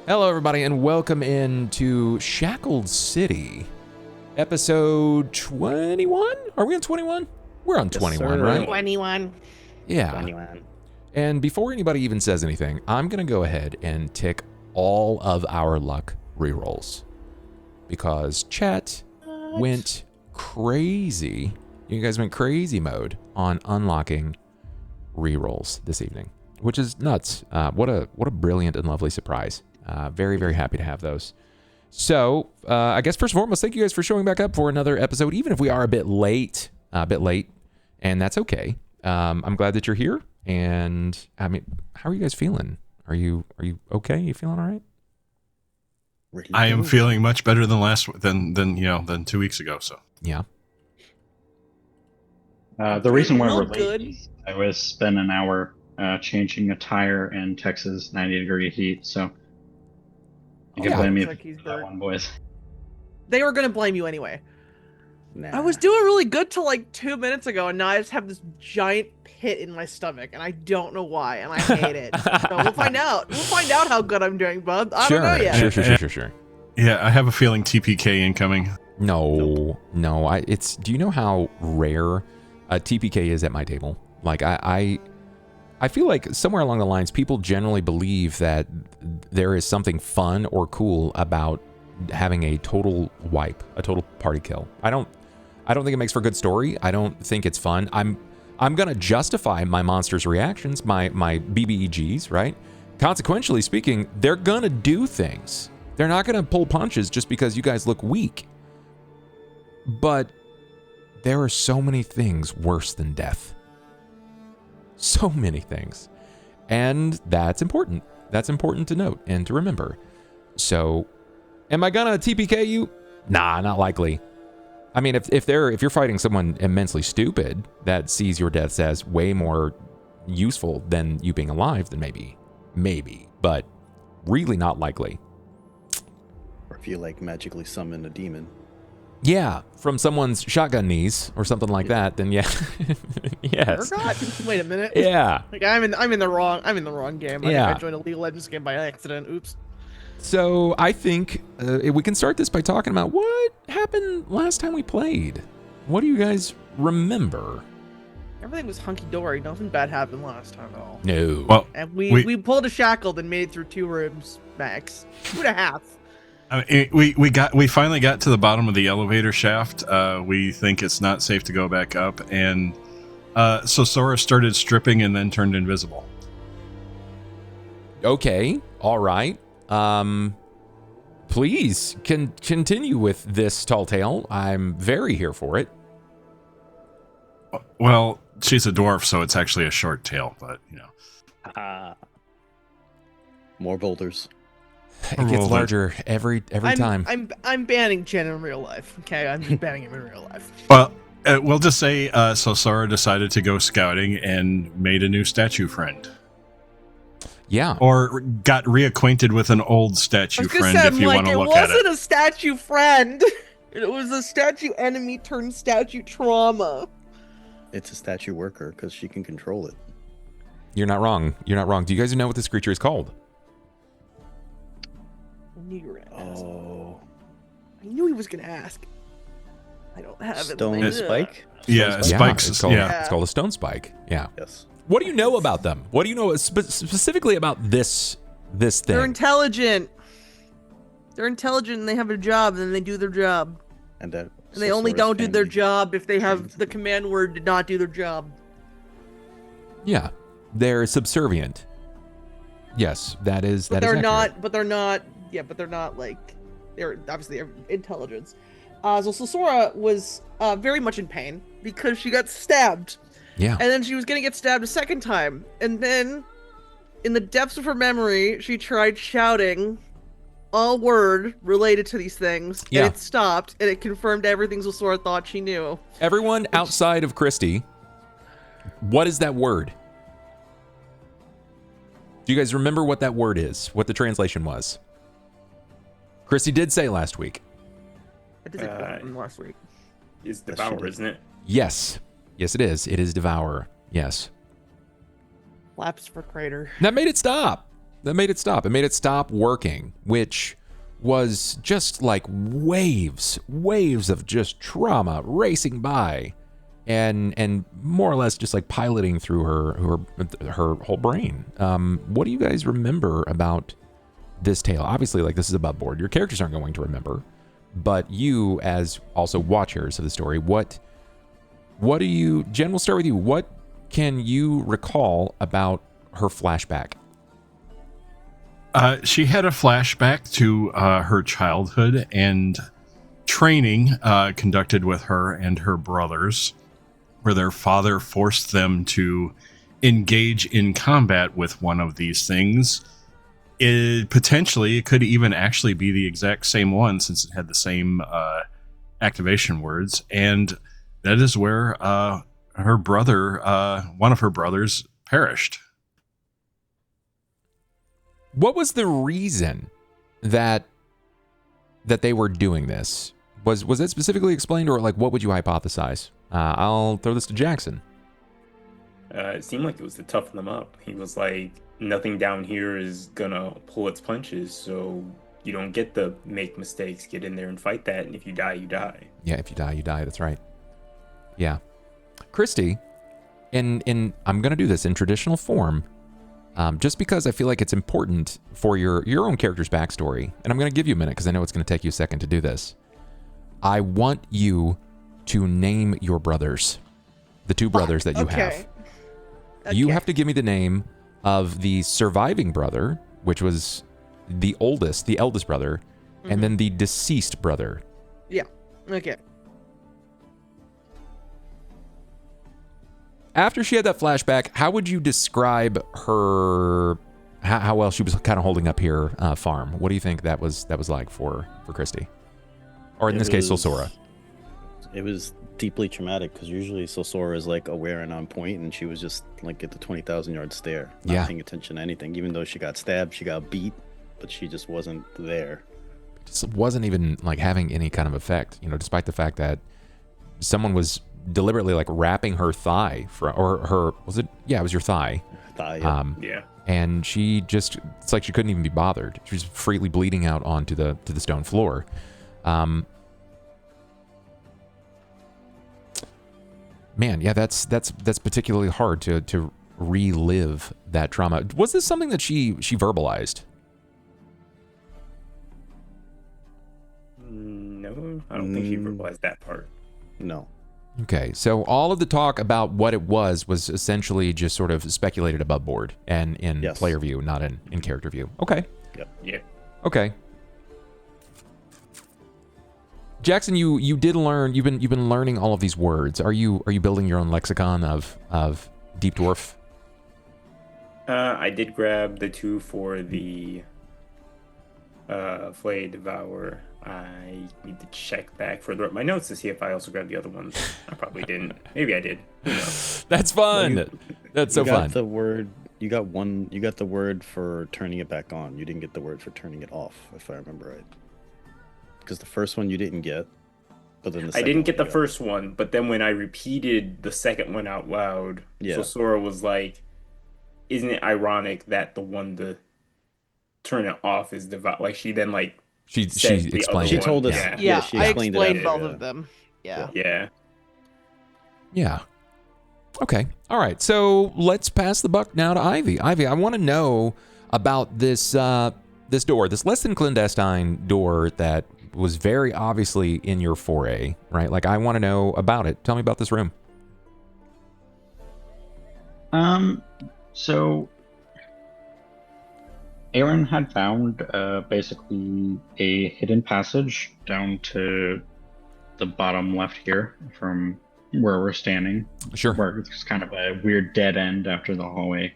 Hello, everybody, and welcome into Shackled City, episode 21? Are we on 21? We're on 21, right? 21. Yeah. 21. And before anybody even says anything, I'm going to go ahead and tick all of our luck rerolls because chat went crazy. You guys went crazy mode on unlocking rerolls this evening, which is nuts. What a brilliant and lovely surprise. Very, very happy to have those. So, I guess first and foremost, thank you guys for showing back up for another episode, even if we are a bit late, and that's okay. I'm glad that you're here. And I mean, how are you guys feeling? Are you okay? You feeling all right? Really I am feeling much better than 2 weeks ago. So yeah. The reason why we're late is I was spent an hour changing a tire in Texas 90-degree heat, so you can blame me for that one, boys. They were gonna blame you anyway. Nah. I was doing really good till like 2 minutes ago, and now I just have this giant pit in my stomach, and I don't know why, and I hate it. So we'll find out. We'll find out how good I'm doing, bub. I don't know yet. Sure. Yeah, I have a feeling TPK incoming. No. Do you know how rare a TPK is at my table? Like I feel like somewhere along the lines, people generally believe that there is something fun or cool about having a total wipe, a total party kill. I don't think it makes for a good story. I don't think it's fun. I'm gonna justify my monster's reactions, my BBEGs, right? Consequentially speaking, they're gonna do things. They're not gonna pull punches just because you guys look weak. But there are so many things worse than death. So many things. And that's important. That's important to note and to remember. So, am I gonna TPK you? Nah, not likely. I mean, if you're fighting someone immensely stupid that sees your deaths as way more useful than you being alive, then maybe, but really not likely. Or if you like magically summon a demon. Yeah, from someone's shotgun knees or something like that, then yeah. Yes. Wait a minute. Yeah. Like I'm in the wrong game. Yeah. I joined a League of Legends game by accident. Oops. So I think we can start this by talking about what happened last time we played. What do you guys remember? Everything was hunky-dory. Nothing bad happened last time at all. No. Well, And we pulled a shackled and made it through 2 rooms max. 2.5. I mean, we finally got to the bottom of the elevator shaft. We think it's not safe to go back up, and so Sora started stripping and then turned invisible. Okay. All right. Please continue with this tall tale. I'm very here for it. Well, she's a dwarf, so it's actually a short tale, but you know. More boulders. It gets larger every time. I'm banning Jen in real life. Okay, I'm just banning him in real life. Well, we'll just say so Sora decided to go scouting and made a new statue friend. Yeah. Or got reacquainted with an old statue friend if you want to look at it. It wasn't a statue friend. It was a statue enemy turned statue trauma. It's a statue worker because she can control it. You're not wrong. Do you guys know what this creature is called? Oh. I knew he was gonna ask. I don't have Stone it. spike? Yeah, spikes. It's called a stone spike. Yeah. Yes. What do you know about them? What do you know specifically about this thing? They're intelligent. And they have a job, and they do their job. And they only don't do their job if they have the command word to not do their job. Yeah. They're subservient. Yes, that is But accurate. they're not like they're obviously intelligence. So Sora was very much in pain because she got stabbed. Yeah. And then she was gonna get stabbed a second time. And then in the depths of her memory, she tried shouting a word related to these things. Yeah. And it stopped, and it confirmed everything Sora thought she knew. Everyone outside of Christy, what is that word? Do you guys remember what that word is? What the translation was? Christy did say last week. I did say from last week. It's devour, isn't it? Yes. Yes, it is. It is devour. Yes. Flaps for crater. That made it stop. That made it stop. It made it stop working, which was just like waves of just trauma racing by, and more or less just like piloting through her whole brain. What do you guys remember about this tale? Obviously, like, this is above board. Your characters aren't going to remember, but you, as also watchers of the story, what do you? Jen, we'll start with you. What can you recall about her flashback? She had a flashback to her childhood and training conducted with her and her brothers, where their father forced them to engage in combat with one of these things. It could even actually be the exact same one, since it had the same activation words, and that is where her brother, one of her brothers, perished. What was the reason that they were doing this? Was it specifically explained, or like, what would you hypothesize? I'll throw this to Jackson. It seemed like it was to toughen them up. He was like, nothing down here is gonna pull its punches, so you don't get to make mistakes. Get in there and fight that, and if you die, you die. Yeah, if you die, you die. That's right. Yeah. Christy, I'm going to do this in traditional form, just because I feel like it's important for your own character's backstory. And I'm going to give you a minute because I know it's going to take you a second to do this. I want you to name your brothers, the two brothers that you have. Okay. You have to give me the name of the surviving brother, which was the eldest brother, and then the deceased brother. Yeah. Okay. After she had that flashback, how would you describe her, how well she was kind of holding up here, farm? What do you think that was like for Christy? Or in this case, Solsora? It was deeply traumatic, because usually Solsora is like aware and on point, and she was just like at the 20,000 yard stare, not paying attention to anything. Even though she got stabbed, she got beat, but she just wasn't there. Just wasn't even like having any kind of effect, despite the fact that someone was deliberately like wrapping her thigh it was your thigh. Yeah. And she just, it's like she couldn't even be bothered. She was freely bleeding out onto the stone floor. Man, yeah, that's particularly hard to relive that trauma. Was this something that she verbalized? No, I don't think she verbalized that part. No. Okay, so all of the talk about what it was essentially just sort of speculated above board and in player view, not in character view. Okay. Yep. Yeah. Okay. Jackson, you did learn. You've been learning all of these words. Are you building your own lexicon of Deep Dwarf? I did grab the 2 for the Flay Devour. I need to check back for my notes to see if I also grabbed the other ones. I probably didn't. Maybe I did. Who knows? That's fun. That's so fun. You got the word for turning it back on. You didn't get the word for turning it off, if I remember right. Because the first one you didn't get, but then I didn't get the first one, but then when I repeated the second one out loud, Sora was like, "Isn't it ironic that the one to turn it off is devout?" Like she then like she explained. She told us. Yeah, she I explained both of them. Yeah. Yeah. Okay. All right. So let's pass the buck now to Ivy. Ivy, I want to know about this this door, this less than clandestine door that was very obviously in your foray, right? Like, I want to know about it. Tell me about this room. So Aaron had found basically a hidden passage down to the bottom left here from where we're standing. Sure. Where it's kind of a weird dead end after the hallway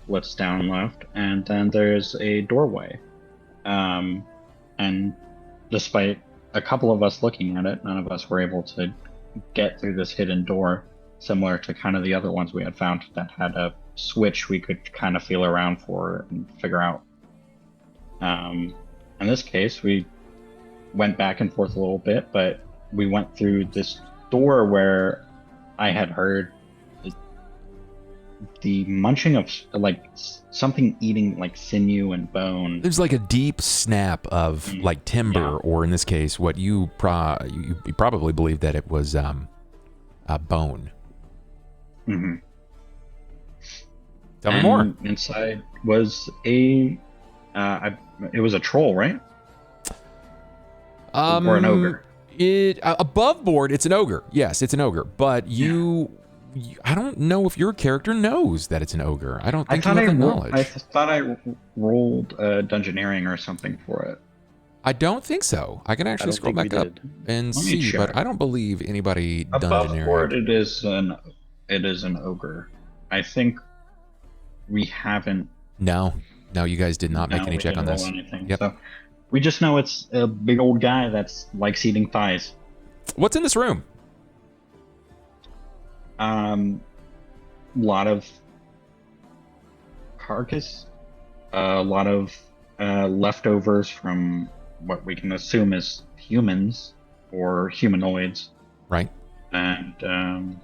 splits down left, and then there's a doorway. And despite a couple of us looking at it, none of us were able to get through this hidden door, similar to kind of the other ones we had found that had a switch we could kind of feel around for and figure out. In this case, we went back and forth a little bit, but we went through this door where I had heard the munching of like something eating like sinew and bone. There's like a deep snap of like timber, or in this case, what you probably believe that it was a bone. Mm-hmm. Tell me more. Inside was it was a troll, right? Or an ogre. Above board, it's an ogre. Yes, it's an ogre. But I don't know if your character knows that it's an ogre. I don't think you have the knowledge. I thought I rolled dungeoneering or something for it. I don't think so. I can actually scroll back up and see, but I don't believe anybody above dungeoneering. Board, it is an ogre. I think we haven't. No, you guys did not make any check on this. Yep. So we just know it's a big old guy that's likes eating thighs. What's in this room? Lot of carcass, a lot of leftovers from what we can assume is humans or humanoids, right? And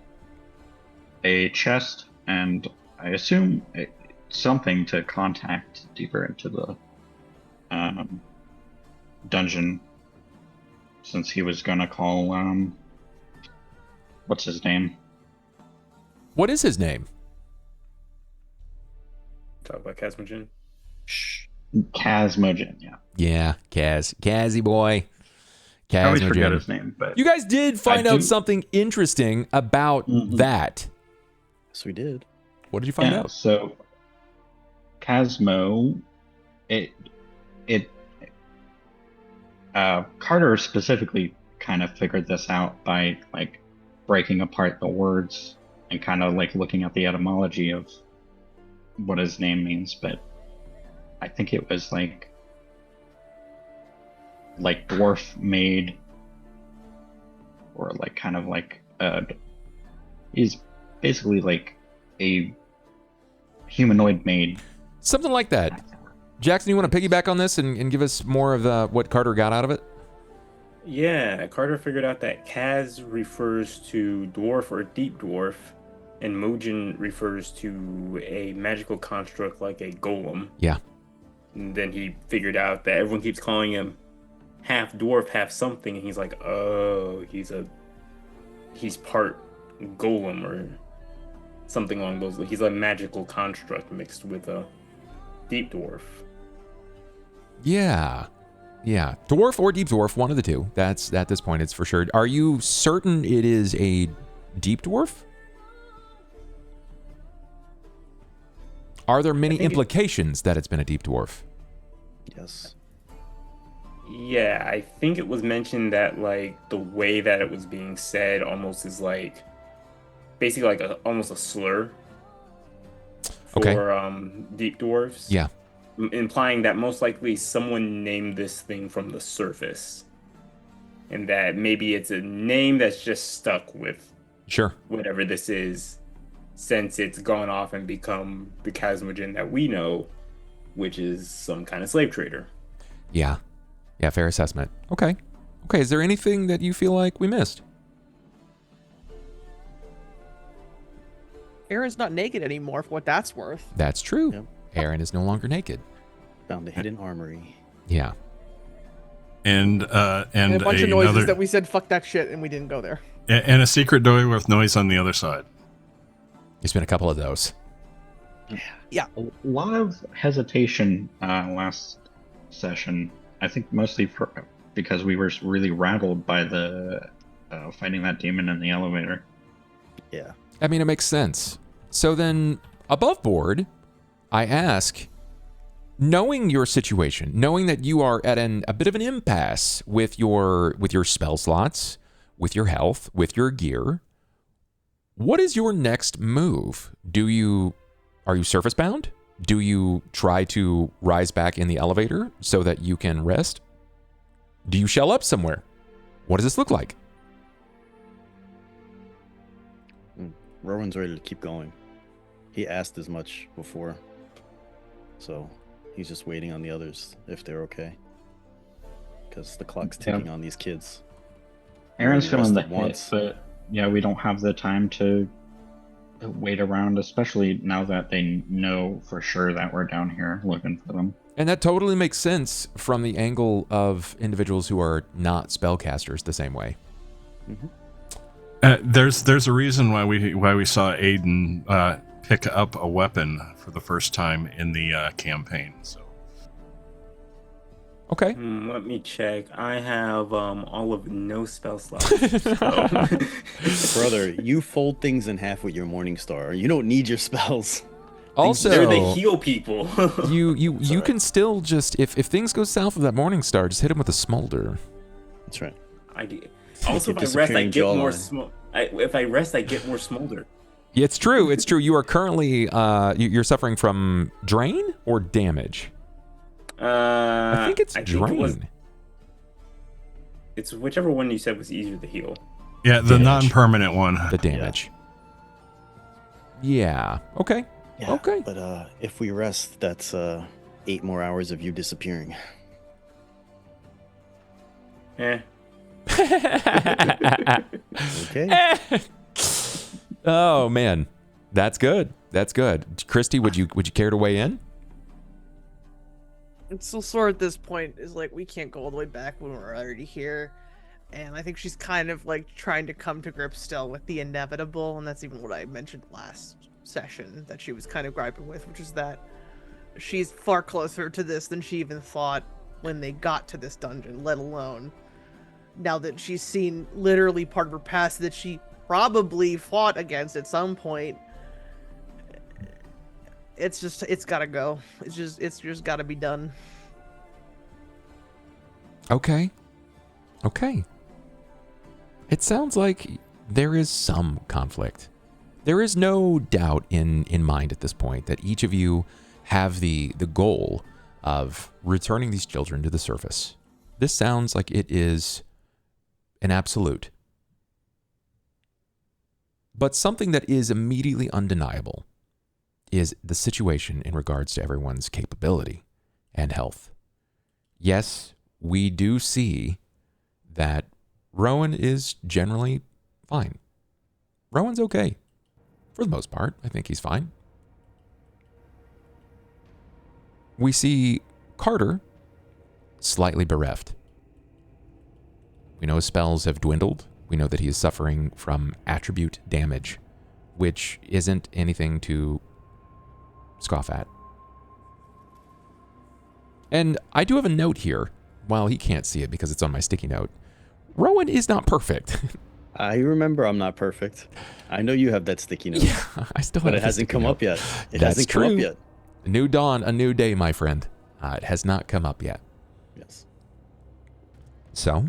a chest, and I assume something to contact deeper into the dungeon, since he was gonna call what's his name? What is his name? Talk about Casmogen. Casmogen, yeah. Yeah, Kazzy boy. I always forget his name, but you guys did find out something interesting about that. Yes, we did. What did you find out? So, Casmo, Carter specifically kind of figured this out by like breaking apart the words and kind of like looking at the etymology of what his name means, but I think it was like dwarf made, or like kind of like he's basically like a humanoid made, something like that. Jackson, you want to piggyback on this and give us more of what Carter got out of it? Yeah, Carter figured out that Kaz refers to dwarf or deep dwarf, and Mojin refers to a magical construct like a golem. Yeah. And then he figured out that everyone keeps calling him half dwarf, half something, and he's like, oh, he's part golem or something along those lines. He's a magical construct mixed with a deep dwarf. Yeah. Dwarf or deep dwarf, one of the two. That's at this point, it's for sure. Are you certain it is a deep dwarf? Are there many implications that it's been a deep dwarf? Yes. Yeah, I think it was mentioned that like the way that it was being said almost is like basically like almost a slur for deep dwarfs. Yeah. Implying that most likely someone named this thing from the surface, and that maybe it's a name that's just stuck with whatever this is, since it's gone off and become the Casmogen that we know, which is some kind of slave trader. Yeah, fair assessment. Okay, is there anything that you feel like we missed? Aaron's not naked anymore, for what that's worth. That's true. Yep. Aaron is no longer naked. Found a hidden armory. Yeah. And a bunch of noises that we said fuck that shit and we didn't go there. And a secret door with noise on the other side. There's been a couple of those. Yeah. A lot of hesitation last session. I think mostly because we were really rattled by the fighting that demon in the elevator. Yeah. I mean, it makes sense. So then, above board, I ask, knowing your situation, knowing that you are at a bit of an impasse with your spell slots, with your health, with your gear, what is your next move? Are you surface bound? Do you try to rise back in the elevator so that you can rest? Do you shell up somewhere? What does this look like? Rowan's ready to keep going. He asked as much before, so he's just waiting on the others if they're okay, because the clock's ticking on these kids. Aaron's feeling the hit, but yeah, we don't have the time to wait around, especially now that they know for sure that we're down here looking for them. And that totally makes sense from the angle of individuals who are not spellcasters the same way. Mm-hmm. There's a reason why we saw Aiden pick up a weapon for the first time in the campaign. So. Okay. Let me check. I have all of no spell slots. So. Brother, you fold things in half with your Morning Star. You don't need your spells. Also, they're the heal people. you can still just if things go south with that Morning Star, just hit him with a smolder. That's right. Also, if I rest, I get more if I rest, I get more smolder. Yeah, it's true. It's true. You are currently you're suffering from drain or damage. I think it's drain. It's whichever one you said was easier to heal. Yeah, the non-permanent one. The damage. Yeah. Okay. Yeah, okay. But if we rest, that's 8 more hours of you disappearing. Okay. Oh man, that's good. That's good. Christy, would you care to weigh in? And so sore at this point is like, we can't go all the way back when we're already here. And I think she's kind of like trying to come to grips still with the inevitable. And that's even what I mentioned last session that she was kind of griping with, which is that she's far closer to this than she even thought when they got to this dungeon, let alone now that she's seen literally part of her past that she probably fought against at some point. It's gotta go. It's just gotta be done. Okay. It sounds like there is some conflict. There is no doubt in mind at this point that each of you have the goal of returning these children to the surface. This sounds like it is an absolute. But something that is immediately undeniable is the situation in regards to everyone's capability and health. Yes, we do see that Rowan is generally fine. Rowan's okay. For the most part, I think he's fine. We see Carter slightly bereft. We know his spells have dwindled. We know that he is suffering from attribute damage, which isn't anything to scoff at. And I do have a note here. While he can't see it because it's on my sticky note, Rowan is not perfect. I remember I'm not perfect. I know you have that sticky note. Yeah, I still have but it hasn't come up yet. It That's hasn't true. come up yet. A new dawn, a new day, my friend. It has not come up yet. Yes. So,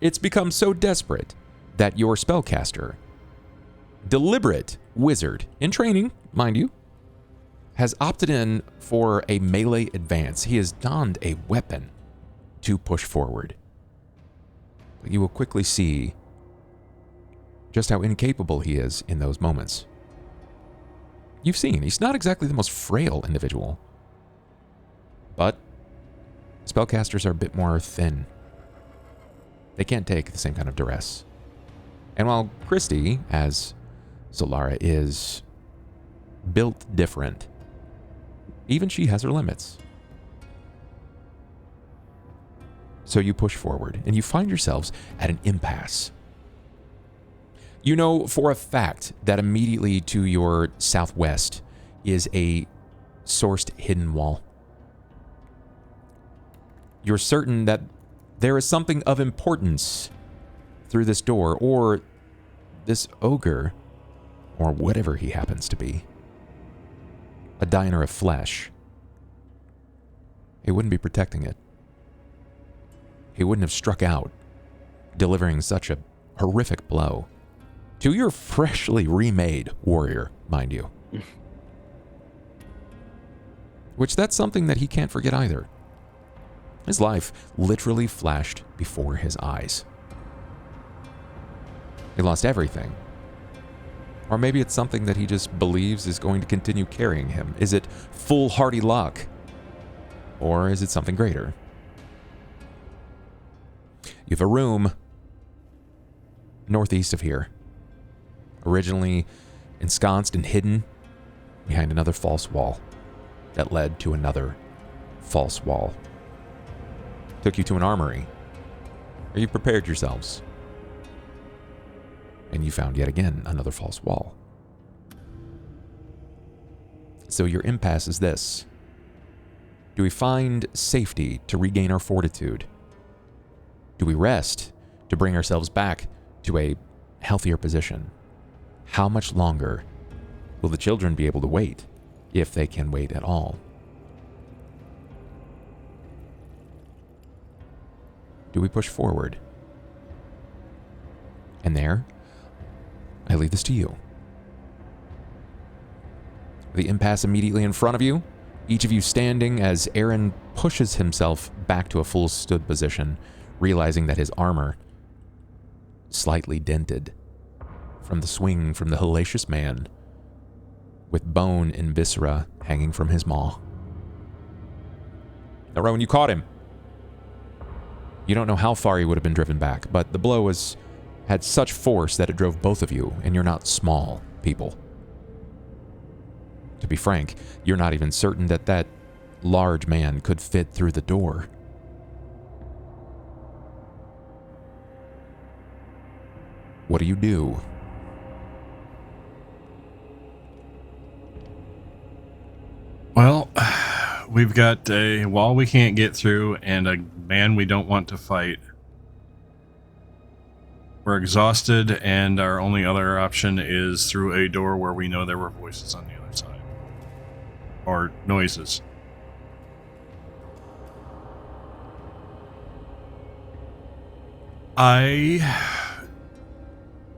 it's become so desperate that your spellcaster, deliberate wizard in training, mind you, has opted in for a melee advance. He has donned a weapon to push forward. But you will quickly see just how incapable he is in those moments. You've seen, he's not exactly the most frail individual. But spellcasters are a bit more thin. They can't take the same kind of duress. And while Christy, as Solara, is built different, even she has her limits. So you push forward, and you find yourselves at an impasse. You know for a fact that immediately to your southwest is a sourced hidden wall. You're certain that there is something of importance through this door, or this ogre, or whatever he happens to be. A diner of flesh. He wouldn't be protecting it. He wouldn't have struck out, delivering such a horrific blow to your freshly remade warrior, mind you. Which that's something that he can't forget either. His life literally flashed before his eyes. He lost everything. Or maybe it's something that he just believes is going to continue carrying him. Is it foolhardy luck? Or is it something greater? You have a room northeast of here. originally ensconced and hidden behind another false wall that led to another false wall. Took you to an armory, where you prepared yourselves. And you found yet again another false wall. So your impasse is this. Do we find safety to regain our fortitude? Do we rest to bring ourselves back to a healthier position? How much longer will the children be able to wait, if they can wait at all? Do we push forward? And there, I leave this to you. The impasse immediately in front of you, each of you standing as Aaron pushes himself back to a full stood position, realizing that his armor, slightly dented from the swing from the hellacious man, with bone and viscera hanging from his maw. Now, Rowan, you caught him. You don't know how far he would have been driven back, but the blow had such force that it drove both of you, and you're not small people. To be frank, you're not even certain that that large man could fit through the door. What do? Well, we've got a wall we can't get through and a man we don't want to fight. We're exhausted, and our only other option is through a door where we know there were voices on the other side. Or noises. I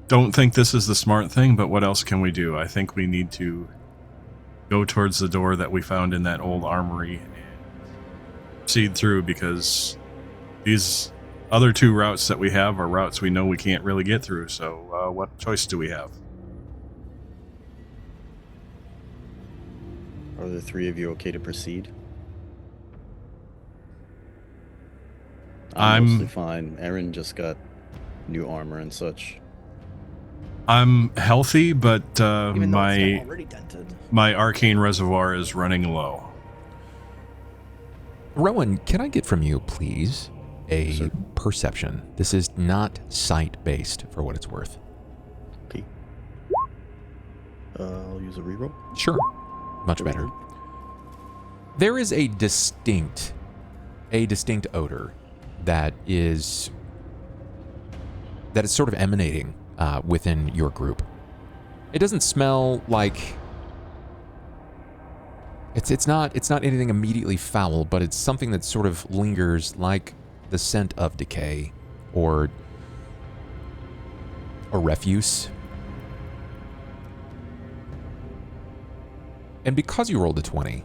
don't think this is the smart thing, but what else can we do? I think we need to go towards the door that we found in that old armory and proceed through, because these other two routes that we have are routes we know we can't really get through. So what choice do we have? Are the three of you okay to proceed? I'm mostly fine. Aaron just got new armor and such. I'm healthy, but Even though it's already dented. my arcane reservoir is running low. Rowan, can I get from you, please, a Sure. perception? This is not sight-based, for what it's worth. Okay. I'll use a reroll. Sure. Much better. There is a distinct odor that is sort of emanating within your group. It doesn't smell like it's not anything immediately foul, but it's something that sort of lingers, like the scent of decay or a refuse. And because you rolled a 20,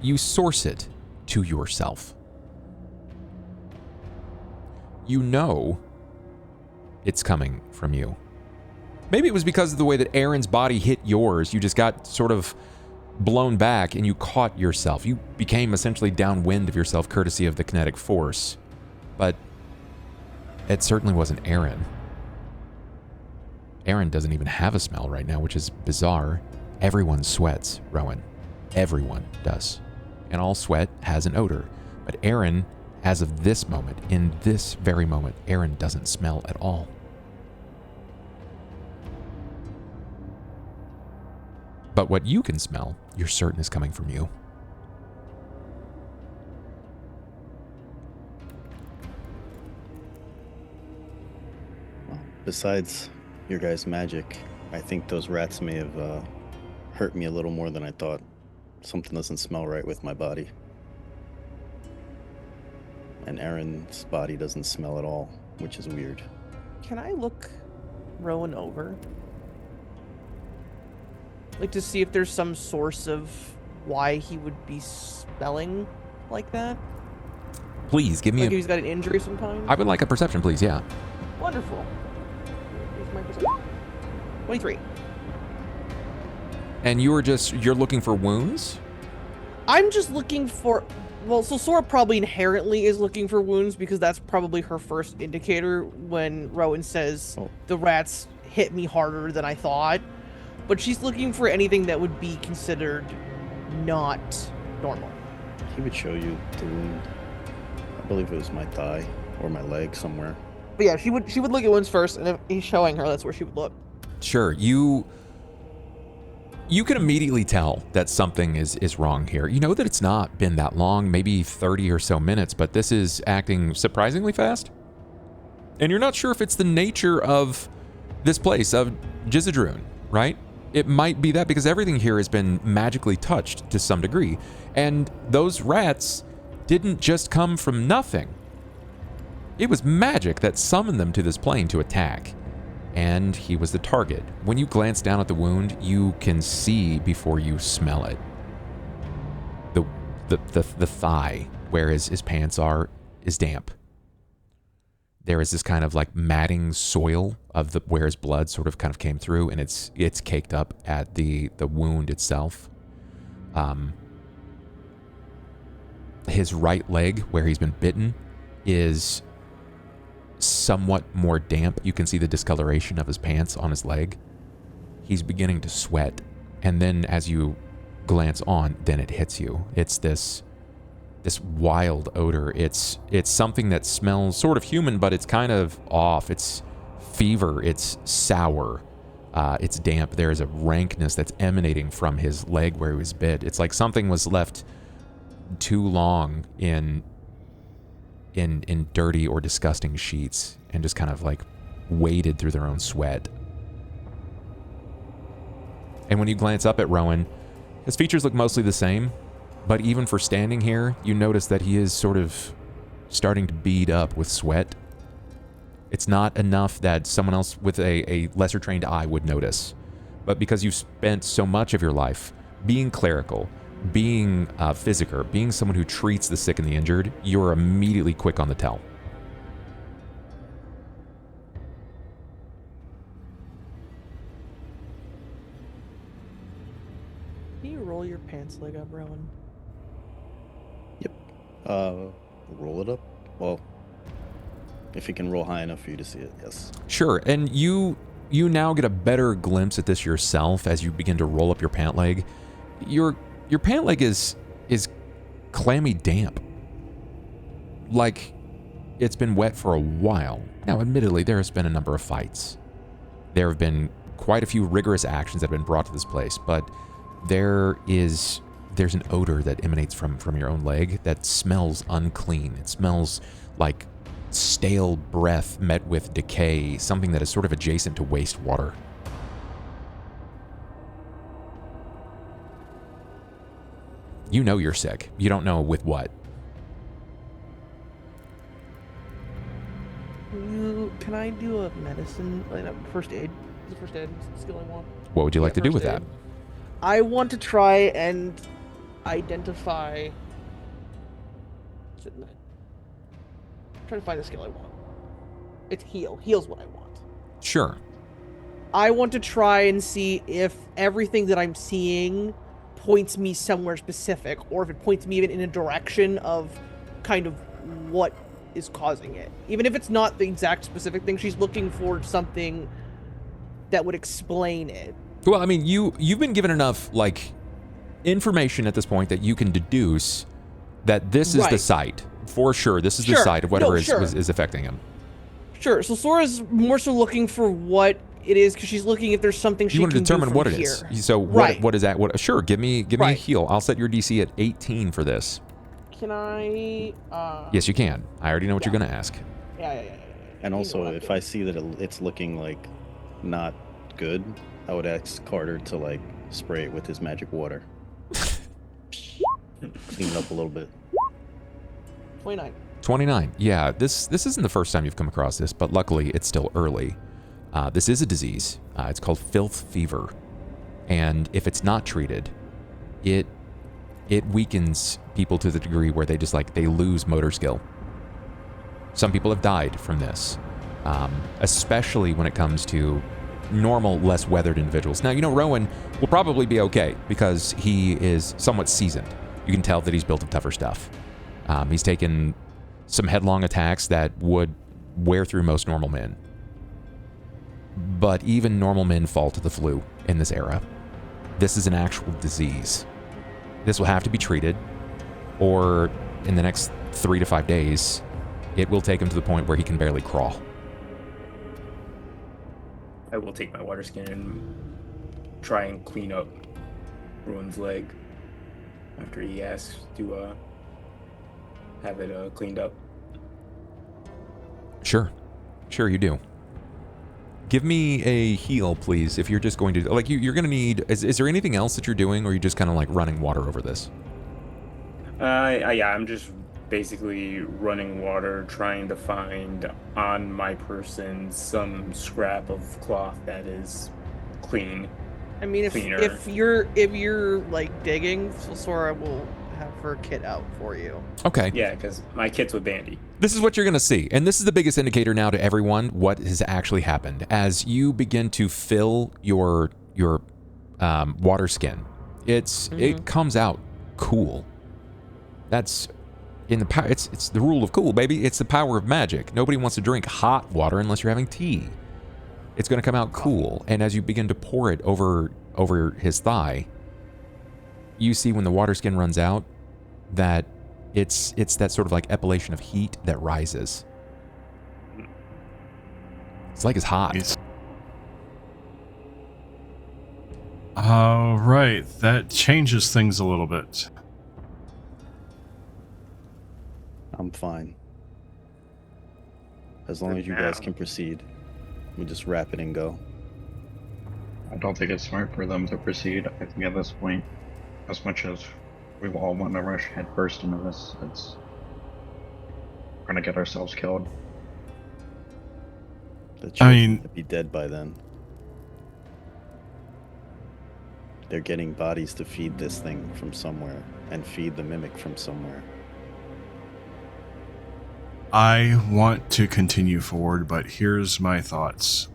you source it to yourself. You know it's coming from you. Maybe it was because of the way that Aaron's body hit yours. You just got sort of blown back and you caught yourself. You became essentially downwind of yourself courtesy of the kinetic force. But it certainly wasn't Aaron. Aaron doesn't even have a smell right now, which is bizarre. Everyone sweats, Rowan. Everyone does. And all sweat has an odor. But Aaron, as of this moment, in this very moment, Aaron doesn't smell at all. But what you can smell, you're certain is coming from you. Well, besides your guys' magic, I think those rats may have hurt me a little more than I thought. Something doesn't smell right with my body. And Aaron's body doesn't smell at all, which is weird. Can I look Rowan over? Like, to see if there's some source of why he would be smelling like that? Please, give me like if he's got an injury of some kind? I would like a perception, please, yeah. Wonderful. Here's my perception. 23. And you're looking for wounds? I'm just looking for Well, so Sora probably inherently is looking for wounds because that's probably her first indicator when Rowan says the rats hit me harder than I thought. But she's looking for anything that would be considered not normal. He would show you the wound. I believe it was my thigh or my leg somewhere. But yeah, she would look at wounds first, and if he's showing her, that's where she would look. Sure, you can immediately tell that something is wrong here. You know that it's not been that long, maybe 30 or so minutes, but this is acting surprisingly fast. And you're not sure if it's the nature of this place, of Jizadrun, right? It might be that because everything here has been magically touched to some degree. And those rats didn't just come from nothing. It was magic that summoned them to this plane to attack. And he was the target. When you glance down at the wound, you can see before you smell it. The thigh, where his pants are, is damp. There is this kind of like matting soil of where his blood sort of kind of came through, and it's caked up at the wound itself. His right leg, where he's been bitten, is somewhat more damp. You can see the discoloration of his pants on his leg. He's beginning to sweat, and then as you glance on, then it hits you. It's this wild odor. It's something that smells sort of human, but it's kind of off. It's fever. It's sour. It's damp. There is a rankness that's emanating from his leg where he was bit. It's like something was left too long in dirty or disgusting sheets and just kind of like waded through their own sweat. And when you glance up at Rowan, his features look mostly the same, but even for standing here, you notice that he is sort of starting to bead up with sweat. It's not enough that someone else with a lesser trained eye would notice, but because you've spent so much of your life being clerical, being a physiker, being someone who treats the sick and the injured, you're immediately quick on the tell. Can you roll your pants leg up, Rowan? Yep. Roll it up. Well, if you can roll high enough for you to see it, yes. Sure, and you now get a better glimpse at this yourself as you begin to roll up your pant leg. Your pant leg is clammy damp. Like it's been wet for a while. Now, admittedly, there has been a number of fights. There have been quite a few rigorous actions that have been brought to this place, but there's an odor that emanates from your own leg that smells unclean. It smells like stale breath met with decay, something that is sort of adjacent to wastewater. You know you're sick. You don't know with what. Can I do a medicine, like a first aid? The first aid skill I want. What would you like to do with that? I want to try and identify. I'm trying to find the skill I want. It's heal. Heal's what I want. Sure. I want to try and see if everything that I'm seeing points me somewhere specific, or if it points me even in a direction of kind of what is causing it. Even if it's not the exact specific thing, she's looking for something that would explain it. Well, I mean, you've been given enough like information at this point that you can deduce that this is the site for sure. This is the site of whatever is affecting him. Sure. So Sora's more so looking for what it is because she's looking if there's something she can do. You want to determine what it is. So what is that? What? Sure. Give me a heal. I'll set your DC at 18 for this. Can I? Yes, you can. I already know what you're going to ask. Yeah. And also, if I see that it's looking like not good, I would ask Carter to like spray it with his magic water. Clean it up a little bit. 29. Yeah, this isn't the first time you've come across this, but luckily it's still early. This is a disease. It's called filth fever, and if it's not treated, it weakens people to the degree where they lose motor skill. Some people have died from this, especially when it comes to normal, less weathered individuals. Now, Rowan will probably be okay because he is somewhat seasoned. You can tell that he's built of tougher stuff. He's taken some headlong attacks that would wear through most normal men. But even normal men fall to the flu in this era. This is an actual disease. This will have to be treated, or in the next 3 to 5 days, it will take him to the point where he can barely crawl. I will take my water skin and try and clean up Rowan's leg after he asks to have it cleaned up. Sure you do. Give me a heal, please, if you're just going to... Like, you're going to need... Is there anything else that you're doing, or are you just kind of, like, running water over this? Yeah, I'm just basically running water, trying to find on my person some scrap of cloth that is clean. I mean, if you're, like, digging, Sora will have her kit out for you. Okay. Yeah, because my kit's with Bandy. This is what you're going to see. And this is the biggest indicator now to everyone what has actually happened. As you begin to fill your water skin, it comes out cool. That's in the it's the rule of cool, baby. It's the power of magic. Nobody wants to drink hot water unless you're having tea. It's going to come out cool. And as you begin to pour it over his thigh, you see when the water skin runs out that it's that sort of like epilation of heat that rises. It's like it's hot. All right, that changes things a little bit. I'm fine. As long as you guys can proceed, we just wrap it and go. I don't think it's smart for them to proceed. I think at this point, as much as we all want to rush headfirst into this, we're gonna get ourselves killed. The children would be dead by then. They're getting bodies to feed this thing from somewhere and feed the mimic from somewhere. I want to continue forward, but here's my thoughts.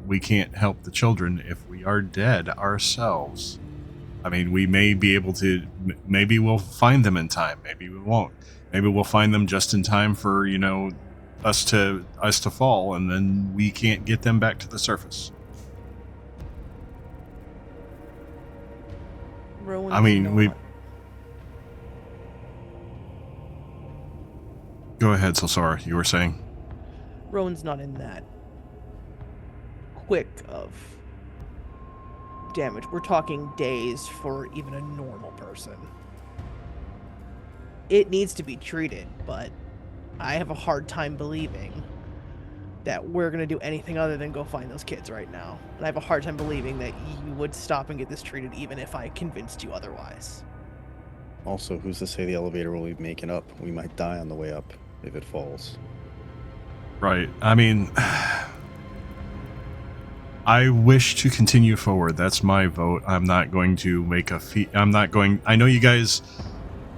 We can't help the children if we are dead ourselves. I mean, we may be able to, maybe we'll find them in time, maybe we won't. Maybe we'll find them just in time for, us to fall, and then we can't get them back to the surface. Rowan's I mean, Go ahead, Selsara, you were saying? Rowan's not in that quick of damage. We're talking days for even a normal person. It needs to be treated, but I have a hard time believing that we're going to do anything other than go find those kids right now. And I have a hard time believing that you would stop and get this treated even if I convinced you otherwise. Also, who's to say the elevator will be making up? We might die on the way up if it falls. Right. I mean, I wish to continue forward. That's my vote. I'm not going to make a I know you guys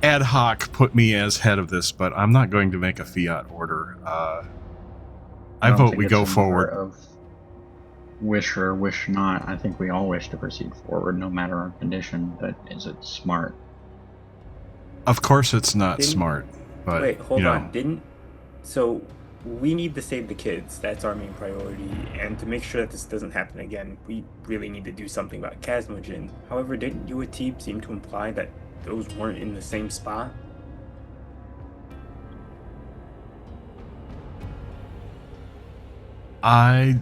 ad hoc put me as head of this, but I'm not going to make a fiat order. I vote we go forward. Of wish or wish not. I think we all wish to proceed forward, no matter our condition. But is it smart? Of course, it's not smart. But wait, hold on. So we need to save the kids. That's our main priority. And to make sure that this doesn't happen again, we really need to do something about Casmogen. However, didn't you and Teeb seem to imply that those weren't in the same spot? The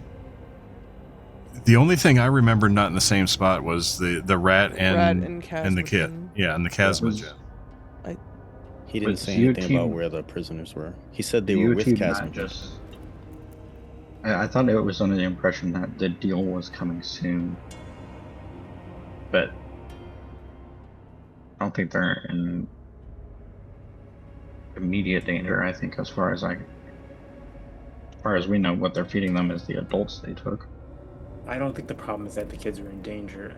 only thing I remember not in the same spot was the rat and the kid. Yeah, and the Casmogen. He didn't say anything about where the prisoners were. He said they were with Casmogen. I thought it was under the impression that the deal was coming soon. But I don't think they're in immediate danger. I think as far as we know, what they're feeding them is the adults they took. I don't think the problem is that the kids are in danger.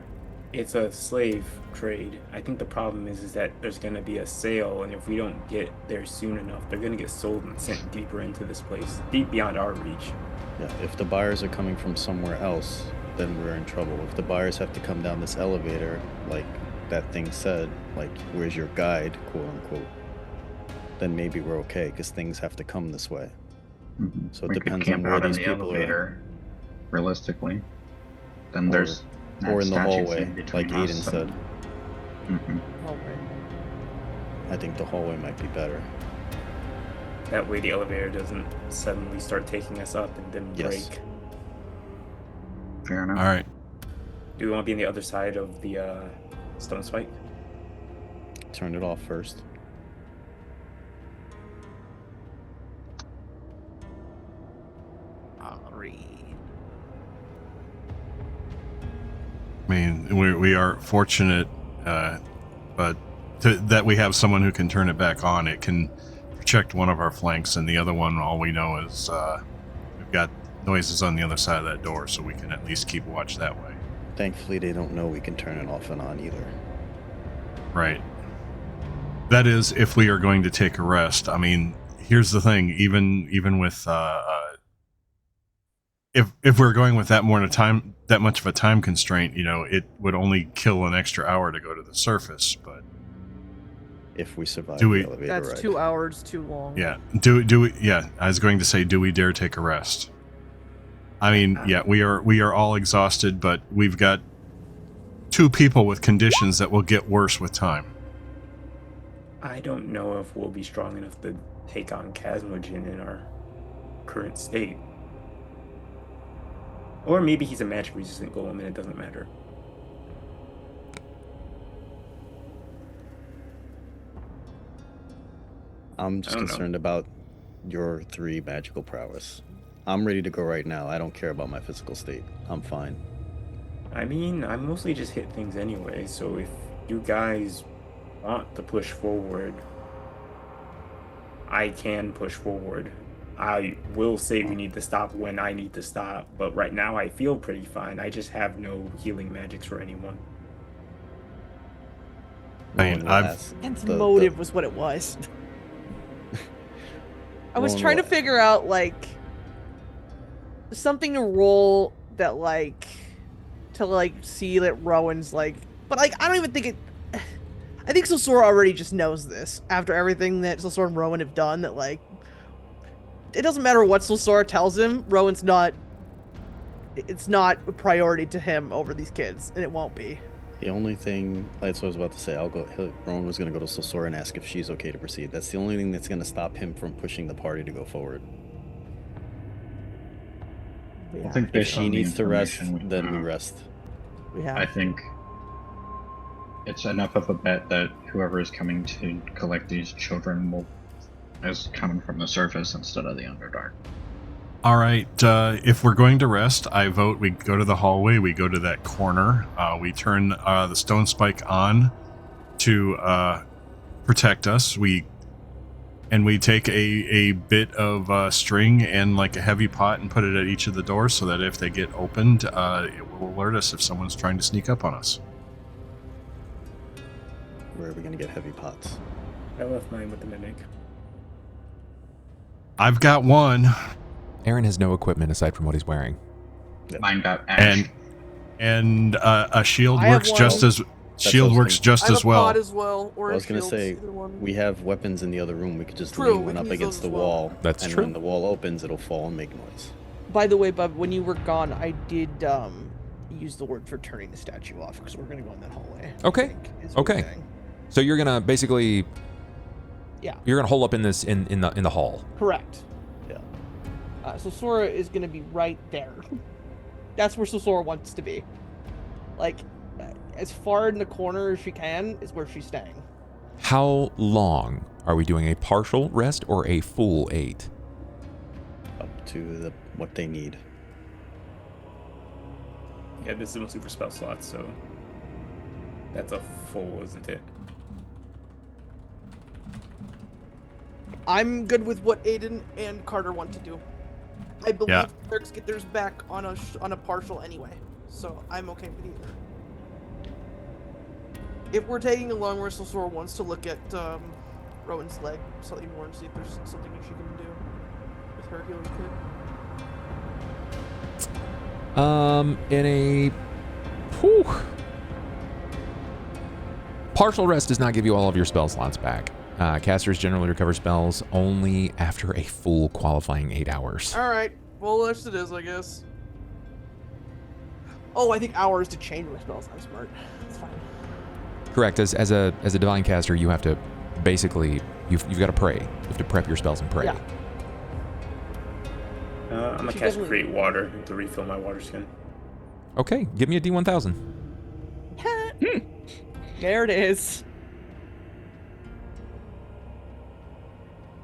It's a slave trade. I think the problem is that there's going to be a sale, and if we don't get there soon enough, they're going to get sold and sent deeper into this place, deep beyond our reach. Yeah, if the buyers are coming from somewhere else, then we're in trouble. If the buyers have to come down this elevator, like that thing said, like, where's your guide, quote unquote, then maybe we're okay because things have to come this way. Mm-hmm. So it we depends could camp on where out in these the people elevator, realistically. Then Or- there's that or in the statue hallway, thing like between Aiden us said. Mm-hmm. Hallway. I think the hallway might be better. That way the elevator doesn't suddenly start taking us up and then Yes. break. Fair enough. All right. Do we want to be on the other side of the stone spike? Turn it off first. I mean, we are fortunate, but that we have someone who can turn it back on. It can protect one of our flanks, and the other one, all we know is we've got noises on the other side of that door, so we can at least keep watch that way. Thankfully, they don't know we can turn it off and on either. Right. That is, if we are going to take a rest. I mean, here's the thing: even with if we're going with that much of a time constraint, it would only kill an extra hour to go to the surface. But If we survive Do we- the elevator That's ride. 2 hours too long. yeah, do we? Yeah, I was going to say, do we dare take a rest? I mean, yeah, we are all exhausted, but we've got 2 people with conditions that will get worse with time. I don't know if we'll be strong enough to take on Chasmogen in our current state. Or maybe he's a magic resistant golem and it doesn't matter. I'm just I don't know. concerned about your 3 magical prowess. I'm ready to go right now. I don't care about my physical state. I'm fine. I mean, I mostly just hit things anyway, so if you guys want to push forward, I can push forward. I will say we need to stop when I need to stop, but right now I feel pretty fine. I just have no healing magics for anyone. I mean, Rowan will I've- ask- And the- motive was what it was. I was Rowan trying to will- figure out something to roll that to see that Rowan's but I don't even think it. I think Sosora already just knows this after everything that Sosora and Rowan have done. That it doesn't matter what Sosora tells him. Rowan's not. It's not a priority to him over these kids, and it won't be. The only thing, that's what I was about to say. Rowan was going to go to Sosora and ask if she's okay to proceed. That's the only thing that's going to stop him from pushing the party to go forward. I think If based she on the needs to rest, information then we have, rest. We have. I think it's enough of a bet that whoever is coming to collect these children is coming from the surface instead of the Underdark. All right, if we're going to rest, I vote we go to the hallway, we go to that corner, we turn the stone spike on to protect us, we take a bit of string and a heavy pot and put it at each of the doors so that if they get opened, it will alert us if someone's trying to sneak up on us. Where are we going to get heavy pots? I left mine with the mimic. I've got one. Aaron has no equipment aside from what he's wearing. Mine got ash. And a shield I have works one. just as what shield I was works thinking. just I have as a well. pod as well, or I was going going to to say, we have weapons in the other room. We could just True, lean we one can up use against those the as well. wall. That's and true. when the wall opens, it'll fall and make noise. By the way, Bub, when you were gone, I did use the word for turning the statue off because we're going to go in that hallway. I Okay. think, is what Okay. we're saying. So you're gonna basically, Yeah. you're gonna hole up in this in the hall. Correct. Yeah. So Sora is going to be right there. That's where Sora wants to be. As far in the corner as she can is where she's staying. How long are we doing? A partial rest or a full 8? Up to what they need. Yeah, this is mostly for spell slots, so that's a full, isn't it? I'm good with what Aiden and Carter want to do. I believe Yeah. clerics get theirs back on a partial anyway, so I'm okay with either. If we're taking a long rest, Sora wants to look at Rowan's leg slightly more and see if there's something she can do with her healing kit. In a partial rest does not give you all of your spell slots back. Casters generally recover spells only after a full qualifying 8 hours. All right. Well, that's it is, I guess. Oh, I think hours to change my spells. I'm smart. That's fine. Correct. As a divine caster, you have to basically you've got to pray. You have to prep your spells and pray. Yeah. I'm gonna cast Create Water to refill my water skin. Okay, give me a D1000. There it is.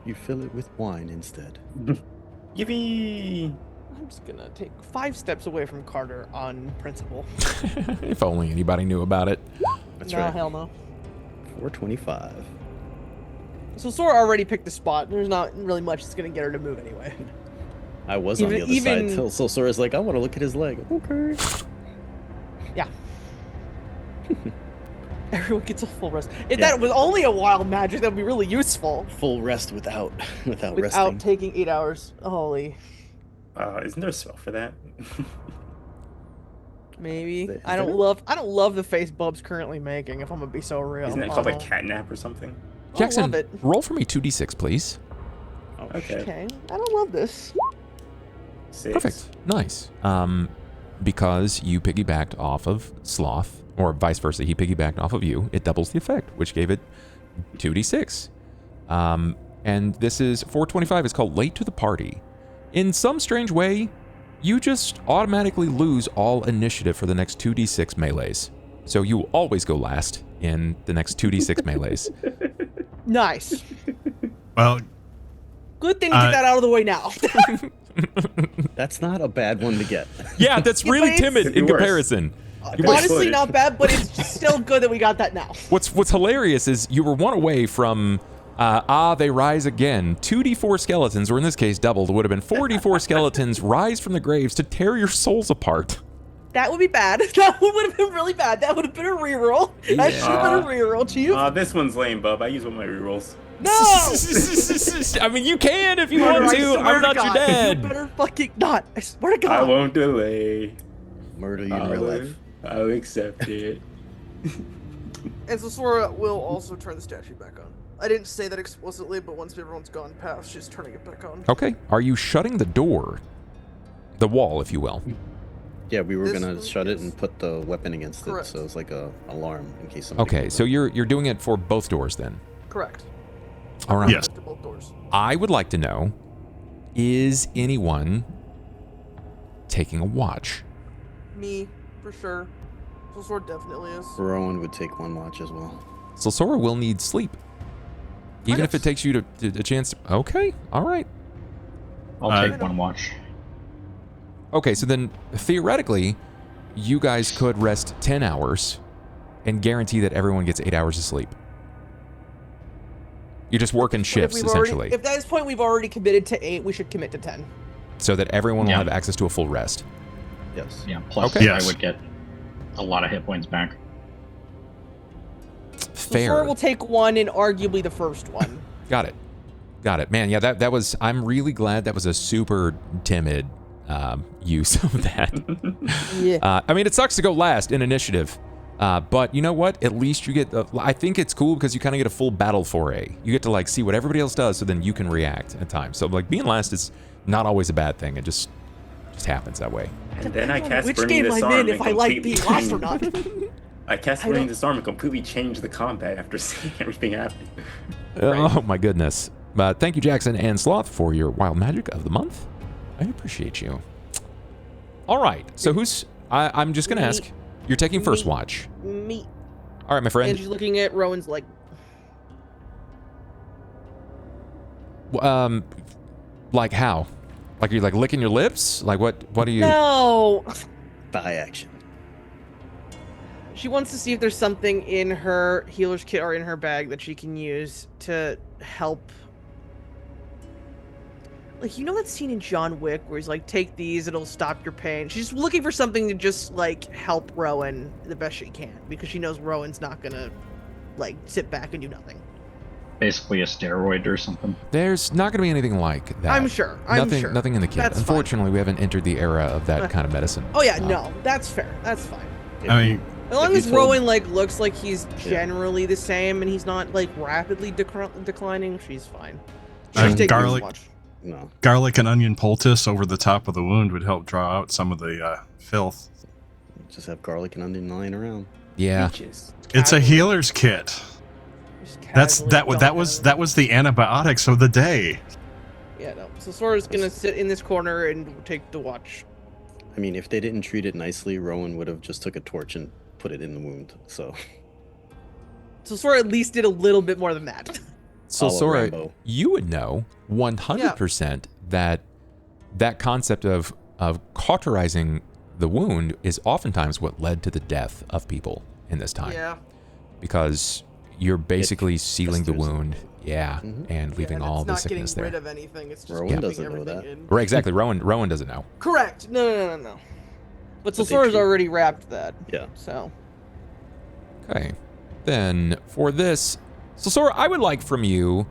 You fill it with wine instead. Yippee! I'm just gonna take 5 steps away from Carter on principle. If only anybody knew about it. That's no, right. hell no. 425. So Sora already picked a spot. There's not really much that's gonna get her to move anyway. I was on the other side till Sora's like, I want to look at his leg. Okay. Yeah. Everyone gets a full rest. If that was only a wild magic, that would be really useful. Full rest without Without resting. taking 8 hours. Holy. Isn't there a spell for that? Maybe. Is I don't love the face Bub's currently making, if I'm gonna be so real. Isn't it called like catnap or something? Jackson, I love it. roll for me 2d6, please. Oh, Okay. I don't love this. 6. Perfect. Nice. Because you piggybacked off of Sloth, or vice versa, he piggybacked off of you, it doubles the effect, which gave it 2d6. And this is 425 is called Late to the Party. In some strange way, you just automatically lose all initiative for the next 2d6 melees. So you will always go last in the next 2d6 melees. Nice. Well, Good thing to get that out of the way now. That's not a bad one to get. Yeah, that's Yeah, really but it's- timid Could be in worse. comparison. Honestly, not bad, but it's still good that we got that now. What's hilarious is you were one away from they rise again. 2d4 skeletons, or in this case doubled, would have been 4d4 skeletons rise from the graves to tear your souls apart. That would be bad. That would have been really bad. That would have been a reroll. That should have been a reroll, Chief. This one's lame, Bub. I use one of my rerolls. No! I mean, you can if you want I to. swear I'm to not your God, dad. You better fucking not. I swear to I God. won't delay. Murder you in real life. I'll accept it. And so Sora will also turn the statue back on. I didn't say that explicitly, but once everyone's gone past, she's turning it back on. Okay. Are you shutting the door? The wall, if you will. Yeah, we were This gonna one shut it is- and put the weapon against Correct. it, so it's like a alarm in case somebody. Okay, comes so up. you're doing it for both doors then. Correct. All right. Yes. To both doors. I would like to know, is anyone taking a watch? Me, for sure. So Sora definitely is. Rowan would take one watch as well. So Sora will need sleep. Even if it guess. takes you to a chance to... Okay, all right. I'll take one watch. Okay, so then theoretically, you guys could rest 10 hours and guarantee that everyone gets 8 hours of sleep. You're just working But shifts, if we've already- essentially, If at this point we've already committed to 8, we should commit to 10. so that everyone will Yeah. have access to a full rest. Yes. Yeah, plus Okay. I would get a lot of hit points back. So Fair. Sora will take one and arguably the first one. Got it. Man, yeah, that was... I'm really glad that was a super timid use of that. Yeah. I mean, it sucks to go last in initiative, but you know what? At least you get... I think it's cool because you kind of get a full battle foray. You get to, like, see what everybody else does, so then you can react at times. So, like, being last is not always a bad thing. It just happens that way. And then I cast Which Burning game Disarm I'm in and if I like completely being last or change- not. I cast I Burning don't- Disarm and completely changed the combat after seeing everything happen. Oh, my goodness. But thank you, Jackson and Sloth, for your wild magic of the month. I appreciate you. All right. So who's... I'm just going to Me. ask. You're taking first Me. watch. Me. All right, my friend. And she's looking at Rowan's like, Like how? Like, are you, like, licking your lips? Like, what are you... no. By action. She wants to see if there's something in her healer's kit or in her bag that she can use to help. Like, you know that scene in John Wick where he's like, take these, it'll stop your pain. She's looking for something to just, like, help Rowan the best she can because she knows Rowan's not gonna, like, sit back and do nothing. Basically a steroid or something. There's not going to be anything like that. I'm sure. I'm nothing, sure. Nothing in the kit. That's Unfortunately, we haven't entered the era of that kind of medicine. Oh, yeah, no. That's fair. That's fine. I mean, As long as Rowan looks like he's generally the same and he's not rapidly declining, she's fine. Garlic and onion poultice over the top of the wound would help draw out some of the filth. Just have garlic and onion lying around. Yeah, it's a healer's kit. That was the antibiotics of the day. Yeah, no. So Sora's gonna sit in this corner and take the watch. I mean, if they didn't treat it nicely, Rowan would have just took a torch and put it in the wound. So Sora at least did a little bit more than that. So Sora, you would know 100% that concept of cauterizing the wound is oftentimes what led to the death of people in this time. Yeah. Because you're basically sealing the wound, and leaving all the sickness there. It's not getting rid of anything. It's just Rowan doesn't know that. Right, exactly. Rowan doesn't know. Correct. No. But Sora's already wrapped that. Yeah. So. Okay. Then for this, Sora, I would like from you.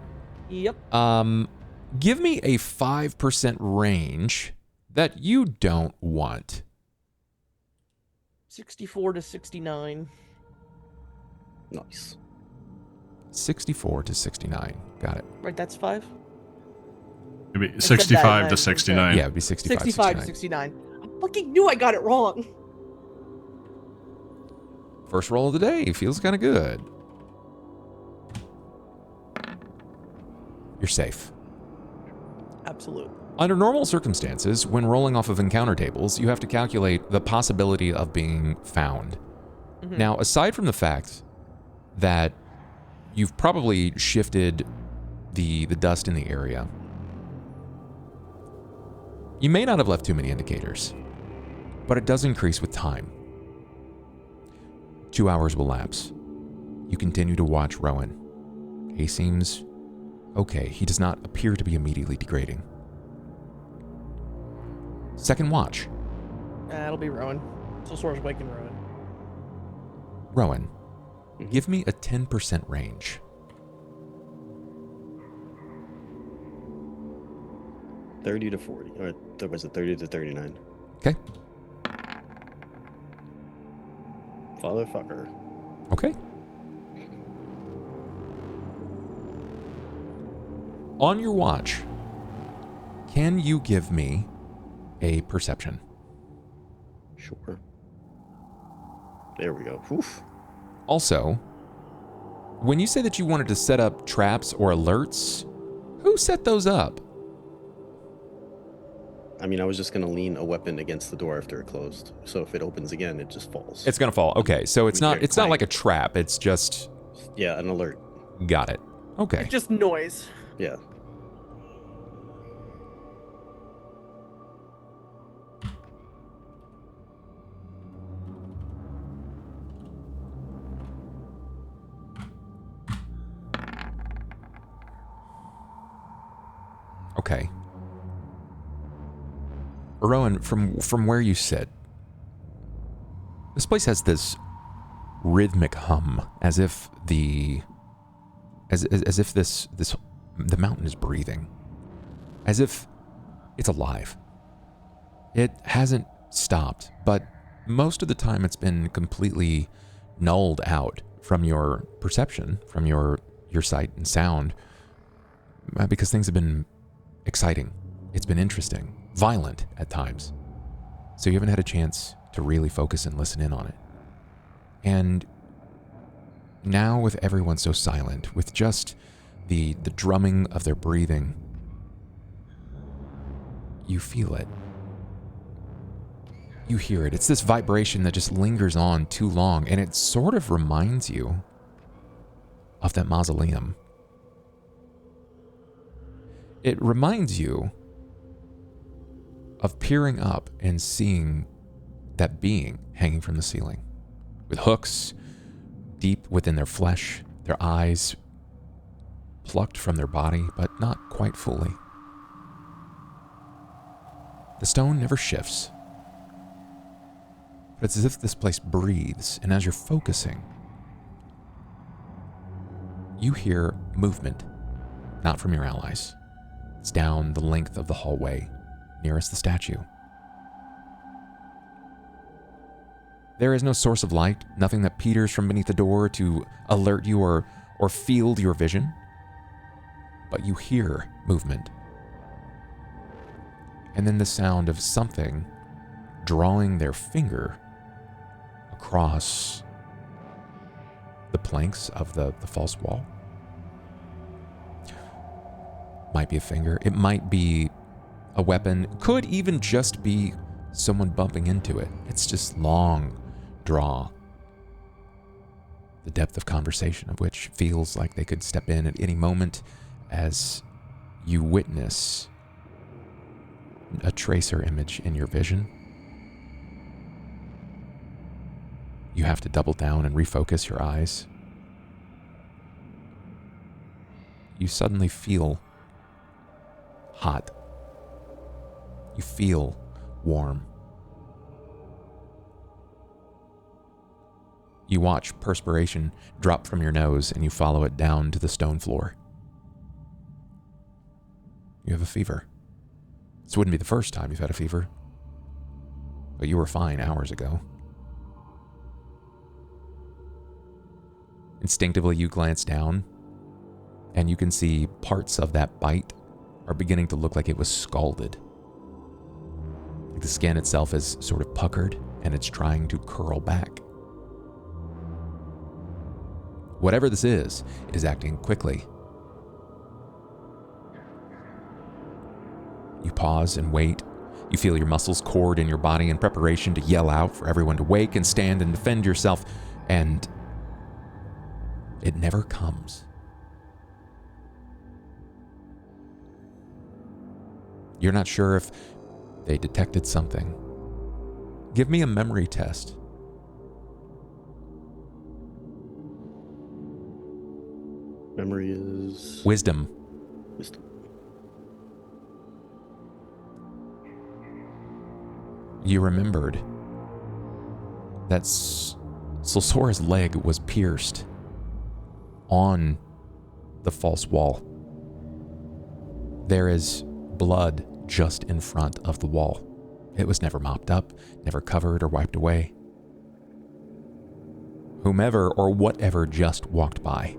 Yep. Give me a 5% range that you don't want. 64 to 69. Nice. 64 to 69. Got it. Right, that's 5? Maybe 65 to 69. Yeah, it'd be 65 to 69. I fucking knew I got it wrong. First roll of the day. Feels kind of good. You're safe. Absolute. Under normal circumstances, when rolling off of encounter tables, you have to calculate the possibility of being found. Mm-hmm. Now, aside from the fact that you've probably shifted the dust in the area, you may not have left too many indicators, but it does increase with time. 2 hours will lapse. You continue to watch Rowan. He seems okay. He does not appear to be immediately degrading. Second watch. It'll be Rowan. So Sora's waking Rowan. Rowan, give me a 10% range. $30 to $40, or was it $30 to $39? Okay. Fatherfucker. Okay. On your watch, can you give me a perception? Sure. There we go. Oof. Also, when you say that you wanted to set up traps or alerts, who set those up? I mean, I was just going to lean a weapon against the door after it closed. So if it opens again, it just falls. It's going to fall. Okay, so it's not like a trap. It's just... Yeah, an alert. Got it. Okay. It's just noise. Yeah. Okay. Rowan, from where you sit, this place has this rhythmic hum, as if the mountain is breathing, as if it's alive. It hasn't stopped, but most of the time it's been completely nulled out from your perception, from your sight and sound, because things have been exciting. It's been interesting, violent at times. So you haven't had a chance to really focus and listen in on it. And now with everyone so silent, with just the drumming of their breathing, you feel it. You hear it. It's this vibration that just lingers on too long, and it sort of reminds you of that mausoleum. It reminds you of peering up and seeing that being hanging from the ceiling, with hooks deep within their flesh, their eyes plucked from their body, but not quite fully. The stone never shifts, but it's as if this place breathes, and as you're focusing, you hear movement, not from your allies. It's down the length of the hallway nearest the statue. There is no source of light, nothing that peters from beneath the door to alert you or field your vision. But you hear movement. And then the sound of something drawing their finger across the planks of the false wall. Might be a finger. It might be a weapon. Could even just be someone bumping into it. It's just long draw. The depth of conversation of which feels like they could step in at any moment as you witness a tracer image in your vision. You have to double down and refocus your eyes. You suddenly feel hot. You feel warm. You watch perspiration drop from your nose and you follow it down to the stone floor. You have a fever. This wouldn't be the first time you've had a fever, but you were fine hours ago. Instinctively, you glance down, and you can see parts of that bite are beginning to look like it was scalded. Like the skin itself is sort of puckered, and it's trying to curl back. Whatever this is, it is acting quickly. You pause and wait. You feel your muscles cord in your body in preparation to yell out for everyone to wake and stand and defend yourself, and it never comes. You're not sure if they detected something. Give me a memory test. Memory is... Wisdom. Wisdom. You remembered that Sulsora's leg was pierced on the false wall. There is blood just in front of the wall. It was never mopped up, never covered or wiped away. Whomever or whatever just walked by,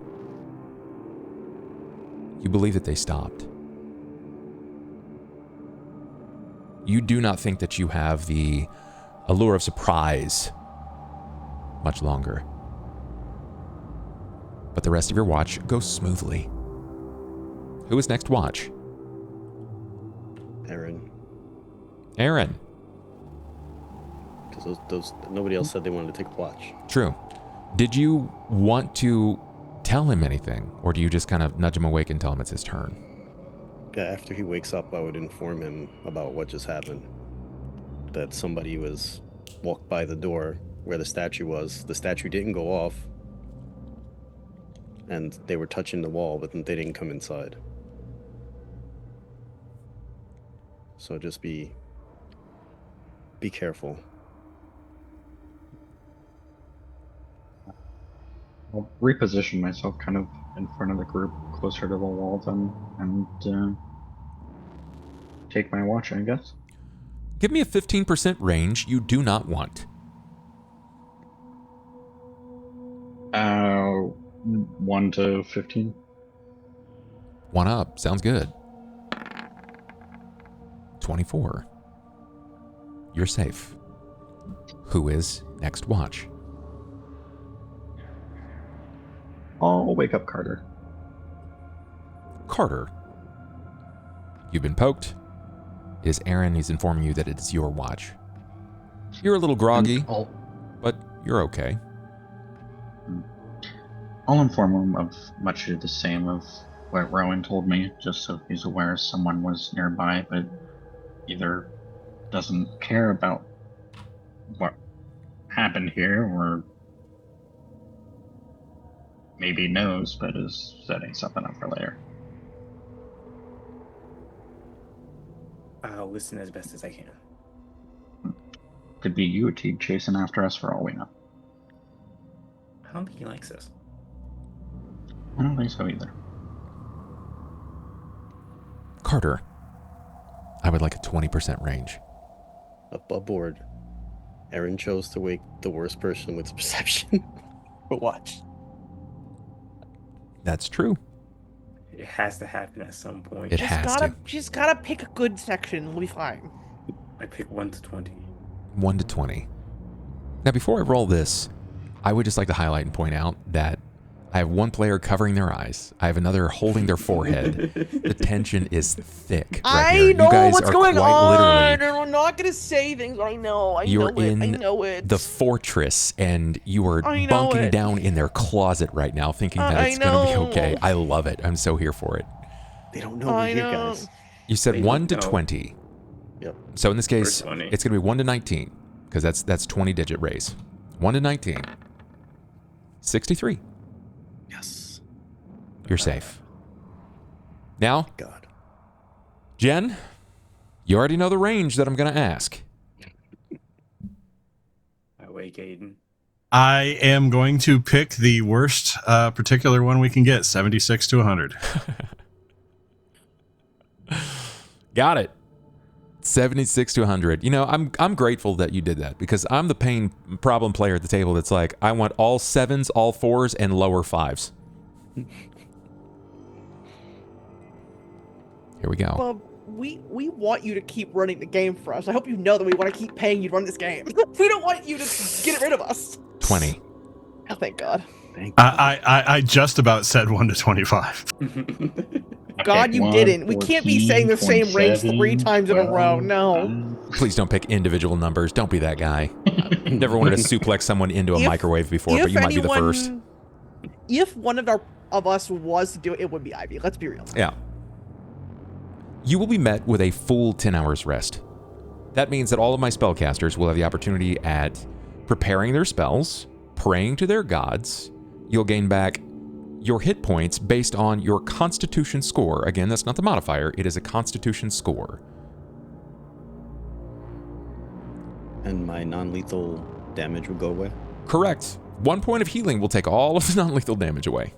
you believe that they stopped. You do not think that you have the allure of surprise much longer. But the rest of your watch goes smoothly. Who is next watch? Aaron. Because those nobody else said they wanted to take a watch. True. Did you want to tell him anything, or do you just kind of nudge him awake and tell him it's his turn? Yeah, after he wakes up, I would inform him about what just happened. That somebody walked by the door where the statue was. The statue didn't go off, and they were touching the wall, but they didn't come inside. So just be careful. I'll reposition myself kind of in front of the group, closer to the wall then, and take my watch, I guess. Give me a 15% range you do not want. 1 to 15. 1 up. Sounds good. 24. You're safe. Who is next watch? I'll wake up Carter. Carter. You've been poked. It is Aaron. He's informing you that it is your watch. You're a little groggy, but you're okay. I'll inform him of much of the same of what Rowan told me, just so he's aware someone was nearby, but either doesn't care about what happened here, or maybe knows, but is setting something up for later. I'll listen as best as I can. Could be you, Teague, chasing after us for all we know. I don't think he likes us. I don't think so either. Carter, I would like a 20% range. Above board. Aaron chose to wake the worst person with perception. But watch. That's true. It has to happen at some point. It has to. Just gotta pick a good section. We'll be fine. I pick 1 to 20. 1 to 20. Now, before I roll this, I would just like to highlight and point out that I have one player covering their eyes. I have another holding their forehead. The tension is thick. Right here. I know you guys what's are going quite on. literally- I'm not gonna say things. I know. I You're know it. in I know it. the fortress, and you are I know bunking it. down in their closet right now, thinking that it's going to be okay. I love it. I'm so here for it. They don't know we're here, guys. You said They 1 to don't know. 20. Yep. So in this case, First 20. it's going to be 1 to 19, because that's 20-digit raise. 1 to 19. 63. Yes. You're safe. Now, God. Jen, you already know the range that I'm going to ask. I wake Aiden. I am going to pick the worst particular one we can get, 76 to 100. Got it. 76 to 100. You know, I'm grateful that you did that, because I'm the pain problem player at the table that's like, I want all 7s, all 4s, and lower 5s. Here we go. Bub, we want you to keep running the game for us. I hope you know that we want to keep paying you to run this game. We don't want you to get rid of us. 20. Oh, thank God. Thank God. I just about said 1 to 25. God, you didn't. We can't be saying the same range 3 times in a row. No. Please don't pick individual numbers. Don't be that guy. I've never wanted to suplex someone into a microwave before, but you might be the first. If one of us was to do it, it would be Ivy. Let's be real. Yeah. You will be met with a full 10 hours rest. That means that all of my spellcasters will have the opportunity at preparing their spells, praying to their gods. You'll gain back your hit points based on your constitution score. Again, that's not the modifier. It is a constitution score. And my non-lethal damage will go away? Correct. 1 point of healing will take all of the non-lethal damage away.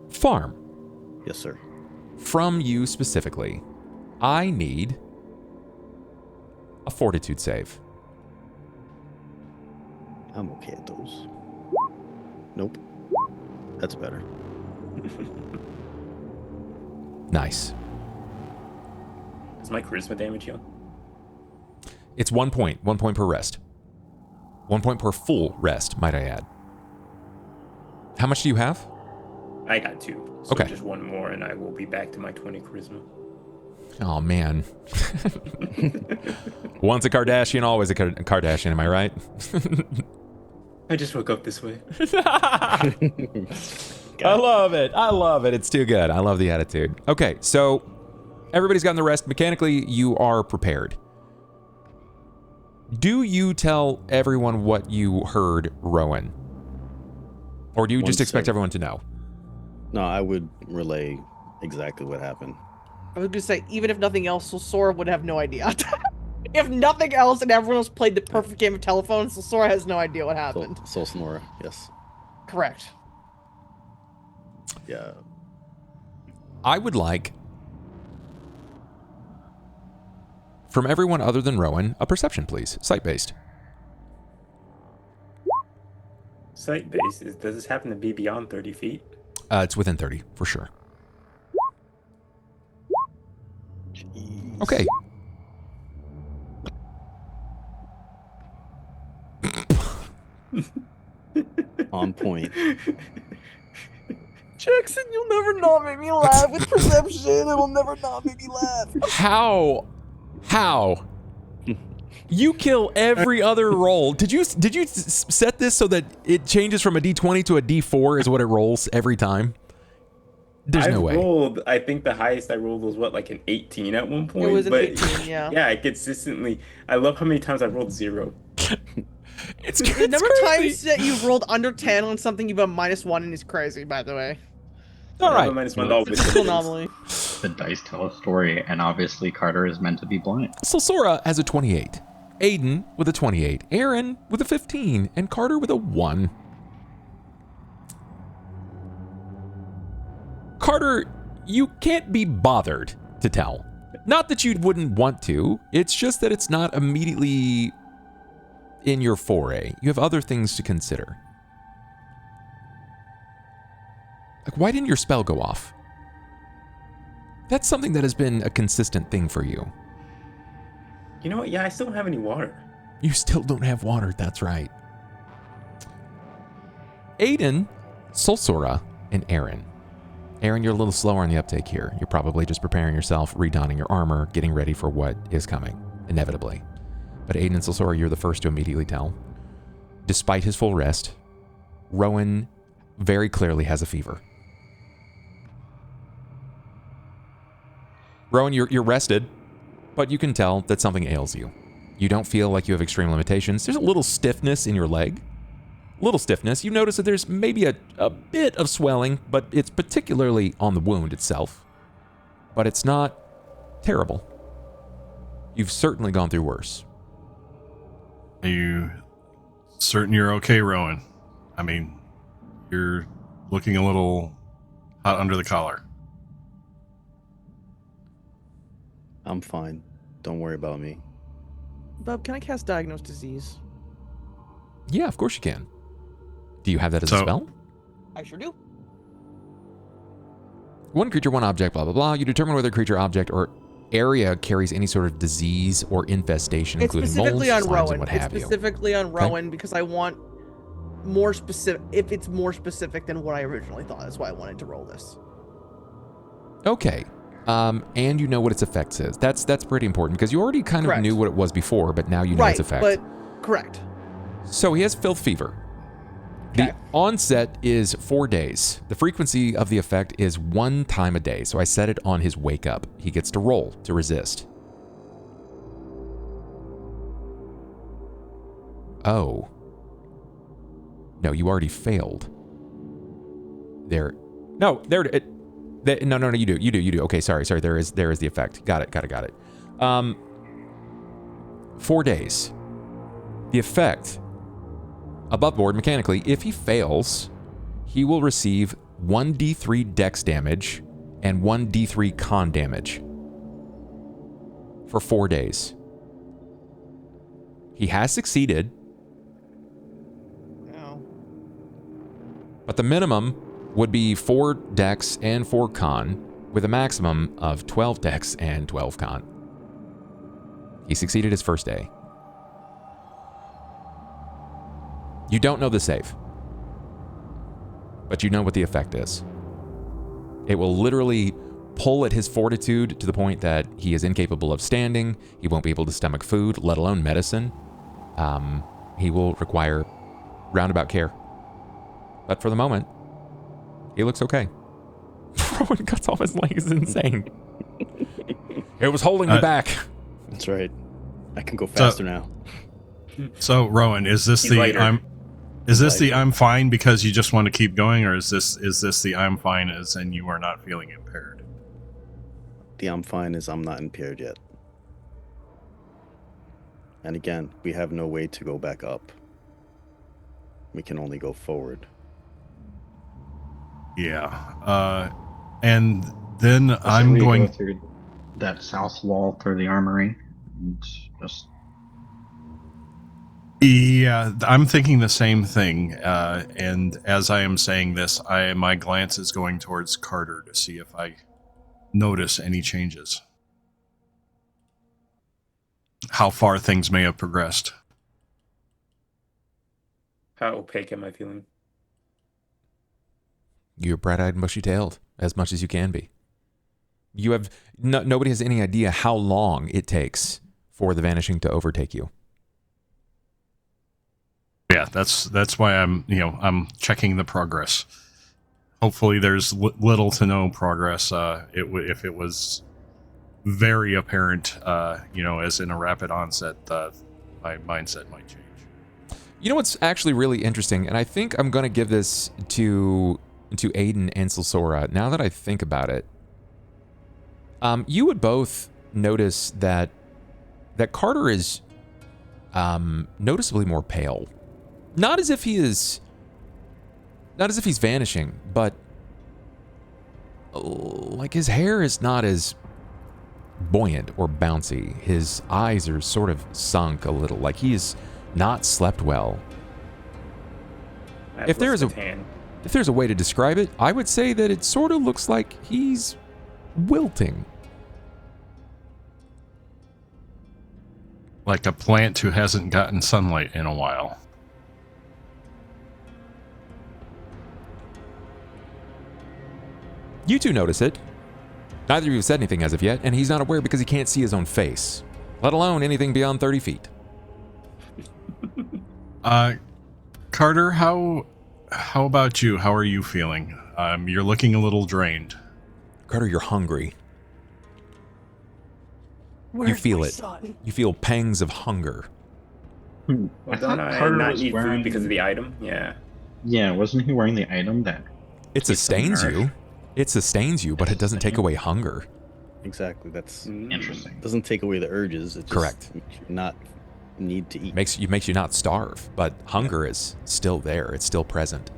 Farm. Yes, sir. From you specifically, I need a fortitude save. I'm okay at those. Nope. That's better. Nice. Is my charisma damage young? It's 1 point. 1 point per rest. 1 point per full rest, might I add. How much do you have? I got 2. So Okay. just 1 more and I will be back to my 20 charisma. Oh, man. Once a Kardashian, always a Kardashian, am I right? I just woke up this way. I love it. I love it. It's too good. I love the attitude. Okay, so everybody's gotten the rest. Mechanically, you are prepared. Do you tell everyone what you heard, Rowan? Or do you just expect everyone to know? No, I would relay exactly what happened. I was gonna say, even if nothing else, Sora would have no idea. If nothing else, and everyone else played the perfect game of telephone, Sora has no idea what happened. Soul Snora, yes. Correct. Yeah. I would like, from everyone other than Rowan, a perception, please. Sight-based. Sight base, does this happen to be beyond 30 feet? It's within 30, for sure. Jeez. Okay. On point. Jackson, you'll never not make me laugh with perception. It will never not make me laugh. How? You kill every other roll. Did you set this so that it changes from a D20 to a D4 is what it rolls every time? There's no way. I think the highest I rolled was like an 18 at one point. It was an but 18, yeah. Yeah, I consistently. I love how many times I rolled 0. The number of times that you've rolled under 10 on something you've got -1 and is crazy, by the way. All right. -1 always. It's an anomaly. The dice tell a story, and obviously Carter is meant to be blind. So Sora has a 28. Aiden with a 28. Aaron with a 15. And Carter with a 1. Carter, you can't be bothered to tell. Not that you wouldn't want to. It's just that it's not immediately in your foray. You have other things to consider. Like, why didn't your spell go off? That's something that has been a consistent thing for you. You know what? Yeah, I still don't have any water. You still don't have water, that's right. Aiden, Solsora, and Aaron. Aaron, you're a little slower on the uptake here. You're probably just preparing yourself, redonning your armor, getting ready for what is coming, inevitably. But Aiden and Solsora, you're the first to immediately tell. Despite his full rest, Rowan very clearly has a fever. Rowan, you're rested, but you can tell that something ails you. You don't feel like you have extreme limitations. There's a little stiffness in your leg. Little stiffness. You notice that there's maybe a bit of swelling, but it's particularly on the wound itself. But it's not terrible. You've certainly gone through worse. Are you certain you're okay, Rowan? I mean, you're looking a little hot under the collar. I'm fine. Don't worry about me. Bub, can I cast Diagnose Disease? Yeah, of course you can. Do you have that as a spell? I sure do. One creature, one object, blah, blah, blah. You determine whether creature, object, or area carries any sort of disease or infestation, It's including moles, specifically on slimes, Rowan. and what It's have you. specifically on Rowan because I want more specific. If it's more specific than what I originally thought, that's why I wanted to roll this. Okay. And you know what its effect is. That's pretty important because you already kind of knew what it was before, but now you know its effect. But correct. So he has filth fever. Okay. The onset is 4 days. The frequency of the effect is 1 time a day. So I set it on his wake up. He gets to roll to resist. Oh. No, you already failed. There. No, there. No, you do. Okay, sorry. There is the effect. Got it. 4 days. The effect, above board mechanically, if he fails, he will receive 1d3 dex damage and 1d3 con damage for 4 days. He has succeeded. No. But the minimum would be 4 dex and 4 con, with a maximum of 12 dex and 12 con. He succeeded his first day. You don't know the save, but you know what the effect is. It will literally pull at his fortitude to the point that he is incapable of standing. He won't be able to stomach food, let alone medicine. He will require roundabout care. But for the moment, he looks okay. Rowan cuts off his leg is insane. It was holding me back. That's right. I can go faster now. So Rowan, is this the I'm fine because you just want to keep going, or is this the I'm fine as and you are not feeling impaired? The I'm fine is I'm not impaired yet. And again, we have no way to go back up. We can only go forward. Yeah. And then I'm we going go through that south wall through the armory and just. Yeah, I'm thinking the same thing. And as I am saying this, my glance is going towards Carter to see if I notice any changes. How far things may have progressed. How opaque am I feeling? You're bright-eyed and bushy-tailed, as much as you can be. You have nobody has any idea how long it takes for the vanishing to overtake you. Yeah, that's why I'm checking the progress. Hopefully, there's little to no progress. If it was very apparent, as in a rapid onset, my mindset might change. You know what's actually really interesting, and I think I'm going to give this to Aiden and Solsora. Now that I think about it, you would both notice that Carter is noticeably more pale. Not as if he's vanishing, but like his hair is not as buoyant or bouncy. His eyes are sort of sunk a little, like he is not slept well. If there's a way to describe it, I would say that it sort of looks like he's wilting. Like a plant who hasn't gotten sunlight in a while. You two notice it. Neither of you have said anything as of yet, and he's not aware because he can't see his own face, let alone anything beyond 30 feet. Carter, how about you? How are you feeling? You're looking a little drained. Carter, you're hungry. You feel it. Son? You feel pangs of hunger. Well, don't I not need food because of the item? Yeah. Yeah, wasn't he wearing the item that... It sustains you. It sustains you, but it doesn't take away hunger. Exactly. That's interesting. It doesn't take away the urges. It just Correct. makes you not need to eat. Makes you not starve, but hunger is still there. It's still present.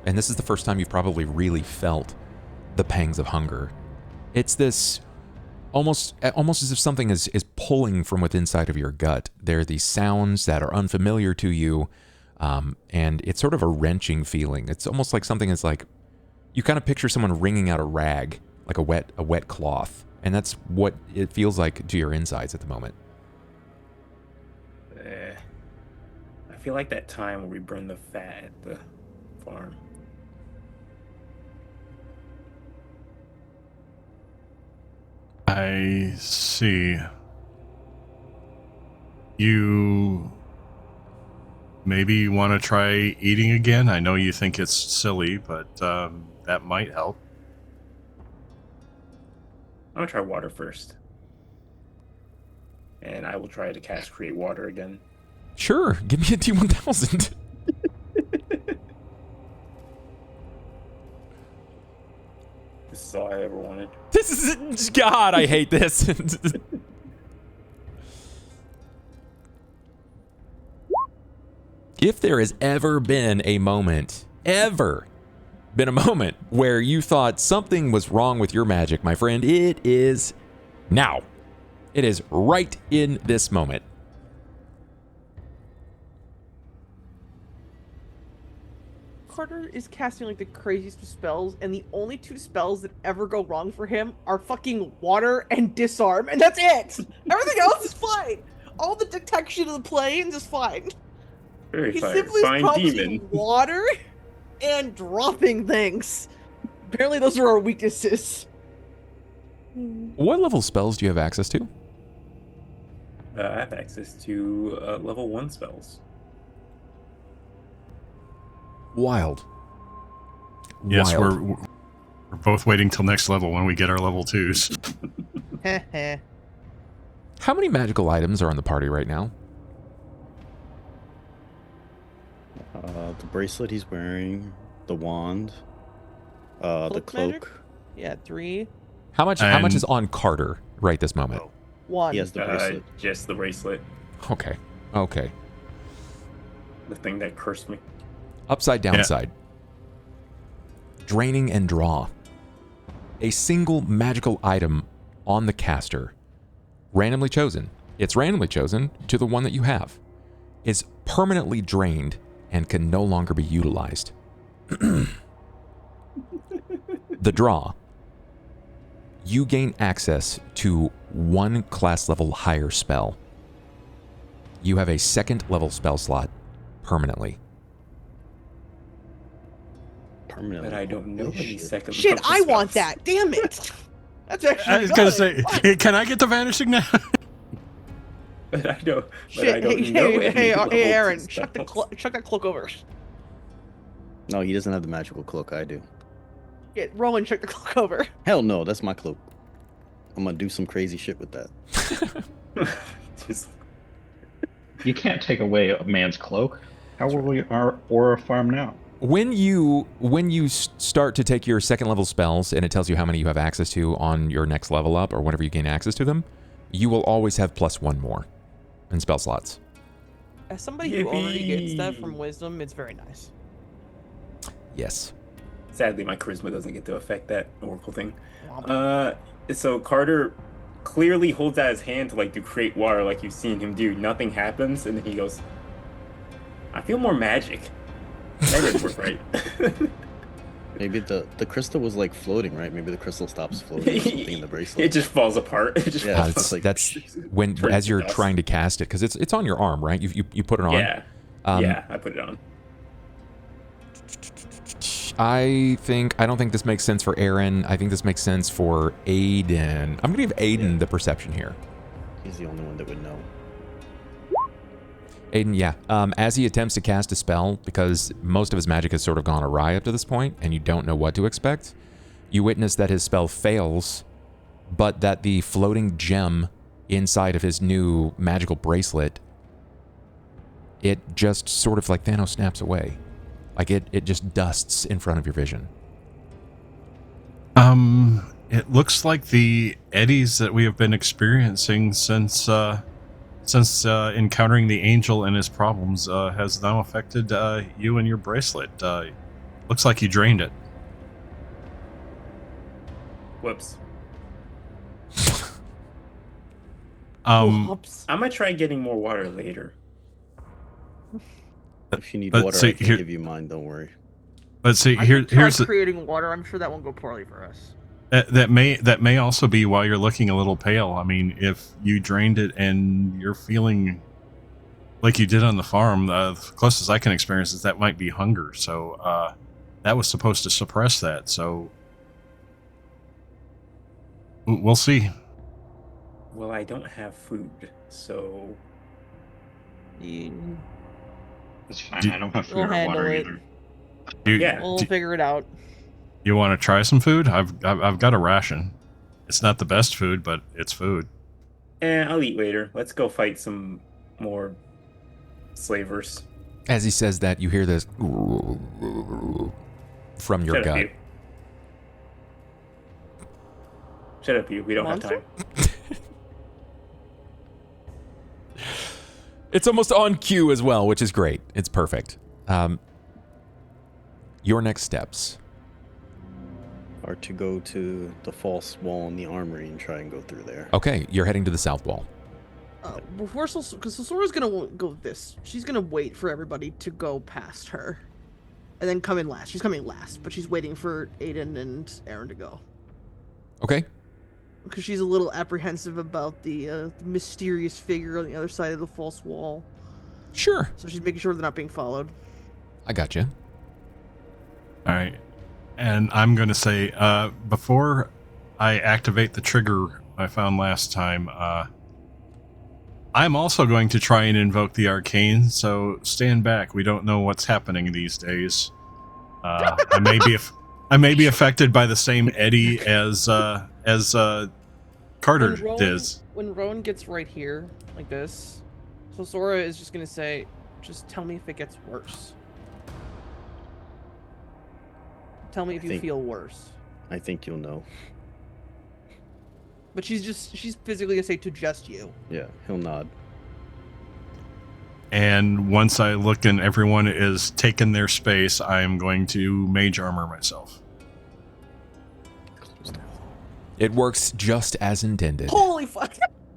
And this is the first time you've probably really felt the pangs of hunger. It's this almost as if something is pulling from within inside of your gut. There are these sounds that are unfamiliar to you, and it's sort of a wrenching feeling. It's almost like something is like, you kind of picture someone wringing out a rag, like a wet cloth, and that's what it feels like to your insides at the moment. I feel like that time where we burned the fat at the farm. I see. You maybe want to try eating again? I know you think it's silly, but that might help. I'm gonna try water first. And I will try to cast Create Water again. Sure, give me a T1000. This is all I ever wanted. This is... God, I hate this. If there has ever been a moment where you thought something was wrong with your magic, my friend, it is now. It is right in this moment. Carter is casting like the craziest of spells, and the only two spells that ever go wrong for him are fucking water and disarm, and that's it. Everything else is fine. All the detection of the planes is fine. Very He fine. simply is Fine promising demon. water and dropping things. Apparently those are our weaknesses. What level spells do you have access to? I have access to level 1 spells. Wild. Yes, Wild. we're both waiting till next level when we get our level 2s. How many magical items are on the party right now? The bracelet he's wearing, the wand, the Cloak cloak. magic? Yeah, 3. How much is on Carter right this moment? 1. He has the bracelet. Just the bracelet. Okay. The thing that cursed me. Upside, downside. Draining and draw. A single magical item on the caster, randomly chosen. It's randomly chosen to the one that you have. Is permanently drained and can no longer be utilized. The draw. You gain access to 1 class level higher spell. You have a 2nd level spell slot permanently. But I don't know any second Shit, level I want spells. that. Damn it. That's actually I was gonna good. say, can I get the vanishing now? But I don't. Shit, know hey, level Aaron, 2 chuck spells. that cloak over. No, he doesn't have the magical cloak. I do. Yeah, Rowan, chuck the cloak over. Hell no, that's my cloak. I'm gonna do some crazy shit with that. Just- You can't take away a man's cloak. How will we our aura farm now? When you start to take your 2nd level spells and it tells you how many you have access to on your next level up or whenever you gain access to them, you will always have +1 more in spell slots. As somebody who already gets that Yippee. from wisdom, it's very nice. Yes. Sadly, my charisma doesn't get to affect that oracle thing. Womp. So Carter clearly holds out his hand to like do create water, like you've seen him do. Nothing happens, and then he goes, I feel more magic. That didn't work right. Maybe the crystal was like floating, right? Maybe the crystal stops floating or something in the bracelet. It just falls apart. It just falls that's, like, that's when as you're trying to cast it, because it's on your arm, right? You put it on. Yeah. Yeah, I put it on. I don't think this makes sense for Aaron. I think this makes sense for Aiden. I'm gonna give Aiden the perception here. He's the only one that would know. Aiden, yeah. As he attempts to cast a spell, because most of his magic has sort of gone awry up to this point, and you don't know what to expect, you witness that his spell fails, but that the floating gem inside of his new magical bracelet, it just sort of like Thanos snaps away. Like it just dusts in front of your vision. It looks like the eddies that we have been experiencing since encountering the angel and his problems has now affected you and your bracelet. Looks like you drained it. Whoops. Whoops. I might try getting more water later. If you need But water, see, I can here- give you mine. Don't worry. But see, I here's can try the, creating water. I'm sure that won't go poorly for us. that may also be why you're looking a little pale. I mean, if you drained it and you're feeling like you did on the farm, the closest I can experience is that might be hunger. So that was supposed to suppress that. So we'll see. Well, I don't have food, so It's fine. I don't have food We'll or handle water it. either. Yeah. We'll figure it out. You want to try some food? I've got a ration. It's not the best food, but it's food. I'll eat later. Let's go fight some more slavers. As he says that, you hear this from your Shut up, gut. you. Shut up, you. We don't have Monster? time. It's almost on cue as well, which is great. It's perfect. Your next steps. Or to go to the false wall in the armory and try and go through there. Okay, you're heading to the south wall. Before because Sosora's gonna go this. She's gonna wait for everybody to go past her, and then come in last. She's coming last, but she's waiting for Aiden and Aaron to go. Okay. Because she's a little apprehensive about the mysterious figure on the other side of the false wall. Sure. So she's making sure they're not being followed. I got you. All right. And I'm going to say, before I activate the trigger I found last time, I'm also going to try and invoke the arcane, so stand back. We don't know what's happening these days. I may be affected by the same eddy as Carter does. When Rowan gets right here, like this, Sosora is just gonna say, just tell me if it gets worse. Tell me if you feel worse. I think you'll know. But she's physically gonna say to just you. Yeah, he'll nod. And once I look and everyone is taking their space, I am going to mage armor myself. It works just as intended. Holy fuck!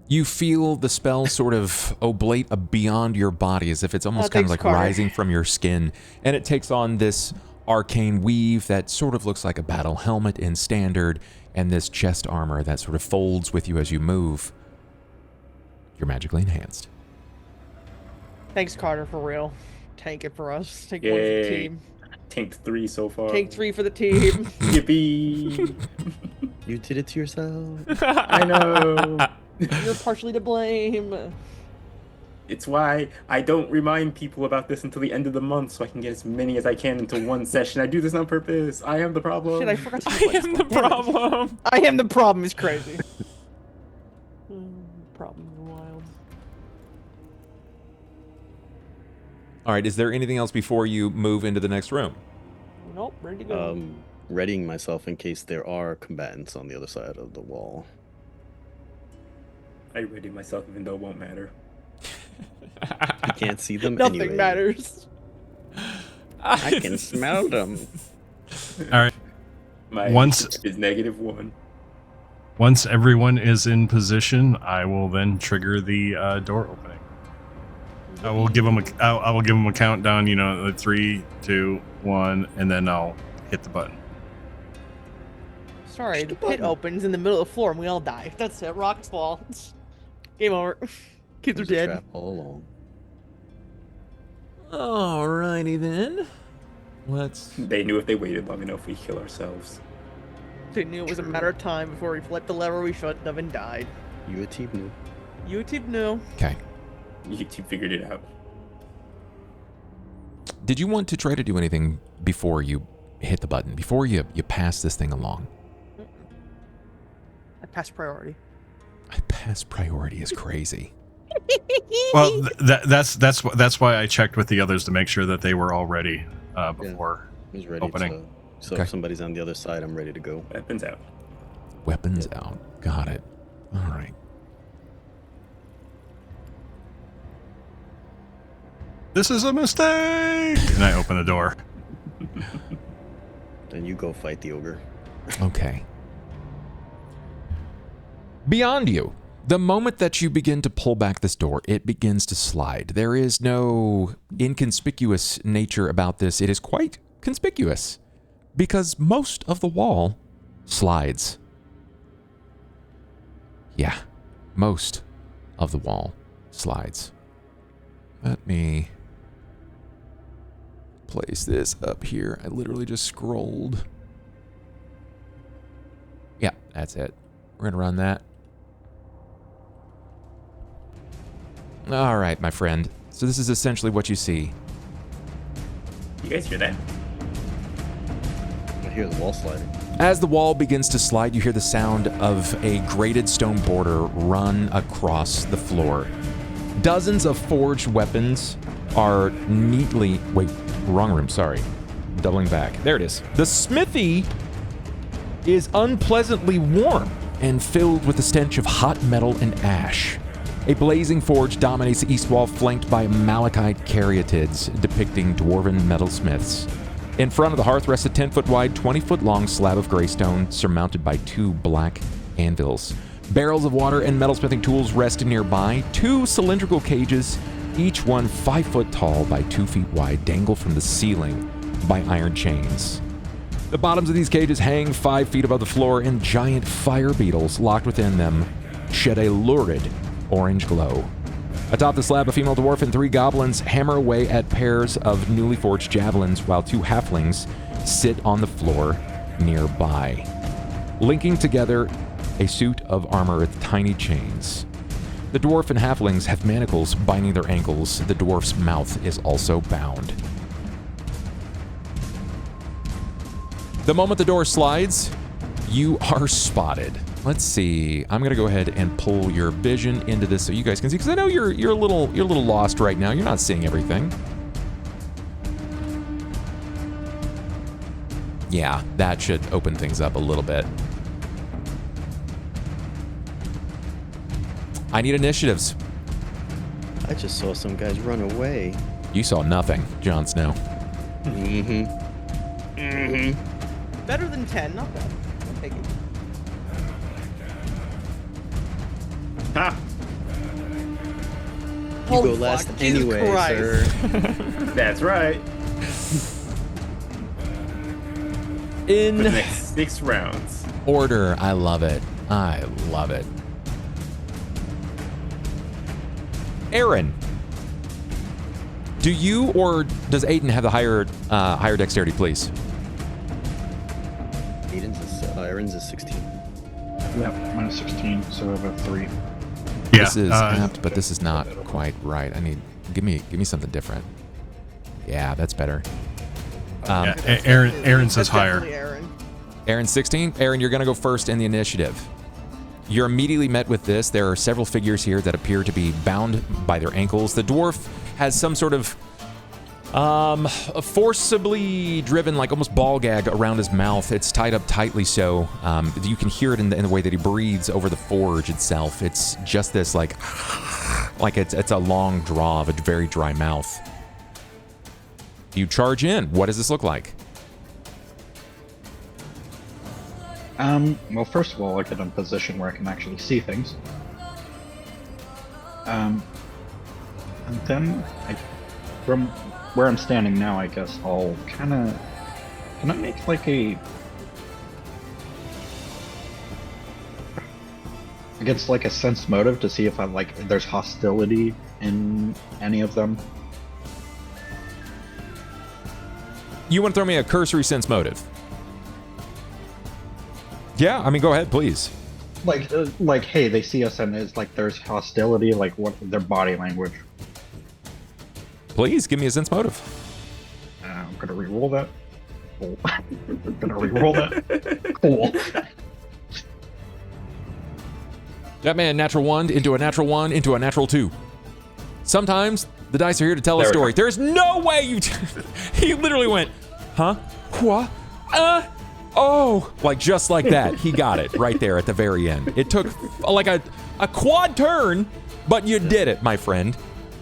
You feel the spell sort of oblate beyond your body, as if it's almost kind of like Carter. rising from your skin. And it takes on this arcane weave that sort of looks like a battle helmet in standard, and this chest armor that sort of folds with you as you move. You're magically enhanced. Thanks, Carter, for real. Tank it for us. Take one for the Yay. team. Tanked 3 so far. Take 3 for the team. Yippee! You did it to yourself. I know. You're partially to blame. It's why I don't remind people about this until the end of the month, so I can get as many as I can into one session. I do this on purpose. I am the problem. Shit, I forgot to I play am the problem. I am the problem is crazy. Problem is wild. All right, is there anything else before you move into the next room? Nope, ready to go. Readying myself in case there are combatants on the other side of the wall. I ready myself, even though it won't matter. You can't see them Nothing anyway. matters. I can smell them. All right. My Once- is -1. Once everyone is in position, I will then trigger the door opening. I will give him a countdown. You know, like 3, 2, 1, and then I'll hit the button. Sorry, the pit opens in the middle of the floor and we all die. That's it. Rocks fall. Game over. Kids are dead. Trap all along. Alrighty then. They knew if they waited long enough, we'd kill ourselves. They knew it was a matter of time before we flipped the lever we shouldn't have and died. YouTube knew. YouTube knew. Okay. YouTube figured it out. Did you want to try to do anything before you hit the button? Before you pass this thing along? I passed priority. I pass priority is crazy. Well, that's why I checked with the others to make sure that they were all ready before I was ready opening. So if somebody's on the other side, I'm ready to go. Weapons out. Weapons out. Got it. All right. This is a mistake! And I open the door. Then you go fight the ogre. Okay. Beyond you, the moment that you begin to pull back this door, it begins to slide. There is no inconspicuous nature about this. It is quite conspicuous because most of the wall slides. Yeah, most of the wall slides. Let me place this up here. I literally just scrolled. Yeah, that's it. We're going to run that. All right, my friend. So this is essentially what you see. You guys hear that? I hear the wall sliding. As the wall begins to slide, you hear the sound of a grated stone border run across the floor. Dozens of forged weapons are neatly... Wait, wrong room, sorry. Doubling back. There it is. The smithy is unpleasantly warm and filled with the stench of hot metal and ash. A blazing forge dominates the east wall, flanked by malachite caryatids depicting dwarven metalsmiths. In front of the hearth rests a 10-foot wide, 20-foot long slab of greystone surmounted by 2 black anvils. Barrels of water and metalsmithing tools rest nearby. 2 cylindrical cages, each one 5 foot tall by 2 feet wide, dangle from the ceiling by iron chains. The bottoms of these cages hang 5 feet above the floor, and giant fire beetles locked within them shed a lurid orange glow. Atop the slab, a female dwarf and 3 goblins hammer away at pairs of newly forged javelins, while 2 halflings sit on the floor nearby, linking together a suit of armor with tiny chains. The dwarf and halflings have manacles binding their ankles. The dwarf's mouth is also bound. The moment the door slides, you are spotted. Let's see. I'm gonna go ahead and pull your vision into this so you guys can see, because I know you're a little lost right now. You're not seeing everything. Yeah, that should open things up a little bit. I need initiatives. I just saw some guys run away. You saw nothing, Jon Snow. Better than 10, not bad. I'll take it. Ha! You Holy go last fuck, Jesus anyway, Christ. sir. That's right. In For the next 6 rounds. order. I love it. I love it. Aaron, do you or does Aiden have the higher dexterity, please? Aaron's is 16. Yep, minus 16, so I have a 3. Yeah, This is apt, but this is not quite right. I need give me something different. Yeah, that's better. yeah, Aaron says That's higher. definitely Aaron. Aaron 16. Aaron, you're gonna go first in the initiative. You're immediately met with this. There are several figures here that appear to be bound by their ankles. The dwarf has some sort of forcibly driven, like almost ball gag around his mouth. It's tied up tightly, so you can hear it in the way that he breathes over the forge itself. It's just this like it's a long draw of a very dry mouth. You charge in. What does this look like? Well, first of all, I get in a position where I can actually see things. And then, from where I'm standing now, I guess I'll kind of... Can I make like a... I guess like a sense motive to see if there's hostility in any of them. You want to throw me a cursory sense motive? Yeah, I mean, go ahead, please. Like, hey, they see us and it's like there's hostility, like what their body language. Please give me a sense motive. I'm gonna re-roll that. Cool. I'm gonna re-roll that. Cool. That man, natural 1 into a natural 1 into a natural 2. Sometimes the dice are here to tell a story. There's no way you... He literally went, huh? What? Oh, like just like that. He got it right there at the very end. It took like a quad turn, but you did it, my friend.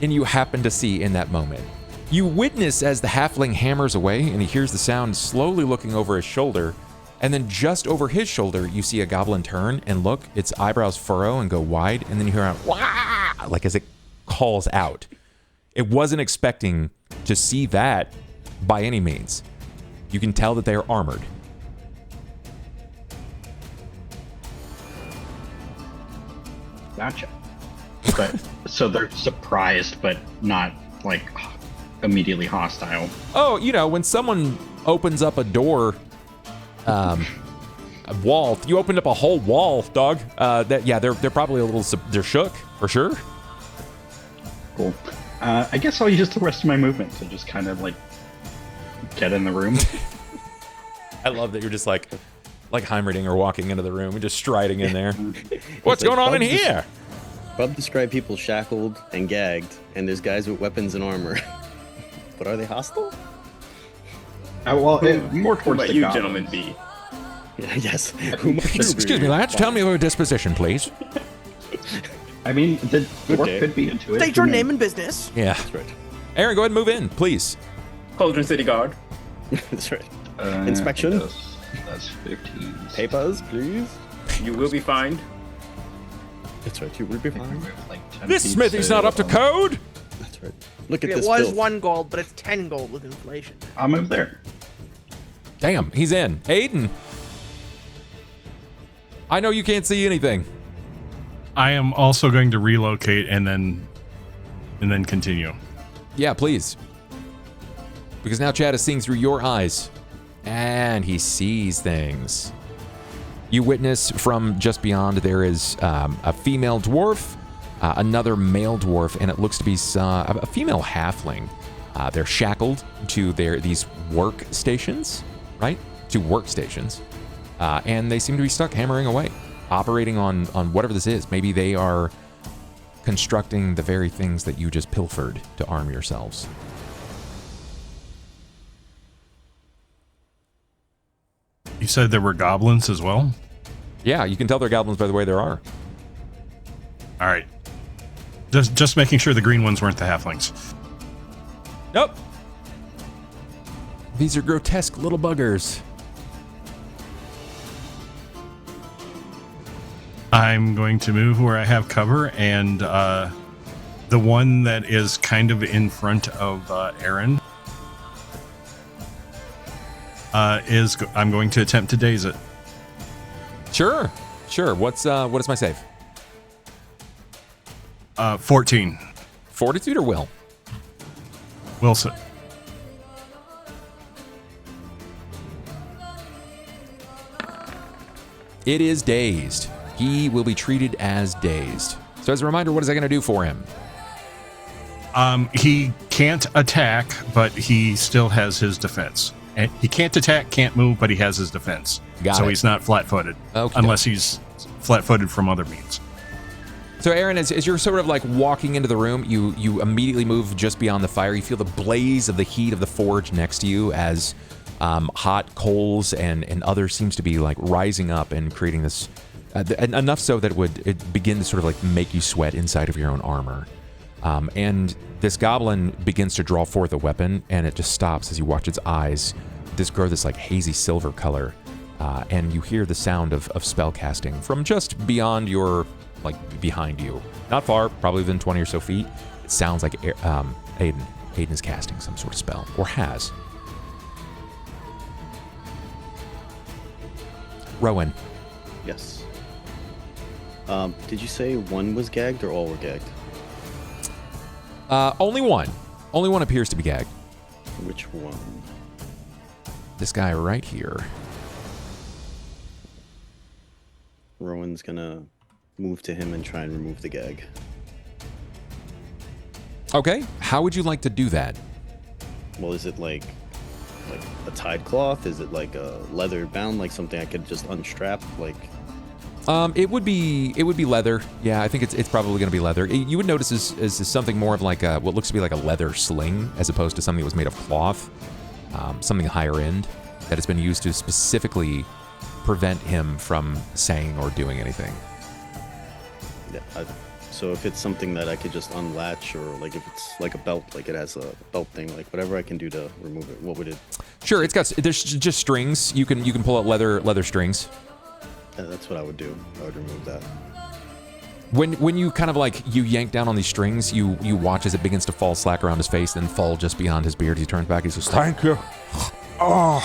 And you happen to see in that moment. You witness as the halfling hammers away and he hears the sound slowly looking over his shoulder. And then just over his shoulder, you see a goblin turn and look, its eyebrows furrow and go wide. And then you hear a wah, like as it calls out. It wasn't expecting to see that by any means. You can tell that they are armored. Gotcha. But so they're surprised, but not like immediately hostile. Oh, you know, when someone opens up a door, a wall, you opened up a whole wall, dog. They're probably a little, they're shook for sure. Cool. I guess I'll use the rest of my movement to just kind of like get in the room. I love that you're just like Heimerdinger walking into the room and just striding in there. What's going on in here? Bub described people shackled and gagged, and there's guys with weapons and armor. But are they hostile? More towards the you goblins. gentlemen be. Yeah, yes. Excuse me, lads. Tell me your disposition, please. I mean, the dwarf could be into it. State your name and business. Yeah. That's right. Aaron, go ahead and move in, please. Cauldron City Guard. That's right. Inspection. That's 15. Papers, please. You will be fined. That's right. You will be fine. This smithy's not up to code. That's right. Look at It this. was filth. 1 gold, but it's 10 gold with inflation. I'll move there. Damn, he's in. Aiden. I know you can't see anything. I am also going to relocate and then continue. Yeah, please. Because now Chad is seeing through your eyes. And he sees things. You witness from just beyond there is a female dwarf, another male dwarf, and it looks to be a female halfling. They're shackled to these workstations, right? To workstations. And they seem to be stuck hammering away, operating on whatever this is. Maybe they are constructing the very things that you just pilfered to arm yourselves. You said there were goblins as well? Yeah, you can tell they're goblins by the way there are. All right. Just making sure the green ones weren't the halflings. Nope. These are grotesque little buggers. I'm going to move where I have cover, and the one that is kind of in front of Aaron I'm going to attempt to daze it. Sure. What is my save? 14. Fortitude or will? Wilson. It is dazed. He will be treated as dazed. So as a reminder, what is that going to do for him? He can't attack, but he still has his defense. And he can't attack, can't move, but he has his defense. So he's not flat-footed, unless he's flat-footed from other means. So Aaron, as you're sort of like walking into the room, you immediately move just beyond the fire. You feel the blaze of the heat of the forge next to you as hot coals and other seems to be like rising up and creating this enough so that it begin to sort of like make you sweat inside of your own armor. And this goblin begins to draw forth a weapon, and it just stops as you watch its eyes grow this like hazy silver color, and you hear the sound of spell casting from just beyond your, like behind you, not far, probably within 20 or so feet. it sounds like Aiden is casting some sort of spell, or has. Rowan. Yes. Did you say one was gagged or all were gagged? Only one. Only one appears to be gagged. Which one? This guy right here. Rowan's gonna move to him and try and remove the gag. Okay. How would you like to do that? Well, is it like a tied cloth? Is it like a leather bound, like something I could just unstrap? Like, it would be leather. Yeah, I think it's probably going to be leather. You would notice is something more of like what looks to be like a leather sling, as opposed to something that was made of cloth, something higher end that has been used to specifically prevent him from saying or doing anything. yeah. So if it's something that I could just unlatch, or like if it's like a belt, like it has a belt thing, like whatever I can do to remove it, what would it? Sure, there's just strings. You can pull out leather strings. That's what I would do. I would remove that. When you kind of like you yank down on these strings, you watch as it begins to fall slack around his face, then fall just beyond his beard. He turns back. He says, "Thank you." Oh,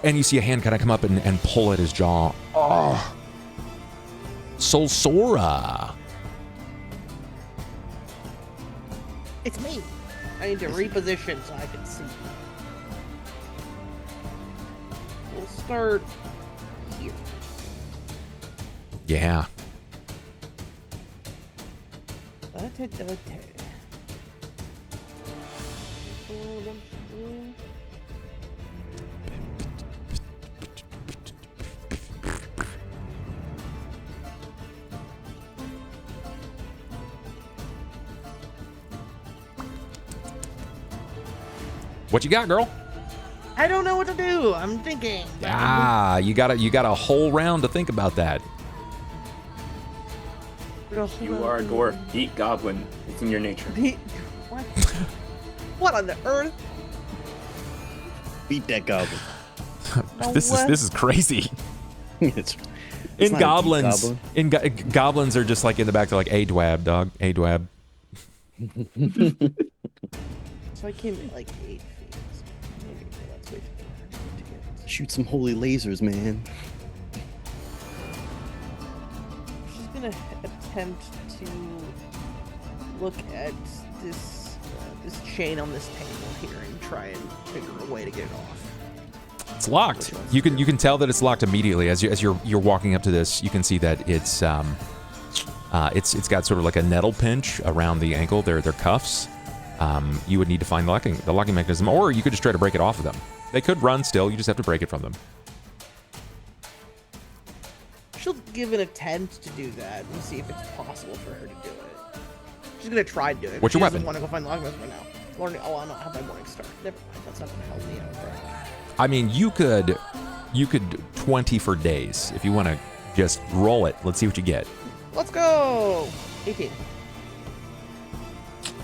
and you see a hand kind of come up and pull at his jaw. Oh, Solsora. It's me. I need to reposition so I can see. We'll start here. Yeah. What you got, girl? I don't know what to do. I'm thinking. You got a whole round to think about that. You are a dwarf. Eat goblin. It's in your nature. What? What on the earth? Beat that goblin. No, This is crazy. it's In not a goblins, goblin. goblins are just like in the back. They're like a dwab, dog. A dwab. So I came in like 8 feet. So maybe that's way too far. Shoot some holy lasers, man. She's gonna attempt to look at this chain on this table here and try and figure a way to get it off. It's locked. You can tell that it's locked immediately as you're walking up to this. You can see that it's got sort of like a nettle pinch around the ankle. They're cuffs. You would need to find the locking mechanism, or you could just try to break it off of them. They could run still. You just have to break it from them. She'll give an attempt to do that and see if it's possible for her to do it. She's gonna try to do it. What's your she weapon? doesn't want to go find the locking mechanism right now. Learning. Oh, I don't have my morning star. Never mind. That's not gonna help me out very much. I mean, you could 20 for days if you want to just roll it. Let's see what you get. Let's go. 18.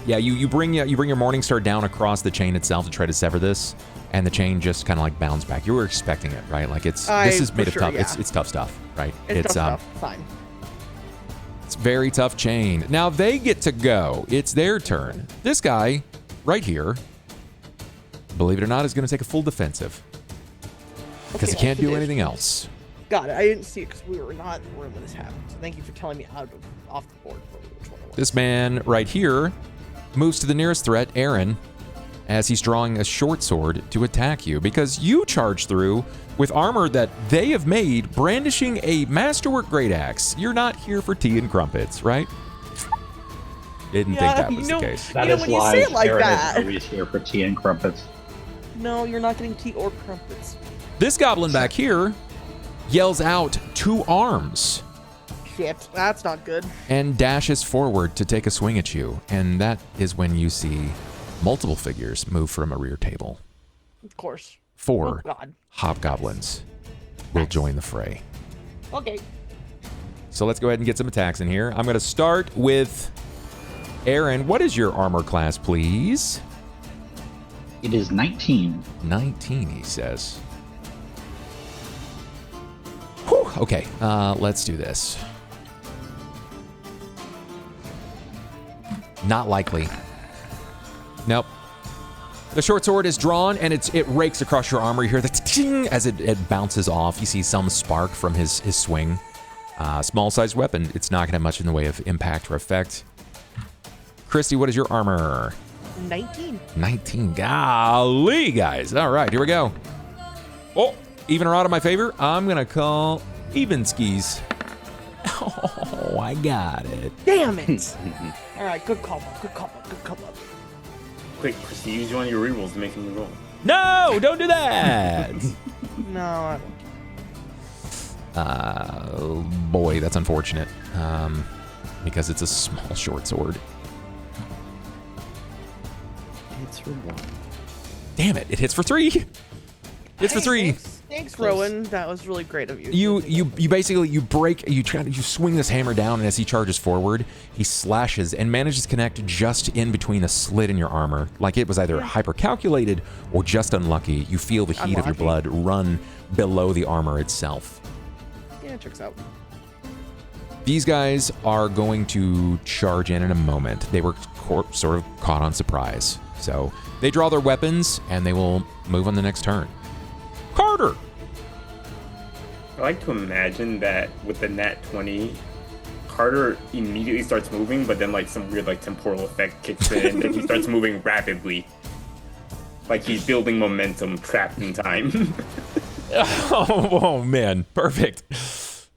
Yeah, you bring your morning star down across the chain itself to try to sever this, and the chain just kind of like bounds back. You were expecting it, right? Like this is made of tough. Yeah. It's tough stuff, right? It's tough stuff. Fine. It's very tough chain. Now they get to go. It's their turn. This guy right here, believe it or not, is going to take a full defensive because he can't do anything else. Got it. I didn't see it because we were not in the room when this happened. So thank you for telling me off the board for which one it was. This man right here moves to the nearest threat, Aaron, as he's drawing a short sword to attack you because you charge through with armor that they have made, brandishing a masterwork great axe. You're not here for tea and crumpets, right? Didn't think that was the case. That you is know, when you lies. say it like Aaron that. is always here for tea and crumpets. No, you're not getting tea or crumpets. This goblin back here yells out 2 arms Shit, that's not good. and dashes forward to take a swing at you. And that is when you see multiple figures move from a rear table. Of course. 4 Oh, God. hobgoblins will join the fray. Okay. So let's go ahead and get some attacks in here. I'm going to start with Aaron. What is your armor class, please? It is 19. 19, he says. Whew, okay, let's do this. Not likely. Nope. The short sword is drawn, and it rakes across your armor. You hear the ting as it bounces off. You see some spark from his swing. Small-sized weapon. It's not going to have much in the way of impact or effect. Christy, what is your armor? 19. 19. Golly, guys. All right, here we go. Oh, even or odd in my favor. I'm going to call even skis. Oh, I got it. Damn it. All right, good call up. Good call up. Good call up. Quick, Christy, use one of your rerolls to make me roll. No, don't do that. No, I don't. Boy, that's unfortunate. Because it's a small short sword. It's for 1. Damn it! It hits for 3. It's for 3. Thanks, Rowan. That was really great of you. You basically you swing this hammer down, and as he charges forward, he slashes and manages to connect just in between a slit in your armor. Like it was either hyper calculated or just unlucky. You feel the heat of your blood run below the armor itself. Yeah, it checks out. These guys are going to charge in a moment. They were sort of caught on surprise. So they draw their weapons, and they will move on the next turn. Carter! I like to imagine that with the nat 20, Carter immediately starts moving, but then like some weird like temporal effect kicks in, and he starts moving rapidly. Like he's building momentum trapped in time. Oh man, perfect.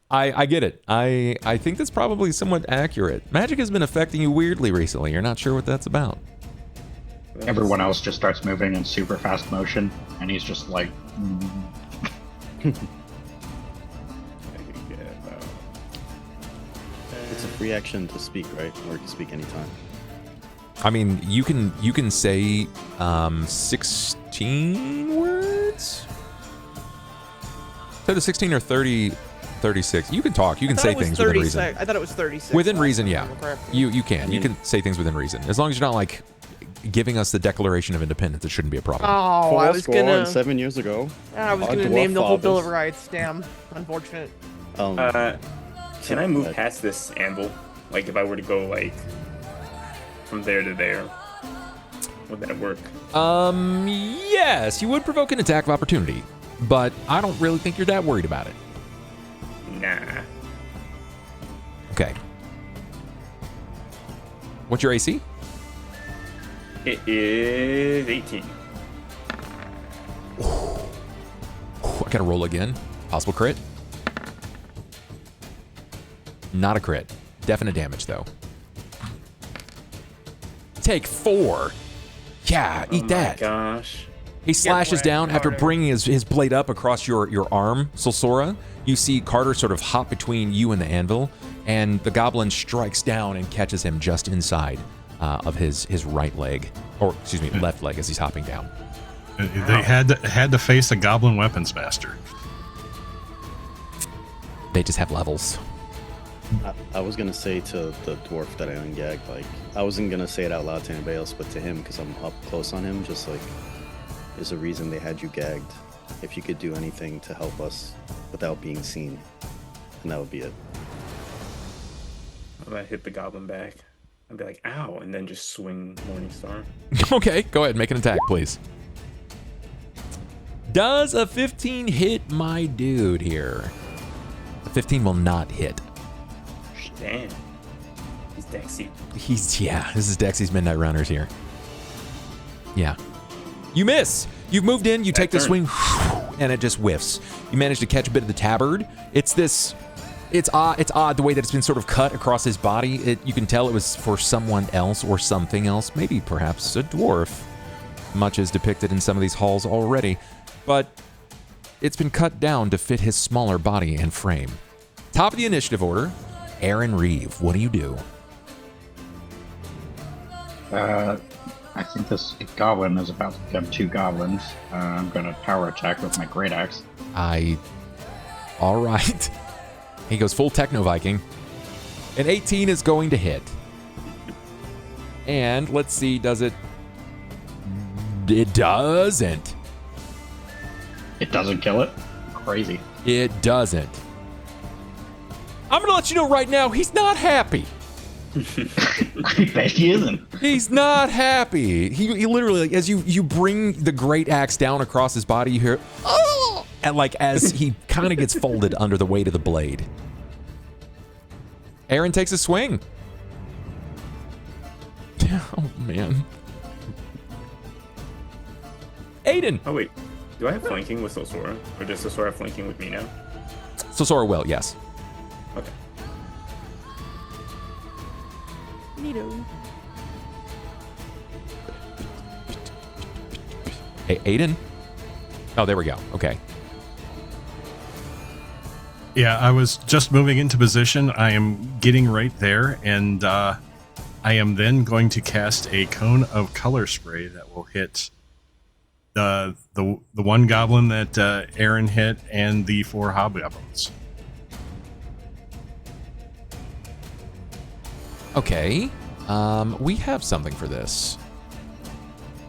I get it. I think that's probably somewhat accurate. Magic has been affecting you weirdly recently. You're not sure what that's about. Everyone else just starts moving in super fast motion, and he's just like... It's a free action to speak, right? Or you can speak anytime. I mean, you can say 16 words? So the 16 or 30, 36. You can talk. You can say things within reason. I thought it was 36. Within reason, yeah. You can. You can say things within reason. As long as you're not like giving us the Declaration of Independence, it shouldn't be a problem. Oh, I was gonna 7 years ago. I was gonna name the whole Bill of Rights. Damn, unfortunate. Can I move past this anvil? Like if I were to go like from there to there, would that work? Yes, you would provoke an attack of opportunity, but I don't really think you're that worried about it. Nah. Okay. What's your AC? It is 18. I gotta roll again. Possible crit? Not a crit. Definite damage, though. Take 4. Yeah, eat that. Oh my gosh. He slashes down after bringing his blade up across your arm, Solsora. You see Carter sort of hop between you and the anvil, and the goblin strikes down and catches him just inside of his right leg, or excuse me, left leg as he's hopping down. They had to face a goblin weapons master. They just have levels. I was gonna say to the dwarf that I ungagged, like I wasn't gonna say it out loud to anybody else, but to him, because I'm up close on him, just like there's a reason they had you gagged. If you could do anything to help us without being seen, and that would be it. I'm gonna hit the goblin back. I'd be like, ow, and then just swing Morningstar. Okay, go ahead, make an attack, please. Does a 15 hit my dude here? A 15 will not hit. Damn. He's Dexy. This is Dexy's Midnight Runners here. Yeah. You miss. You've moved in, you take the swing, and it just whiffs. You manage to catch a bit of the tabard. It's odd the way that it's been sort of cut across his body. You can tell it was for someone else or something else, maybe perhaps a dwarf, much as depicted in some of these halls already. But it's been cut down to fit his smaller body and frame. Top of the initiative order, Aaron Reeve. What do you do? I think this goblin is about to become 2 goblins. I'm going to power attack with my great axe. All right. He goes full Techno Viking. An 18 is going to hit. And let's see, does it? It doesn't. It doesn't kill it? Crazy. It doesn't. I'm going to let you know right now, he's not happy. I bet he isn't. He's not happy. He literally, as you bring the great axe down across his body, you hear, oh! And like as he kind of gets folded under the weight of the blade. Aaron takes a swing. Oh, man. Aiden. Oh, wait. Do I have flanking with Sosora? Or does Sosora have flanking with me now? Sosora will, yes. Okay. Neato. Hey, Aiden. Oh, there we go. Okay. Yeah, I was just moving into position. I am getting right there, and I am then going to cast a cone of color spray that will hit the one goblin that Aaron hit and the 4 hobgoblins. Okay. We have something for this.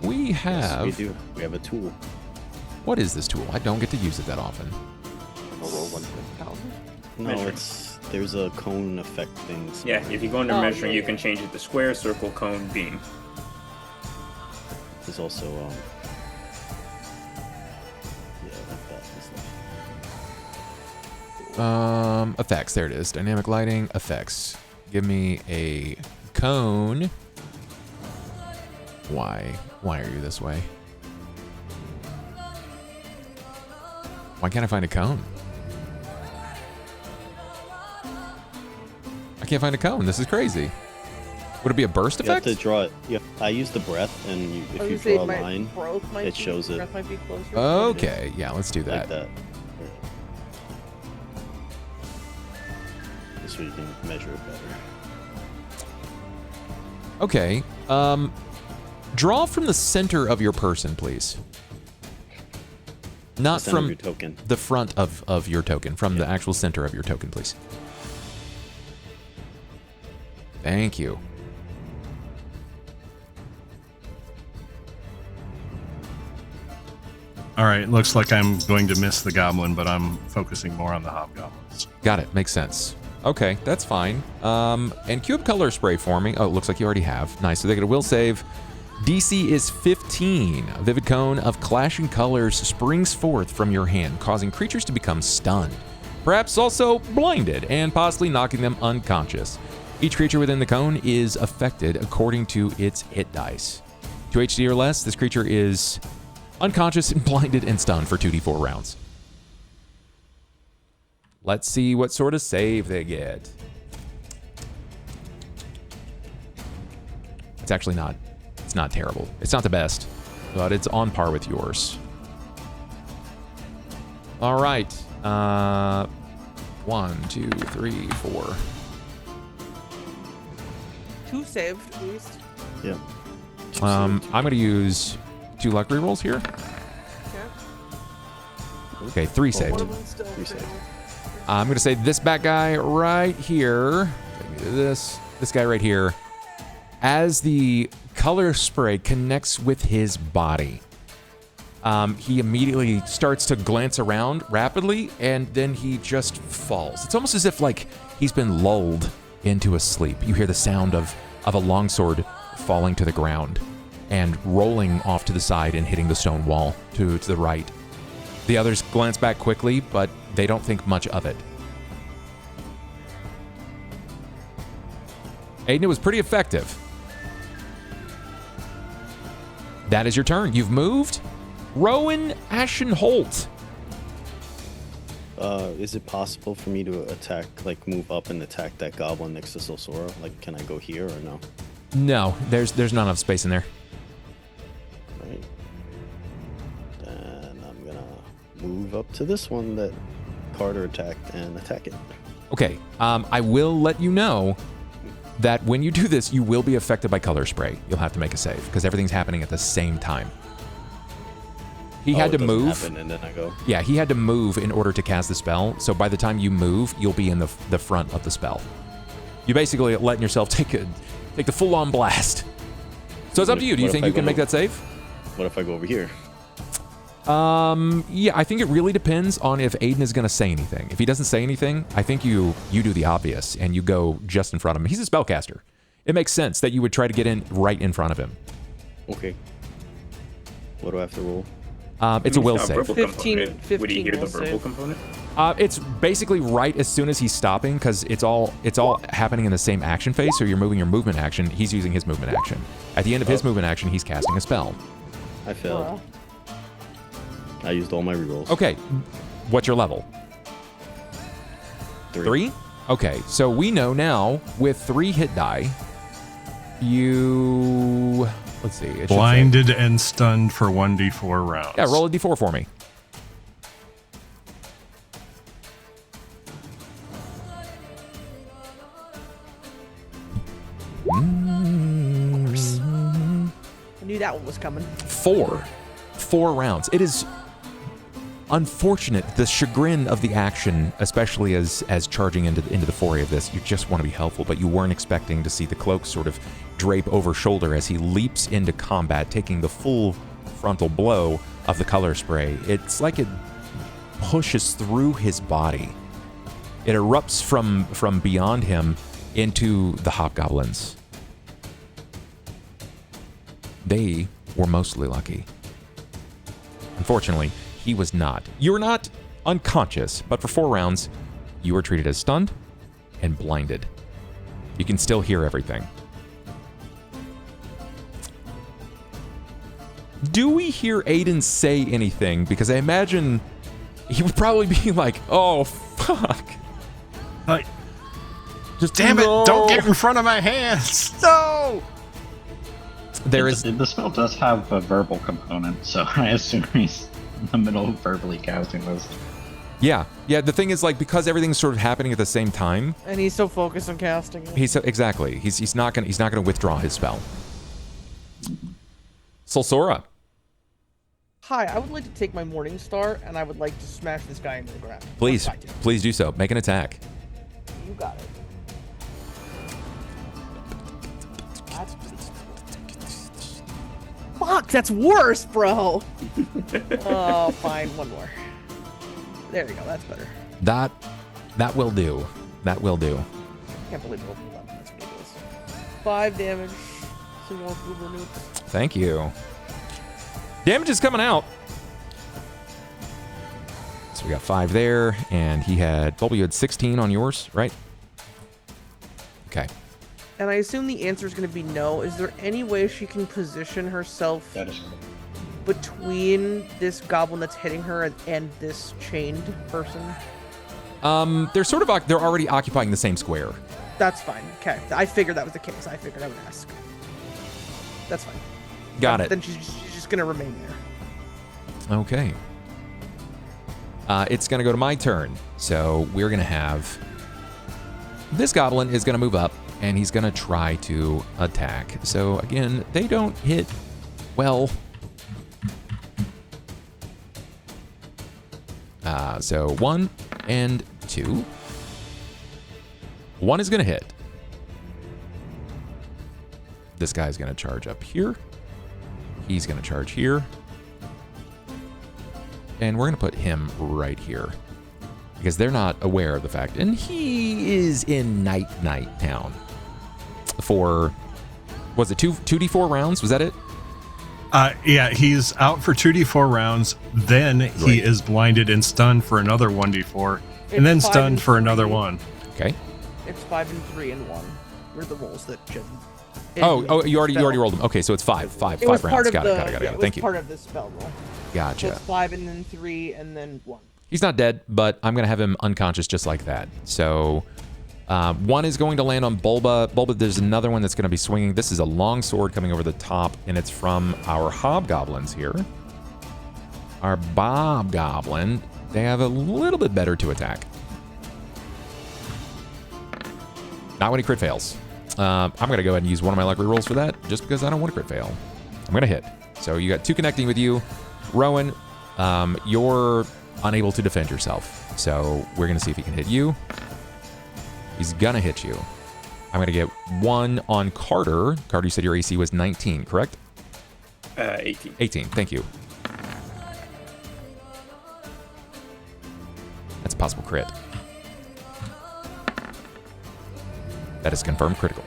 We have... Yes, we do. We have a tool. What is this tool? I don't get to use it that often. No, Measuring. there's a cone effect thing. Yeah, if you go under measuring, you can change it to square, circle, cone, beam. There's also yeah, like that. Effects. There it is. Dynamic lighting. Effects. Give me a cone. Why? Why are you this way? Why can't I find a cone? I can't find a cone. This is crazy. Would it be a burst You effect? have to draw it. I use the breath, and if you draw a line, it shows it. Okay, yeah, let's do that. Like that. This way you can measure it better. Okay. Draw from the center of your person, please. Not The center of from your token. the front of your token, from the actual center of your token, please. Thank you. All right, looks like I'm going to miss the goblin, but I'm focusing more on the hobgoblins. Got it. Makes sense. Okay, that's fine. And cube color spray for me. Oh, it looks like you already have. Nice. So they get a will save. DC is 15. A vivid cone of clashing colors springs forth from your hand, causing creatures to become stunned, perhaps also blinded, and possibly knocking them unconscious. Each creature within the cone is affected according to its hit dice. 2 HD or less, this creature is unconscious, blinded, and stunned for 2d4 rounds. Let's see what sort of save they get. It's actually not. It's not terrible. It's not the best, but it's on par with yours. All right. 1, 2, 3, 4. 2 saved, at least. Yeah. I'm going to use 2 luck rerolls here. Okay, 3 saved. Three saved. I'm going to say this bad guy right here. This guy right here. As the color spray connects with his body, he immediately starts to glance around rapidly, and then he just falls. It's almost as if like he's been lulled into a sleep. You hear the sound of a longsword falling to the ground and rolling off to the side and hitting the stone wall to the right. The others glance back quickly, but they don't think much of it. Aiden, it was pretty effective. That is your turn. You've moved. Rowan Ashenholt. Is it possible for me to attack, like move up and attack that goblin next to Sosora? Like, can I go here or no? No, there's not enough space in there. Right. Then I'm gonna move up to this one that Carter attacked and attack it. Okay, I will let you know that when you do this, you will be affected by color spray. You'll have to make a save because everything's happening at the same time. He had to move. And then I go. Yeah, he had to move in order to cast the spell. So by the time you move, you'll be in the front of the spell. You basically letting yourself take the full-on blast. So it's up to you. Do you think you can make that save? What if I go over here? Yeah, I think it really depends on if Aiden is going to say anything. If he doesn't say anything, I think you do the obvious and you go just in front of him. He's a spellcaster. it makes sense that you would try to get in right in front of him. Okay. What do I have to roll? It's a will save. 15 Would he hear the will verbal save. component? It's basically right as soon as he's stopping, because it's all happening in the same action phase. So you're moving your movement action. He's using his movement action. At the end of his movement action, he's casting a spell. I failed. I used all my rerolls. Okay, what's your level? 3? Okay, so we know now with 3 hit die, you... Let's see. It Blinded and stunned for 1d4 rounds. Yeah, roll a d4 for me. I knew that one was coming. 4 rounds. It is unfortunate, the chagrin of the action, especially as charging into the foray of this. You just want to be helpful, but you weren't expecting to see the cloak sort of drape over shoulder as he leaps into combat, taking the full frontal blow of the color spray. It's like it pushes through his body. It erupts from beyond him into the hobgoblins. They were mostly lucky. Unfortunately, he was not. You were not unconscious, but for 4 rounds, you were treated as stunned and blinded. You can still hear everything. Do we hear Aiden say anything? Because I imagine he would probably be like, oh, fuck. Like, just damn it, don't get in front of my hands. No! The spell does have a verbal component, so I assume he's in the middle of verbally casting this. Yeah. The thing is, like, because everything's sort of happening at the same time, And he's so focused on casting it. exactly. He's not gonna withdraw his spell. Solsora. Hi, I would like to take my Morning Star, and I would like to smash this guy into the ground. Please Fight him. please do so. Make an attack. You got it. Fuck, that's worse, bro. Oh, fine, one more. There you go, that's better. That will do. That will do. Can't believe it. That's ridiculous. 5 damage. Single Uber nuke. Thank you. Damage is coming out. So we got 5 there, and he had... Bulba, you had 16 on yours, right? Okay. And I assume the answer is going to be no. Is there any way she can position herself That is correct. between this goblin that's hitting her and this chained person? They're already occupying the same square. That's fine. Okay. I figured that was the case. I figured I would ask. That's fine. Got it. Then she's just going to remain there. Okay. It's going to go to my turn. So we're going to have... This goblin is going to move up, and he's going to try to attack. So again, they don't hit well. So 1 and 2. 1 is going to hit. This guy's going to charge up here. He's going to charge here. And we're going to put him right here, because they're not aware of the fact. And he is in Night Town for, was it 2d4 rounds? Was that it? Yeah, he's out for 2d4 rounds. Then he is blinded and stunned for another 1d4, and then stunned for another 1. Okay. It's 5 and 3 and 1. Were the rolls that Jen. Oh, you already rolled them. Okay, so it's 5 rounds. Got it. Thank you. Part of the spell roll. Gotcha. So it's 5 and then 3 and then 1. He's not dead, but I'm going to have him unconscious just like that. So 1 is going to land on Bulba. Bulba, there's another one that's going to be swinging. This is a long sword coming over the top, and it's from our hobgoblins here. Our Bobgoblin, they have a little bit better to attack. Not when he crit fails. I'm going to go ahead and use one of my luck rolls for that, just because I don't want to crit fail. I'm going to hit. So you got 2 connecting with you. Rowan, you're unable to defend yourself. So we're going to see if he can hit you. He's going to hit you. I'm going to get 1 on Carter. Carter, you said your AC was 19, correct? 18. 18, thank you. That's a possible crit. That is confirmed critical.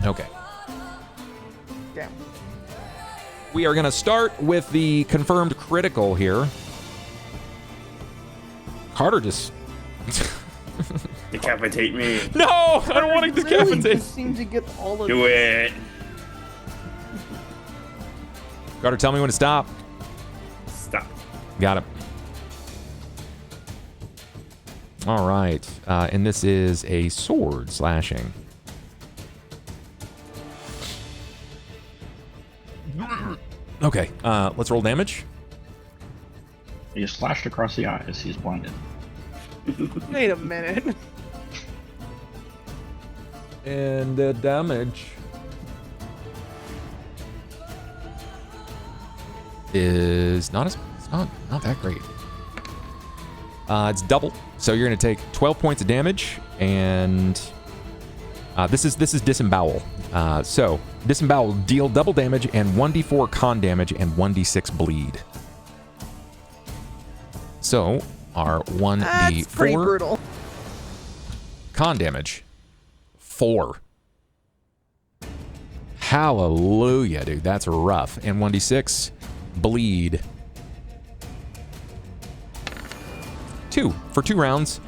Okay. Damn. We are going to start with the confirmed critical here. Carter just... Decapitate me. No! I don't want to decapitate. Really just seem to get all of Do it. Carter, tell me when to stop. Stop. Got it. All right. And this is a sword slashing. Okay. Let's roll damage. He is slashed across the eyes. He's blinded. Wait a minute. And the damage is not that great. It's double, so you're going to take 12 points of damage, and this is disembowel. So disembowel, deal double damage and 1d4 con damage and 1d6 bleed. So our 1d4 That's pretty brutal. con damage 4. Hallelujah, dude. That's rough. And 1d6 bleed 2. For 2 rounds,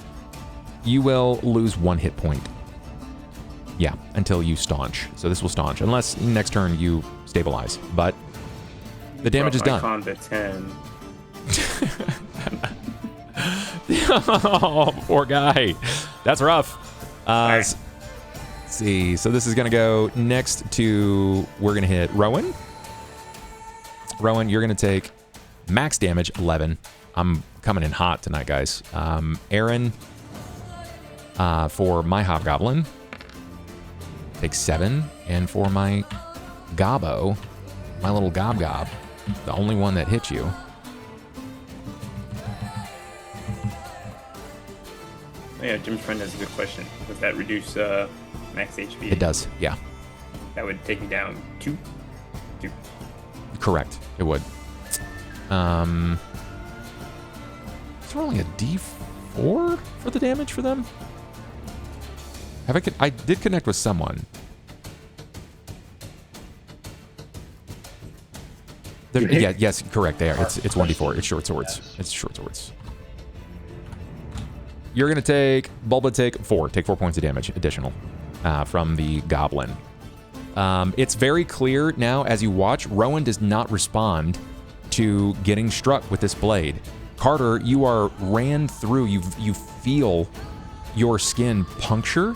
you will lose 1 hit point. Yeah, until you staunch. So this will staunch, unless next turn you stabilize. But the damage is done. Con to 10. Oh, poor guy. That's rough. Right. Let's see. So this is going to go next to, we're going to hit Rowan. Rowan, you're going to take max damage, 11. I'm coming in hot tonight, guys. Aaron, for my Hobgoblin, take 7. And for my Gobbo, my little Gob, the only one that hits you, Yeah, Jim's friend has a good question. Does that reduce max HP? it does, yeah. That would take me down 2. Correct, it would. It's rolling a D4 for the damage for them? I did connect with someone. Yeah, yes, correct. They are. It's 1d4. It's short swords. Yes. It's short swords. You're gonna take Bulba. Take 4. Take 4 points of damage additional from the goblin. It's very clear now as you watch. Rowan does not respond to getting struck with this blade. Carter, you are ran through. You feel your skin puncture,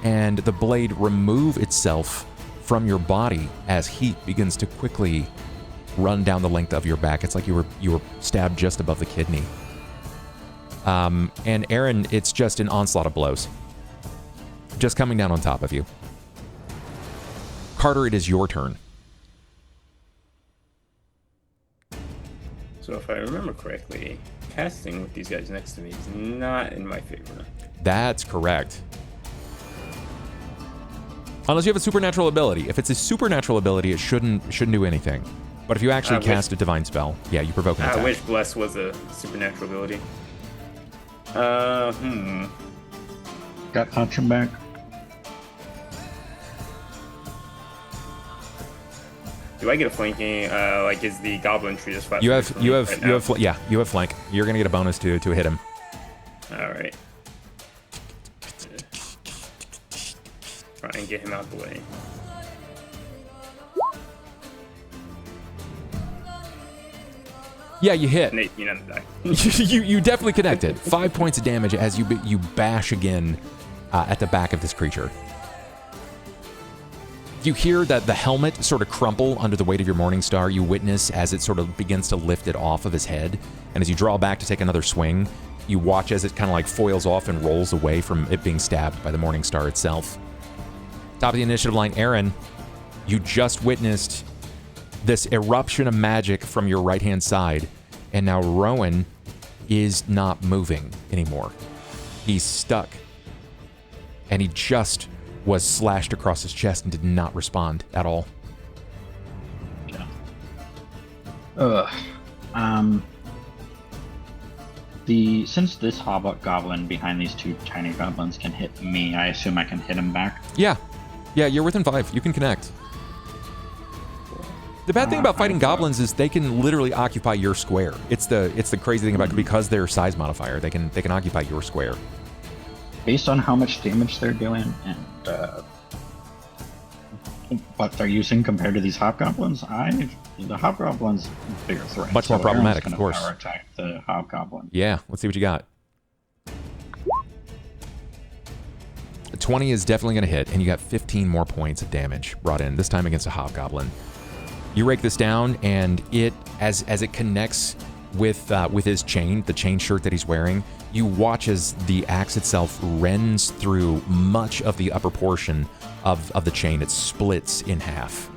and the blade remove itself from your body as heat begins to quickly run down the length of your back. It's like you were stabbed just above the kidney. And Aaron, it's just an onslaught of blows, just coming down on top of you. Carter, it is your turn. So if I remember correctly, casting with these guys next to me is not in my favor. That's correct. Unless you have a supernatural ability. If it's a supernatural ability, it shouldn't do anything. But if you actually cast a divine spell, yeah, you provoke an attack. I wish Bless was a supernatural ability. Got punch him back. Do I get a flanking? Like, is the goblin tree just flat? You have flank. You're gonna get a bonus to hit him. All right. Try and get him out of the way. Yeah, you hit. An 18 on the die. you definitely connected. 5 points of damage as you bash again at the back of this creature. You hear that the helmet sort of crumple under the weight of your Morning Star. You witness as it sort of begins to lift it off of his head. And as you draw back to take another swing, you watch as it kind of like foils off and rolls away from it being stabbed by the Morning Star itself. Top of the initiative line, Aaron, you just witnessed this eruption of magic from your right-hand side, and now Rowan is not moving anymore. He's stuck. And he just was slashed across his chest and did not respond at all. Yeah. Since this hobgoblin behind these two tiny goblins can hit me, I assume I can hit him back. Yeah. Yeah, you're within 5. You can connect. The bad thing about fighting goblins is they can literally occupy your square. It's the crazy thing about it, because they're size modifier. They can occupy your square. Based on how much damage they're doing and what they're using compared to these hobgoblins, the hobgoblins bigger threat. Much more problematic, of course. Power attack the hobgoblin. Yeah, let's see what you got. 20 is definitely going to hit, and you got 15 more points of damage brought in, this time against a hobgoblin. You rake this down, and it, as it connects with his chain, the chain shirt that he's wearing, you watch as the axe itself rends through much of the upper portion of the chain. It splits in half,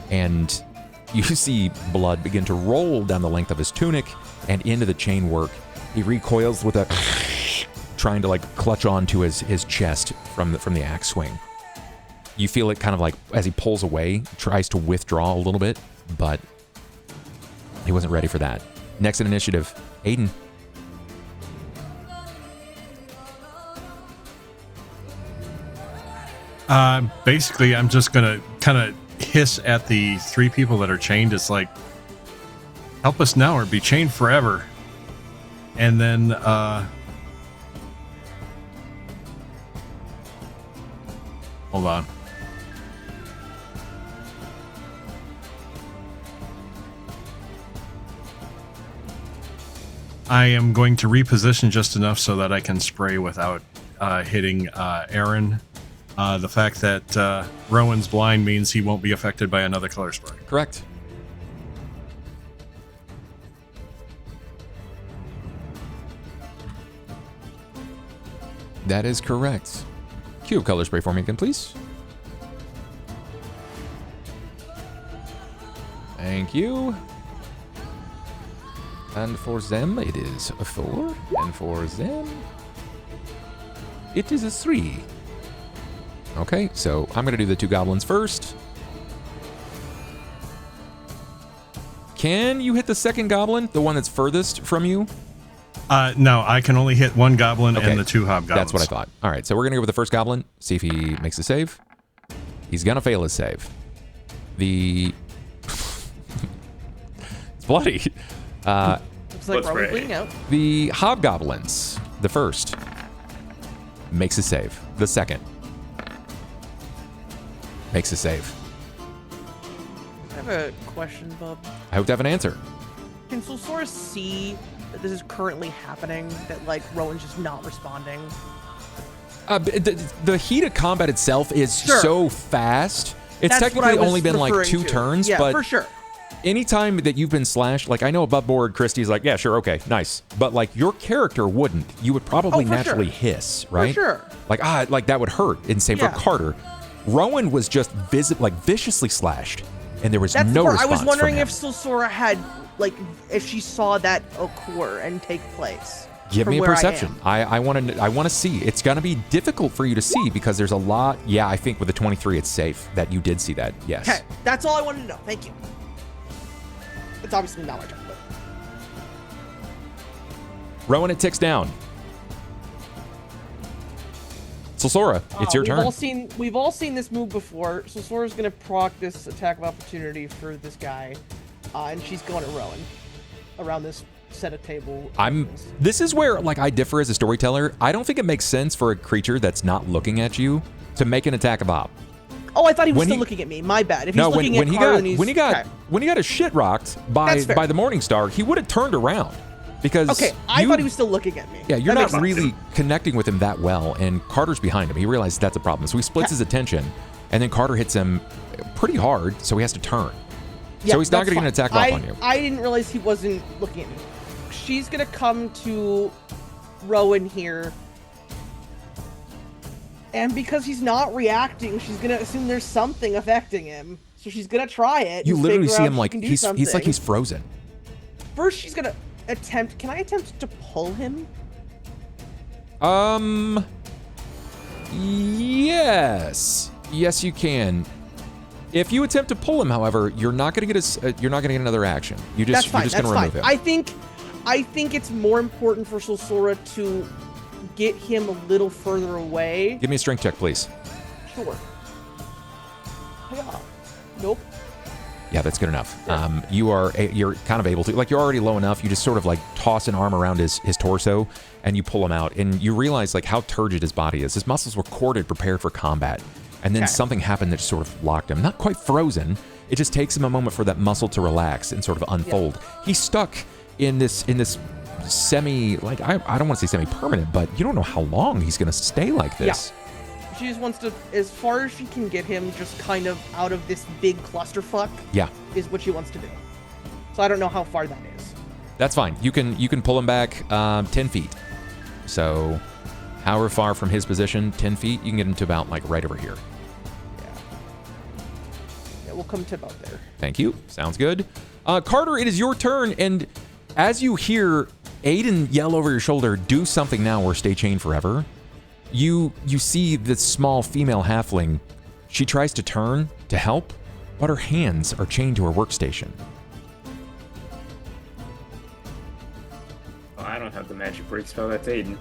and you see blood begin to roll down the length of his tunic and into the chain work. He recoils with a trying to like clutch onto his chest from the axe swing. You feel it kind of like as he pulls away, tries to withdraw a little bit, but he wasn't ready for that. Next in initiative, Aiden. Basically, I'm just gonna kind of hiss at the 3 people that are chained. It's like, help us now or be chained forever. And then, hold on. I am going to reposition just enough so that I can spray without hitting Aaron. The fact that Rowan's blind means he won't be affected by another color spray. Correct. That is correct. Cue color spray for me again, please. Thank you. And for them, it is a 4. And for them, it is a 3. Okay, so I'm going to do the 2 goblins first. Can you hit the second goblin, the one that's furthest from you? No, I can only hit 1 goblin and the 2 hobgoblins. That's what I thought. All right, so we're going to go with the first goblin, see if he makes a save. He's going to fail his save. It's bloody. Looks like we're bleeding out. The hobgoblins, the first, makes a save. The second makes a save. I have a question, Bub. I hope to have an answer. Can Sulsora see that this is currently happening? That like Rowan's just not responding? The heat of combat itself is so fast. It's That's technically only been like 2 turns, yeah, but for sure. Anytime that you've been slashed, like I know above board, Christy's like, yeah, sure, okay, nice. But like your character wouldn't. You would probably naturally hiss, right? For sure. Like that would hurt. And same for Carter. Rowan was just viciously slashed, and there was no response. I was wondering from if Sulsora had if she saw that occur and take place. Give me a perception. I want to see. It's going to be difficult for you to see because there's a lot. Yeah, I think with the 23, it's safe that you did see that. Yes. Okay, that's all I wanted to know. Thank you. It's obviously not my turn, but Rowan, it ticks down. Sulsora, it's your turn. We've all seen this move before. Sulsora's gonna proc this attack of opportunity for this guy, and she's going at Rowan around this set of table. This is where I differ as a storyteller. I don't think it makes sense for a creature that's not looking at you to make an attack of op. Oh, I thought he was still looking at me. My bad. If he's looking at Carlin, when he got his shit rocked by the Morning Star, he would have turned around. Because I thought he was still looking at me. Yeah, you're not really connecting with him that well, and Carter's behind him. He realizes that's a problem, so he splits his attention, and then Carter hits him pretty hard, so he has to turn. Yeah, so he's not going to get an attack off on you. I didn't realize he wasn't looking at me. She's going to come to Rowan here, and because he's not reacting, she's going to assume there's something affecting him. So she's going to try it. You literally see him he's like he's frozen. First, she's going to attempt. Can I attempt to pull him? Yes, you can. If you attempt to pull him, however, you're not going to get another action. You're just going to remove him. I think it's more important for Sulsora to get him a little further away. Give me a strength check, please. Sure. Yeah. Nope. Yeah, that's good enough. You're kind of able to, like, you're already low enough. You just sort of like toss an arm around his torso and you pull him out, and you realize like how turgid his body is. His muscles were corded, prepared for combat, and then something happened that just sort of locked him. Not quite frozen. It just takes him a moment for that muscle to relax and sort of unfold. Yeah. He's stuck in this semi, like, I don't want to say semi-permanent, but you don't know how long he's going to stay like this. Yeah. She just wants to, as far as she can get him just kind of out of this big clusterfuck. Yeah. Is what she wants to do. So I don't know how far that is. That's fine. You can pull him back 10 feet. So however far from his position, 10 feet, you can get him to about like right over here. Yeah, we'll come to about there. Thank you. Sounds good. Carter, it is your turn, and as you hear Aiden yell over your shoulder, do something now or stay chained forever, you see this small female halfling. She tries to turn to help, but her hands are chained to her workstation. Oh, I don't have the magic break spell. That's Aiden.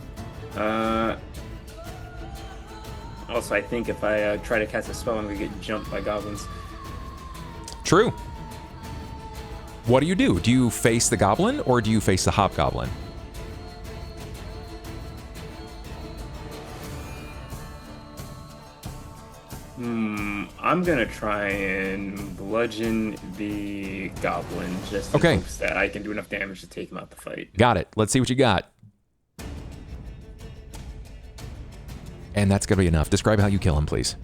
Also, I think if I try to cast a spell, I'm going to get jumped by goblins. True. What do? Do you face the goblin or do you face the hobgoblin? I'm gonna try and bludgeon the goblin just in hopes that I can do enough damage to take him out the fight. Got it. Let's see what you got. And that's gonna be enough. Describe how you kill him, please.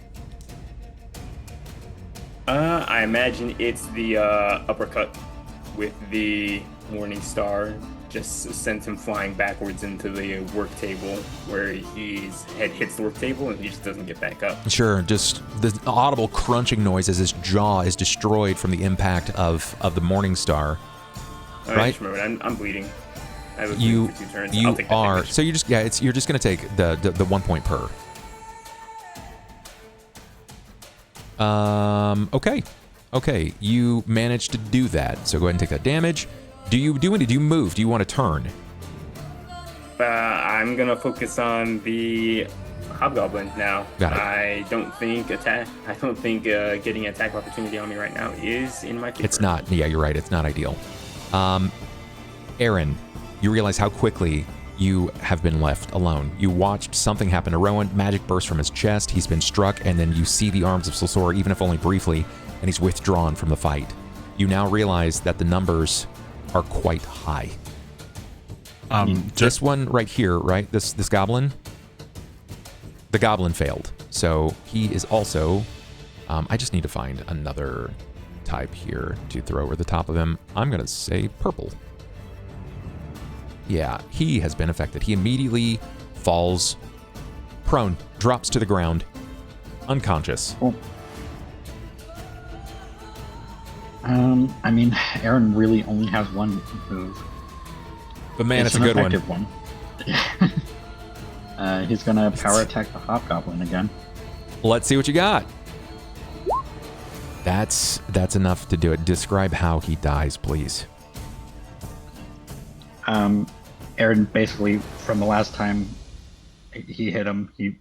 I imagine it's the uppercut with the Morning Star. Just sends him flying backwards into the work table where his head hits the work table and he just doesn't get back up. Sure, just the audible crunching noise as his jaw is destroyed from the impact of the Morning Star. Right? I just remembered, I'm bleeding. I was bleeding for 2 turns. You I'll take that are. damage. So you're just gonna take the 1 point per. Okay. You managed to do that. So go ahead and take that damage. Do you move? Do you want to turn? I'm gonna focus on the hobgoblin now. Got it. I don't think getting an attack opportunity on me right now is in my favor. It's not. Yeah, you're right. It's not ideal. Aaron, you realize how quickly you have been left alone. You watched something happen to Rowan. Magic burst from his chest. He's been struck, and then you see the arms of Silsora, even if only briefly, and he's withdrawn from the fight. You now realize that the numbers are quite high. This one right here, right? This goblin? The goblin failed. So he is also... I just need to find another type here to throw over the top of him. I'm going to say purple. Yeah, he has been affected. He immediately falls prone, drops to the ground, unconscious. Cool. I mean, Aaron really only has one move. But man, it's a good one. He's gonna power attack the hobgoblin again. Let's see what you got. That's enough to do it. Describe how he dies, please. Aaron basically, from the last time he hit him, he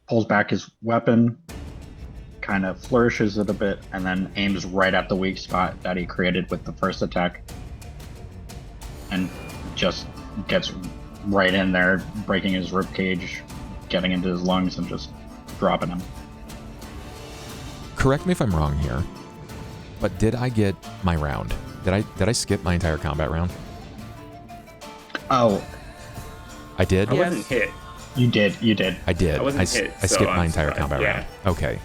pulls back his weapon, kind of flourishes it a bit, and then aims right at the weak spot that he created with the first attack, and just gets right in there, breaking his ribcage, getting into his lungs, and just dropping him. Correct me if I'm wrong here, but did I get my round? Did I skip my entire combat round? Oh, I did. I wasn't hit. You did. I did. I skipped my entire combat round. Okay.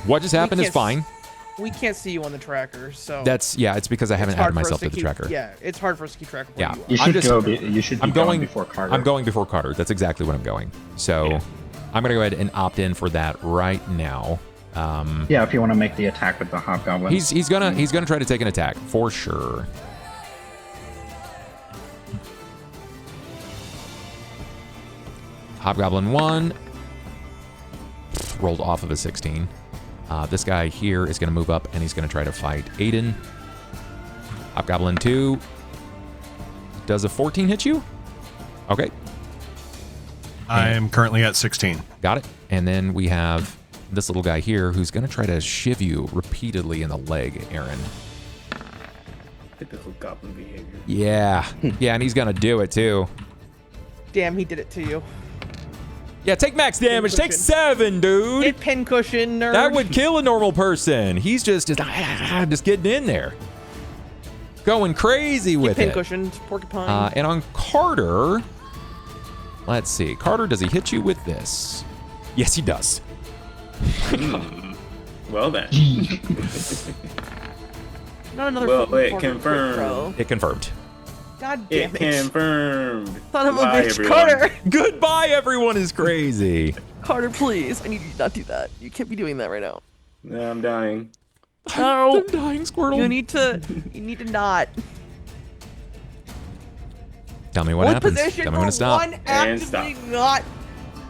What just happened is fine. We can't see you on the tracker, so it's because I haven't added myself to the tracker. Yeah, it's hard for us to keep track of where you are. You should be going before Carter. I'm going before Carter. That's exactly what I'm going. So I'm going to go ahead and opt in for that right now. If you want to make the attack with the hobgoblin. He's gonna try to take an attack for sure. Hobgoblin 1 rolled off of a 16. This guy here is going to move up and he's going to try to fight Aiden. Hobgoblin 2. Does a 14 hit you? Okay. I am currently at 16. Got it. And then we have this little guy here who's going to try to shiv you repeatedly in the leg, Aaron. Typical goblin behavior. Yeah. Yeah, and he's going to do it too. Damn, he did it to you. Yeah, take max damage. Take 7, dude. Hit pincushion, nerd. That would kill a normal person. He's just getting in there. Going crazy with it. Pincushion, porcupine. And on Carter, let's see. Carter, does he hit you with this? Yes, he does. Well then. Not another. Well, it confirmed. Bro. It confirmed. God damn It it. confirmed. Son of a Goodbye, bitch, everyone. Carter. Goodbye, everyone is crazy. Carter, please. I need you to not do that. You can't be doing that right now. No, I'm dying. No. I'm dying, Squirtle. You need to not. Tell me what One happens. position Tell me when for to stop. one actively not.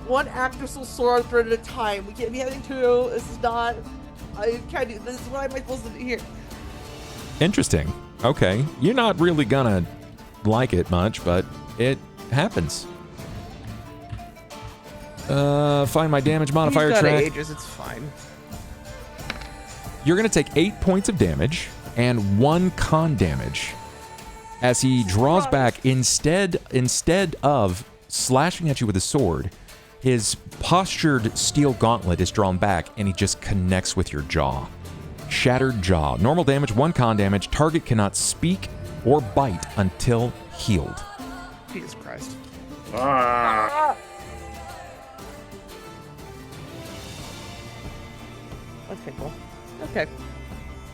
One active sword thread at a time. We can't be having two. This is not. I can't do this. What am I supposed to do here? Interesting. Okay. You're not really gonna like it much, but it happens. Find my damage modifier He's got track. ages. It's fine. You're gonna take 8 points of damage and 1 con damage as he draws back. Instead of slashing at you with a sword, his postured steel gauntlet is drawn back and he just connects with your jaw. Shattered jaw. Normal damage, 1 con damage. Target cannot speak or bite until healed. Jesus Christ. Ah. That's painful. Okay.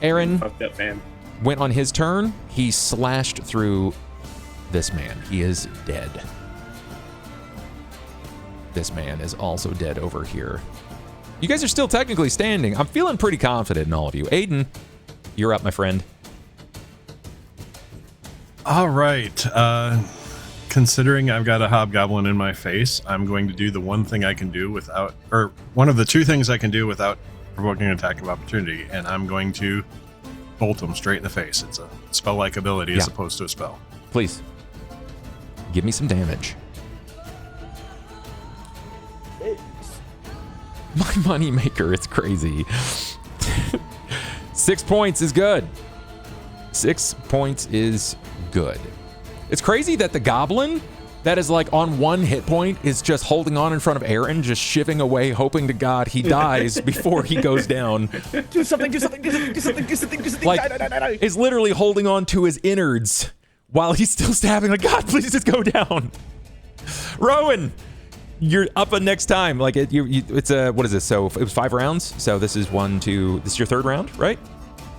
Aaron Fucked up, fam. went on his turn. He slashed through this man. He is dead. This man is also dead over here. You guys are still technically standing. I'm feeling pretty confident in all of you. Aiden, you're up, my friend. All right. Considering I've got a hobgoblin in my face, I'm going to do the one thing I can do without, or one of the 2 things I can do without provoking an attack of opportunity, and I'm going to bolt him straight in the face. It's a spell-like ability as opposed to a spell. Please. Give me some damage. My money maker, it's crazy. 6 points is good. 6 points is good. It's crazy that the goblin that is like on 1 hit point is just holding on in front of Aaron, just shivving away, hoping to God he dies before he goes down. Do something, do something, do something, do something, do something, do something. Like, Die. is literally holding on to his innards while he's still stabbing. Like, God, please just go down. Rowan, you're up next time. Like, it's a, what is this? So it was 5 rounds. So this is 1, 2, this is your 3rd round, right?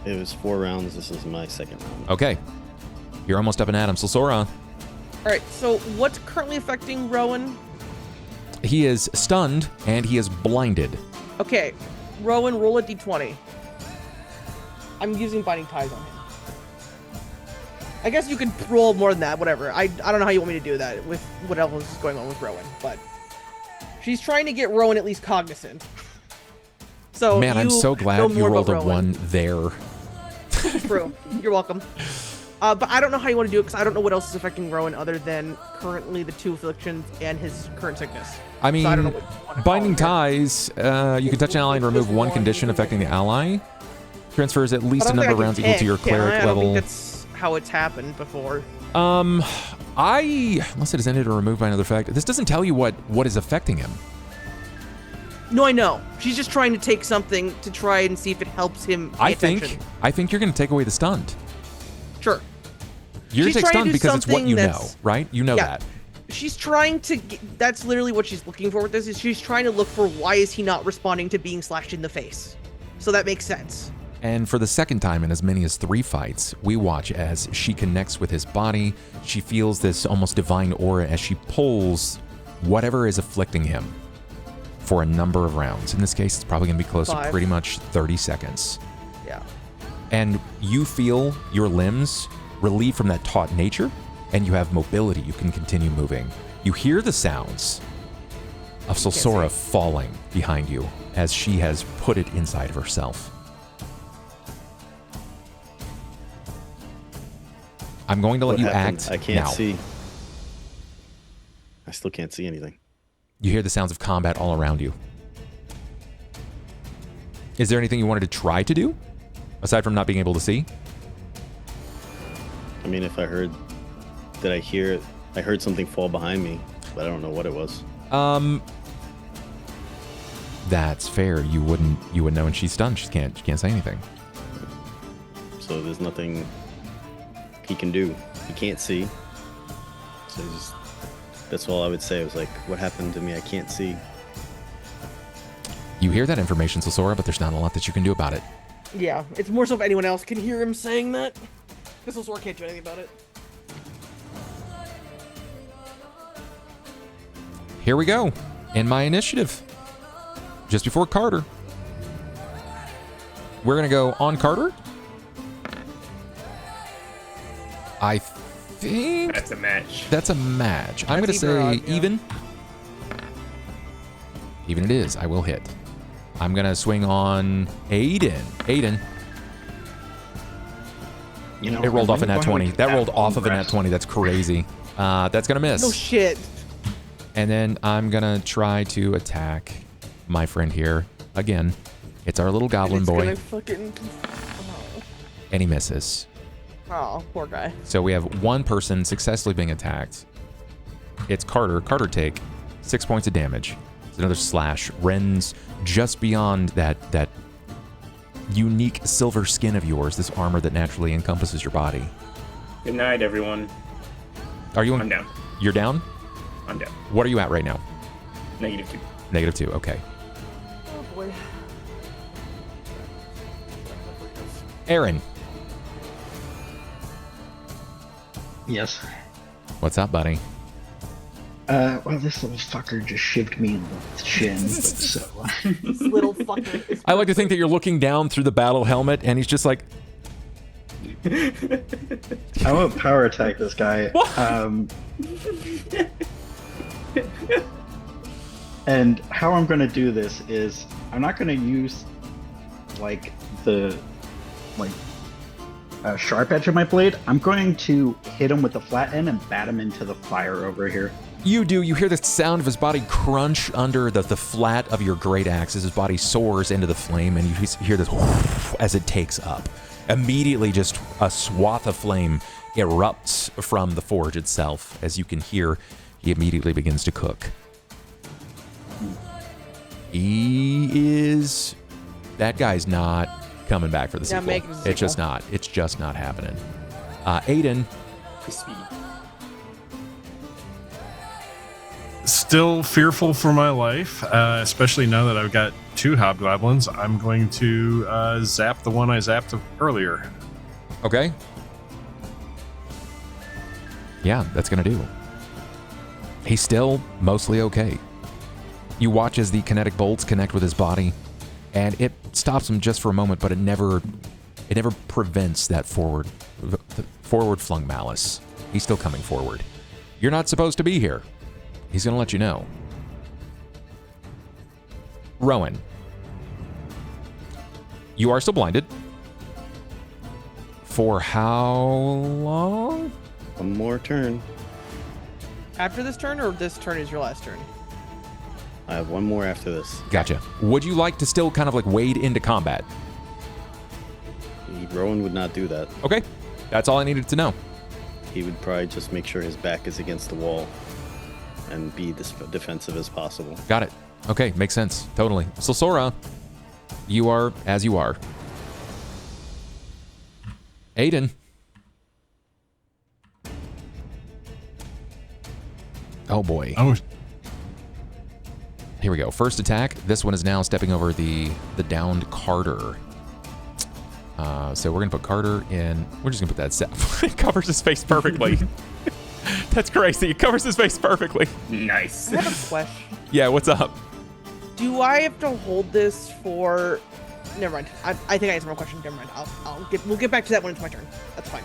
It was 4 rounds. This is my 2nd round. Okay. You're almost up and Adam. So Sora. Alright, so what's currently affecting Rowan? He is stunned and he is blinded. Okay, Rowan, roll a d20. I'm using binding ties on him. I guess you could roll more than that, whatever. I don't know how you want me to do that with what else is going on with Rowan, but she's trying to get Rowan at least cognizant. So man, I'm so glad you rolled a 1 there. True. You're welcome. But I don't know how you want to do it because I don't know what else is affecting Rowan other than currently the 2 afflictions and his current sickness. I mean, so I don't know what you want to binding call it here. ties, you can touch an ally and remove 1 condition affecting the ally. Transfers at least I a don't number of think I rounds can equal to your pick, can cleric I? I don't level. think that's how it's happened before. Unless it is ended or removed by another factor. This doesn't tell you what is affecting him. No, I know. She's just trying to take something to try and see if it helps him pay I attention. think you're going to take away the stunned. Sure. You're going She's to take trying to stunned do because it's what something you know, that's- right? You know Yeah. that. She's trying to that's literally what she's looking for with this, is she's trying to look for why is he not responding to being slashed in the face. So that makes sense. And for the 2nd time in as many as 3 fights, we watch as she connects with his body. She feels this almost divine aura as she pulls whatever is afflicting him for a number of rounds. In this case, it's probably going to be close to 5. pretty much 30 seconds. Yeah. And you feel your limbs relieved from that taut nature, and you have mobility. You can continue moving. You hear the sounds of Solsora falling behind you as she has put it inside of herself. I'm going to let What you happened? act I can't now. see. I still can't see anything. You hear the sounds of combat all around you. Is there anything you wanted to try to do aside from not being able to see? I mean, if I heard something fall behind me, but I don't know what it was. That's fair. You wouldn't know when she's stunned. She can't say anything. So there's nothing he can do. He can't see. So that's all I would say. I was like, what happened to me? I can't see. You hear that information, Sosora, but there's not a lot that you can do about it. Yeah, it's more so if anyone else can hear him saying that. Because Sosora can't do anything about it. Here we go. In my initiative. Just before Carter. We're going to go on Carter. I think... That's a match. That's a match. I'm going to say even. Even it is. I will hit. I'm going to swing on Aiden. Aiden. You know, It rolled off a nat 20. That rolled off of a nat rest. 20. That's crazy. That's going to miss. No shit. And then I'm going to try to attack my friend here. Again, it's our little goblin boy. Gonna fucking... Oh. And he misses. Oh, poor guy. So we have one person successfully being attacked. It's Carter. Carter take 6 points of damage. It's another slash. Rends just beyond that unique silver skin of yours, this armor that naturally encompasses your body. Good night, everyone. Are you? I'm down. You're down? I'm down. What are you at right now? -2. -2. Okay. Oh boy. Aaron, Yes. what's up, buddy? Well, this little fucker just shivved me in the shin, so... This little fucker. Is I like to think that you're looking down through the battle helmet, and he's just like, I want to power attack this guy. And how I'm going to do this is I'm not going to use like the sharp edge of my blade. I'm going to hit him with the flat end and bat him into the fire over here. You do. You hear the sound of his body crunch under the flat of your great axe as his body soars into the flame, and you hear this as it takes up. Immediately, just a swath of flame erupts from the forge itself. As you can hear, he immediately begins to cook. That guy's not coming back for the sequel. making the sequel. It's just not. It's just not happening. Aiden. Crispy. Still fearful for my life, especially now that I've got 2 hobgoblins. I'm going to zap the one I zapped earlier. Okay. Yeah, that's going to do. He's still mostly okay. You watch as the kinetic bolts connect with his body, and it stops him just for a moment, but it never prevents that forward flung malice. He's still coming forward. You're not supposed to be here. He's going to let you know. Rowan. You are still blinded. For how long? One more turn. After this turn, or this turn is your last turn? I have one more after this. Gotcha. Would you like to still kind of like wade into combat? Rowan would not do that. Okay. That's all I needed to know. He would probably just make sure his back is against the wall and be as defensive as possible. Got it. Okay, makes sense. Totally. So Sora, you are as you are. Aiden. Oh boy. Oh, Here we go. First attack. This one is now stepping over the downed Carter. So we're gonna put Carter in. We're just gonna put that set. It covers his face perfectly. That's crazy. It covers his face perfectly. Nice. I have a question. Yeah. What's up? Do I have to hold this for? Never mind. I think I answered my question. Never mind. We'll get back to that when it's my turn. That's fine.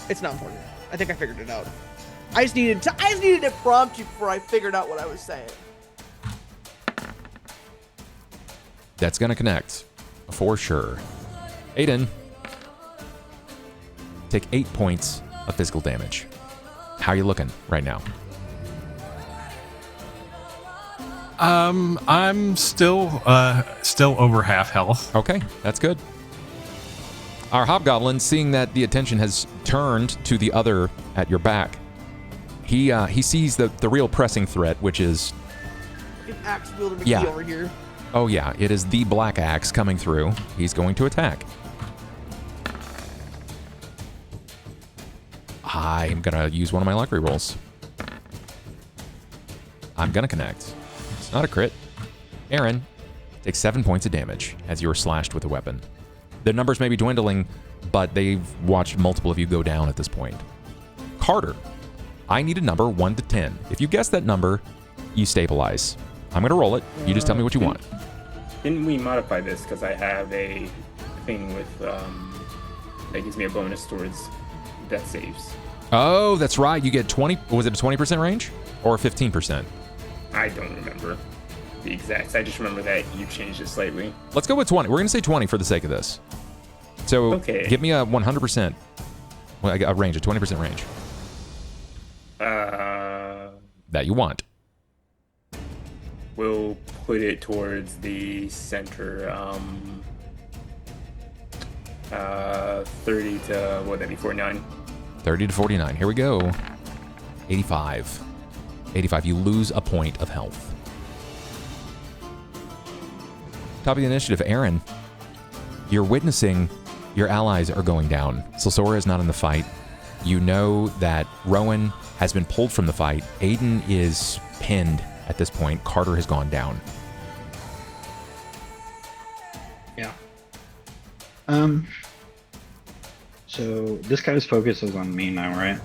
It's not important. I think I figured it out. I just needed to prompt you before I figured out what I was saying. That's gonna connect for sure. Aiden, take 8 points of physical damage. How are you looking right now? I'm still over half health. Okay, that's good. Our hobgoblin, seeing that the attention has turned to the other at your back, he sees the real pressing threat, which is An axe wielder McGee over here. Oh yeah, it is the black axe coming through. He's going to attack. I'm gonna use one of my luck rerolls. I'm gonna connect. It's not a crit. Aaron takes 7 points of damage as you are slashed with a weapon. The numbers may be dwindling, but they've watched multiple of you go down at this point. Carter, I need a number 1 to 10. If you guess that number, you stabilize. I'm gonna roll it. You just tell me what you want. Didn't we modify this because I have a thing with that gives me a bonus towards death saves? Oh, that's right. You get 20. Was it a 20% range or 15%? I don't remember the exacts. I just remember that you changed it slightly. Let's go with 20. We're going to say 20 for the sake of this. So give me a 100%. Well, a range, a 20% range. That you want. We'll put it towards the center. 30 to, what would that be, 49? 30 to 49. Here we go. 85. 85. You lose a point of health. Top of the initiative, Aaron. You're witnessing your allies are going down. Silsora is not in the fight. You know that Rowan has been pulled from the fight. Aiden is pinned at this point. Carter has gone down. Yeah. So this guy's focus is on me now, right?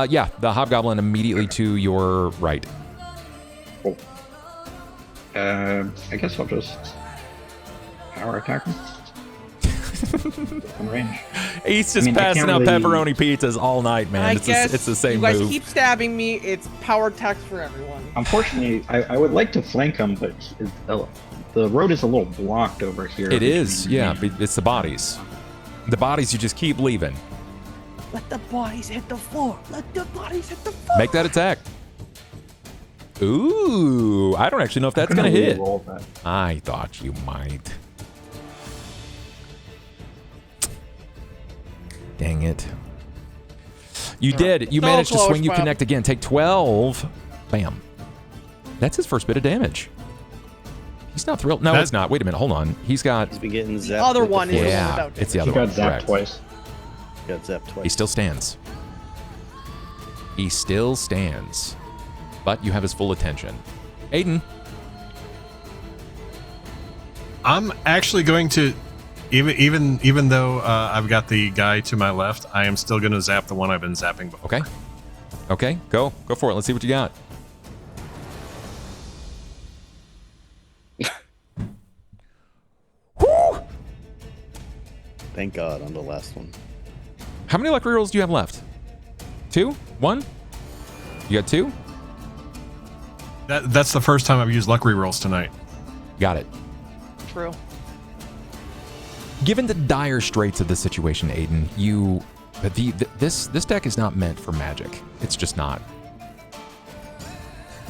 Yeah, the hobgoblin immediately to your right. Cool. I guess I'll just power attack him. On range. He's just passing out pepperoni pizzas all night, man. It's the same you guys move. keep stabbing me. It's power attacks for everyone. Unfortunately, I would like to flank him, but the road is a little blocked over here. It is, yeah. It's the bodies. The bodies you just keep leaving. Let the bodies hit the floor. Let the bodies hit the floor. Make that attack. Ooh, I don't actually know if that's going to hit. I thought you might. Dang it. You did. You managed to swing. You connect again. Take 12. Bam. That's his first bit of damage. He's not thrilled. No, it's not. Wait a minute. Hold on. He's been getting zapped. The other one is yeah, it's the other one. He got zapped twice. Got zapped twice. He still stands. He still stands. But you have his full attention. Aiden. I'm actually going to, even though I've got the guy to my left, I am still going to zap the one I've been zapping before. Okay. Okay, go for it. Let's see what you got. Woo! Thank God on the last one. How many luck rerolls do you have left? 2? 1? You got 2? That's the first time I've used luck rerolls tonight. Got it. True. Given the dire straits of the situation, Aiden, this deck is not meant for magic. It's just not.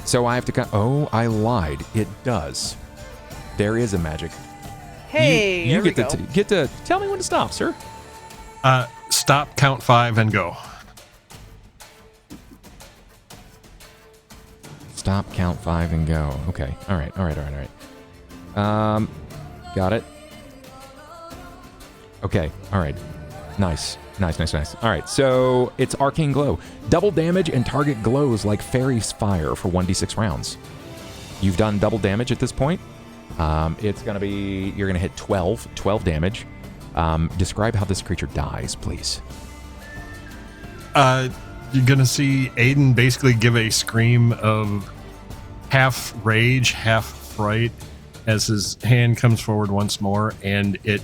So I have to oh, I lied. It does. There is a magic. Hey, you get to tell me when to stop, sir. Stop, count 5, and go. Stop, count 5, and go. Okay. All right. Got it. Okay. All right. Nice. All right. So it's Arcane Glow. Double damage and target glows like fairy's fire for 1d6 rounds. You've done double damage at this point. It's going to be, you're going to hit 12 damage. Describe how this creature dies, please. You're going to see Aiden basically give a scream of half rage, half fright as his hand comes forward once more, and it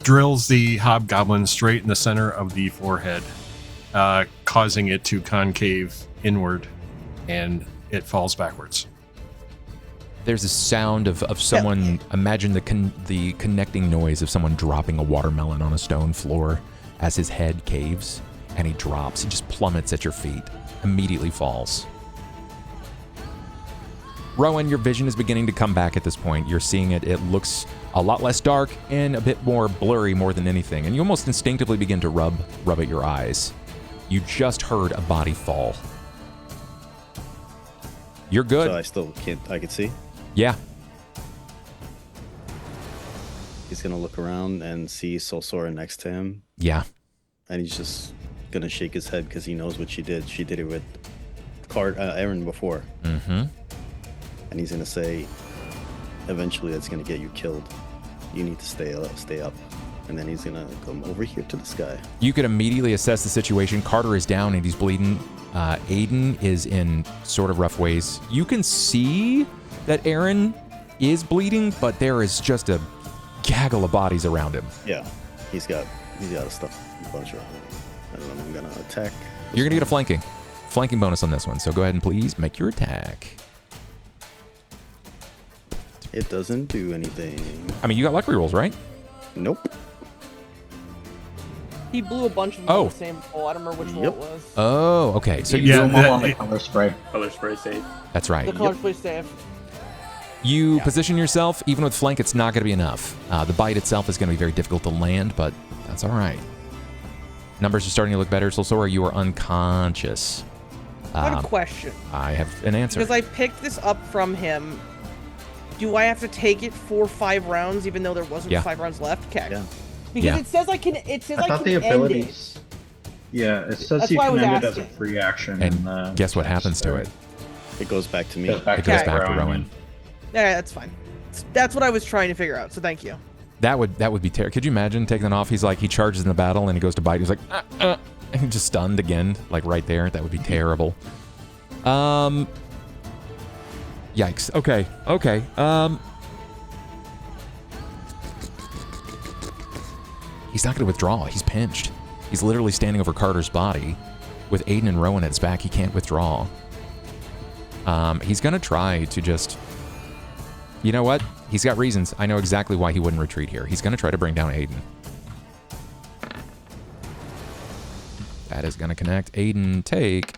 drills the hobgoblin straight in the center of the forehead, causing it to concave inward, and it falls backwards. There's a sound of someone, imagine the connecting noise of someone dropping a watermelon on a stone floor as his head caves, and he drops. He just plummets at your feet, immediately falls. Rowan, your vision is beginning to come back at this point. You're seeing it. It looks a lot less dark and a bit more blurry more than anything. And you almost instinctively begin to rub at your eyes. You just heard a body fall. You're good. So I still can't. I can see. Yeah. He's gonna look around and see Solsora next to him. Yeah. And he's just gonna shake his head because he knows what she did. She did it with Aaron before. Mm-hmm. And he's gonna say, eventually that's gonna get you killed. You need to stay up. And then he's gonna come over here to the sky. You could immediately assess the situation. Carter is down and he's bleeding. Aiden is in sort of rough ways. You can see that Aaron is bleeding, but there is just a gaggle of bodies around him. Yeah, he's got a bunch around him. And then I'm gonna attack. You're gonna get a flanking bonus on this one. So go ahead and please make your attack. It doesn't do anything. I mean, you got luck rerolls, right? Nope. He blew a bunch of them in the same hole. I don't remember which one it was. Oh, okay. So you them all on the color spray. Color spray save. That's right. The color spray save. You position yourself. Even with flank, it's not going to be enough. The bite itself is going to be very difficult to land, but that's all right. Numbers are starting to look better. Solsora, you are unconscious. I have a question. I have an answer. Because I picked this up from him. Do I have to take it for 5 rounds, even though there wasn't 5 rounds left? Okay. Yeah. Because it says I can. It says I thought can the abilities. end it. Yeah, it says That's you why I can was end it as a asking. free action. And guess what happens to it? It goes back to me. It goes back to Rowan. Yeah, that's fine. That's what I was trying to figure out. So thank you. That would be terrible. Could you imagine taking that off? He's like, he charges in the battle and he goes to bite. He's like, and he's just stunned again, like right there. That would be terrible. Yikes. Okay. He's not going to withdraw. He's pinched. He's literally standing over Carter's body. With Aiden and Rowan at his back, he can't withdraw. He's going to try to just... You know what? He's got reasons. I know exactly why he wouldn't retreat here. He's going to try to bring down Aiden. That is going to connect. Aiden, take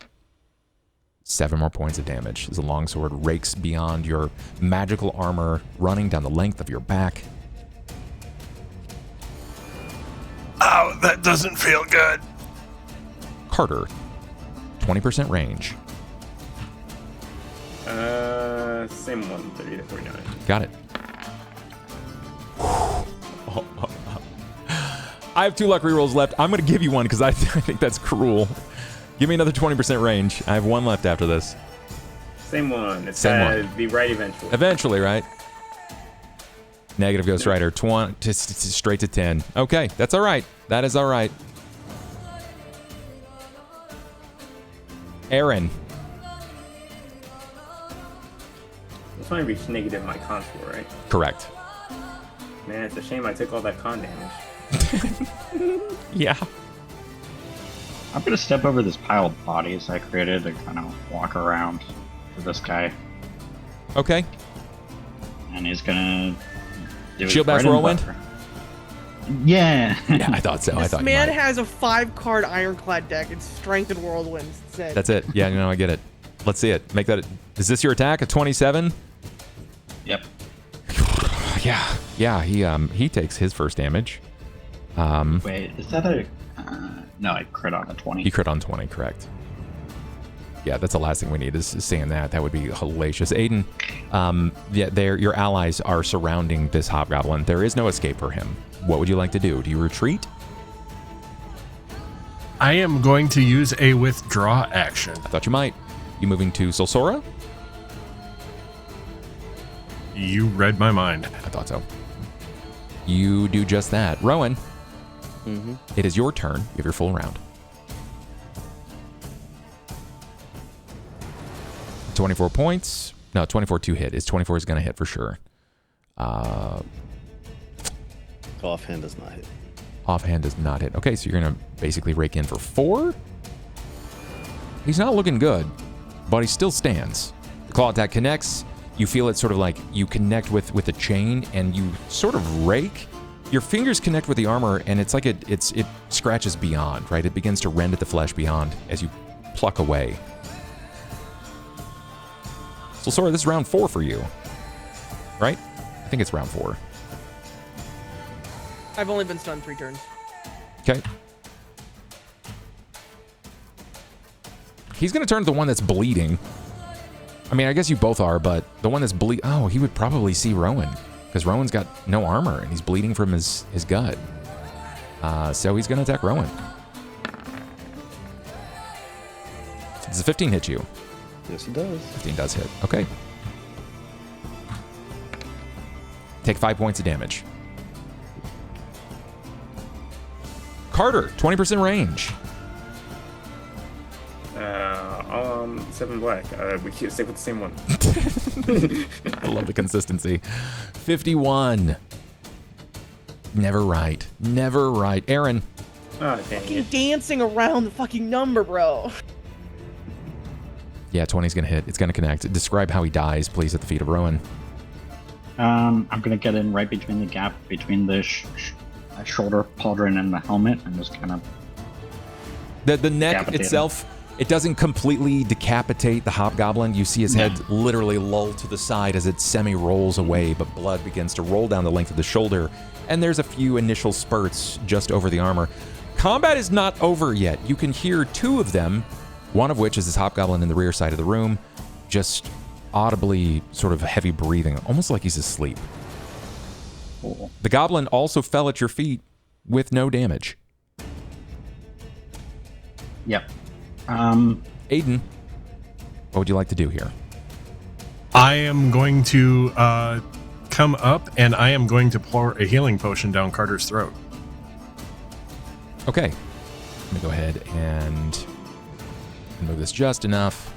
7 more points of damage as the longsword rakes beyond your magical armor, running down the length of your back. Ow, that doesn't feel good. Carter, 20% range. Same one, 30 to 49. Got it. I have 2 luck rerolls left. I'm going to give you one because I think that's cruel. Give me another 20% range. I have 1 left after this. Same one. It's Same one. Be right eventually. Eventually, right? Negative Ghost Rider, straight to 10. Okay, that's all right. That is all right. Aaron. That's when I reached negative my con score, right? Correct. Man, it's a shame I took all that con damage. Yeah. I'm going to step over this pile of bodies I created and kind of walk around to this guy. Okay. And he's going to do Shield his Bash bread and Whirlwind? butter. Yeah. Yeah, I thought so. This I thought man you might. has a 5-card Ironclad deck. It's Strength and Whirlwind. That's it. Yeah, you know, I get it. Let's see it. Make that. Is this your attack? A 27? Yep. Yeah. He takes his first damage. Wait, is that a... no, I crit on a 20. He crit on 20, correct. Yeah, that's the last thing we need is seeing that. That would be hellacious. Aiden, your allies are surrounding this hobgoblin. There is no escape for him. What would you like to do? Do you retreat? I am going to use a withdraw action. I thought you might. You moving to Solsora? You read my mind. I thought so. You do just that. Rowan, It is your turn. You have your full round. 24 points. No, 24 to hit. 24 is going to hit for sure. Offhand does not hit. Offhand does not hit. Okay, so you're going to basically rake in for 4. He's not looking good, but he still stands. The claw attack connects. You feel it sort of like you connect with a chain, and you sort of rake. Your fingers connect with the armor, and it's like it scratches beyond, right? It begins to rend at the flesh beyond as you pluck away. So, Sora, this is round 4 for you. Right? I think it's round 4. I've only been stunned 3 turns. Okay. He's going to turn to the one that's bleeding. I mean, I guess you both are, but the one that's bleeding... Oh, he would probably see Rowan. Because Rowan's got no armor, and he's bleeding from his gut. So he's going to attack Rowan. Does a 15 hit you? Yes, it does. 15 does hit. Okay. Take 5 points of damage. Carter, 20% range. 7 black. We can't stick with the same one. I love the consistency. 51. Never right. Never right. Aaron. Oh, dang Fucking it. dancing around the fucking number, bro. Yeah, 20's going to hit. It's going to connect. Describe how he dies, please, at the feet of Rowan. I'm going to get in right between the gap between the shoulder pauldron and the helmet and just kind of... The neck itself, it doesn't completely decapitate the hobgoblin. You see his head literally lull to the side as it semi-rolls away, but blood begins to roll down the length of the shoulder, and there's a few initial spurts just over the armor. Combat is not over yet. You can hear 2 of them, one of which is this hobgoblin in the rear side of the room, just audibly sort of heavy breathing, almost like he's asleep. Cool. The goblin also fell at your feet with no damage. Yep. Aiden, what would you like to do here? I am going to come up and I am going to pour a healing potion down Carter's throat. Okay. Let me go ahead and move this just enough.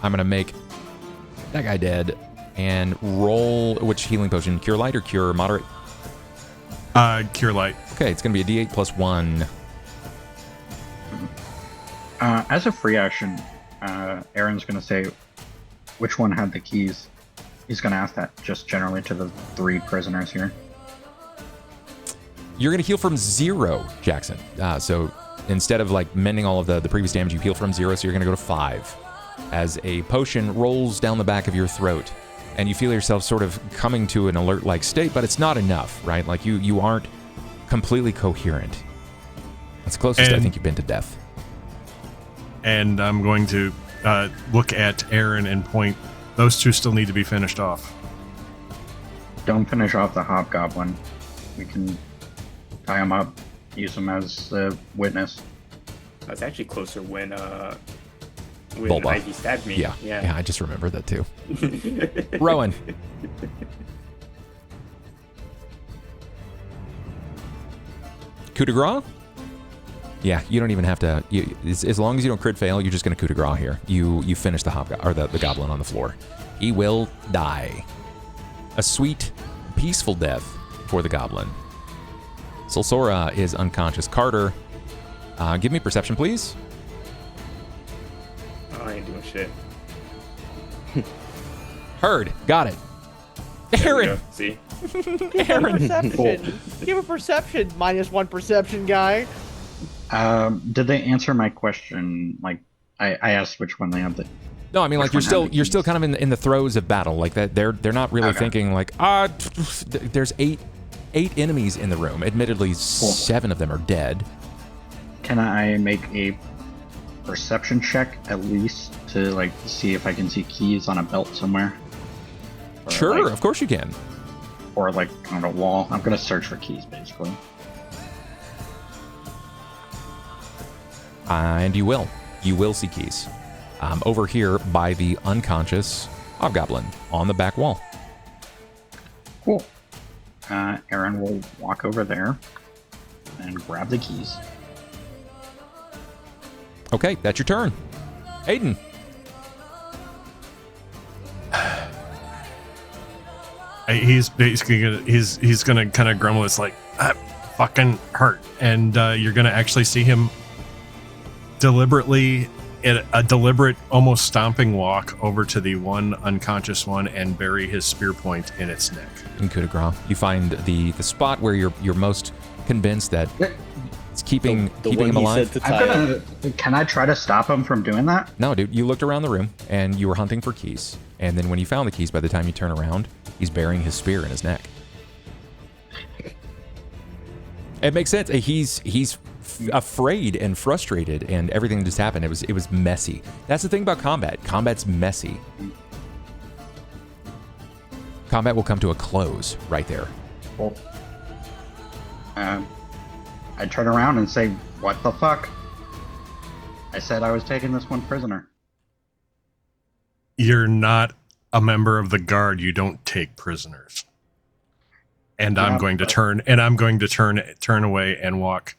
I'm going to make that guy dead and roll which healing potion? Cure light or cure moderate? Cure light. Okay, it's going to be a d8 plus 1. As a free action, Aaron's going to say which one had the keys. He's going to ask that just generally to the 3 prisoners here. You're going to heal from 0, Jackson. So instead of like mending all of the previous damage, you heal from 0, so you're going to go to 5. As a potion rolls down the back of your throat, and you feel yourself sort of coming to an alert-like state, but it's not enough, right? Like you aren't completely coherent. That's the closest I think you've been to death. And I'm going to look at Aaron and point. Those 2 still need to be finished off. Don't finish off the hobgoblin. We can tie him up, use him as a witness. I was actually closer when Bulba. Ivy stabbed me. Yeah, I just remembered that too. Rowan. Coup de grace? Yeah, you don't even have to. As long as you don't crit fail, you're just going to coup de grace here. You finish the the goblin on the floor. He will die. A sweet, peaceful death for the goblin. Solsora is unconscious. Carter, give me perception, please. Oh, I ain't doing shit. Heard. Got it. Aaron. See? Aaron. Perception. Give a perception. -1 perception, guy. Did they answer my question? Like, I asked which one they had the... No, I mean, like, you're still kind of in the throes of battle. Like that, they're not really thinking like, there's eight enemies in the room. Admittedly, 7 of them are dead. Can I make a perception check at least to like see if I can see keys on a belt somewhere? Or sure, like, of course you can. Or like on a wall. I'm gonna search for keys basically. And you will see keys. Over here by the unconscious hobgoblin on the back wall. Cool. Aaron will walk over there and grab the keys. Okay, that's your turn. Aiden. He's basically he's gonna kind of grumble. It's like, that fucking hurt, and you're gonna actually see him deliberately, in a deliberate, almost stomping walk over to the one unconscious one and bury his spear point in its neck. In coup de grace, you find the spot where you're most convinced that It's keeping The him one he alive. said to tie up. Can I try to stop him from doing that? No, dude, you looked around the room and you were hunting for keys. And then when you found the keys, by the time you turn around, he's burying his spear in his neck. It makes sense. He's afraid and frustrated, and everything just happened. It was messy. That's the thing about combat. Combat's messy. Combat will come to a close right there. Well, I turn around and say, "What the fuck?" I said I was taking this one prisoner. You're not a member of the guard. You don't take prisoners. And I'm going to turn away and walk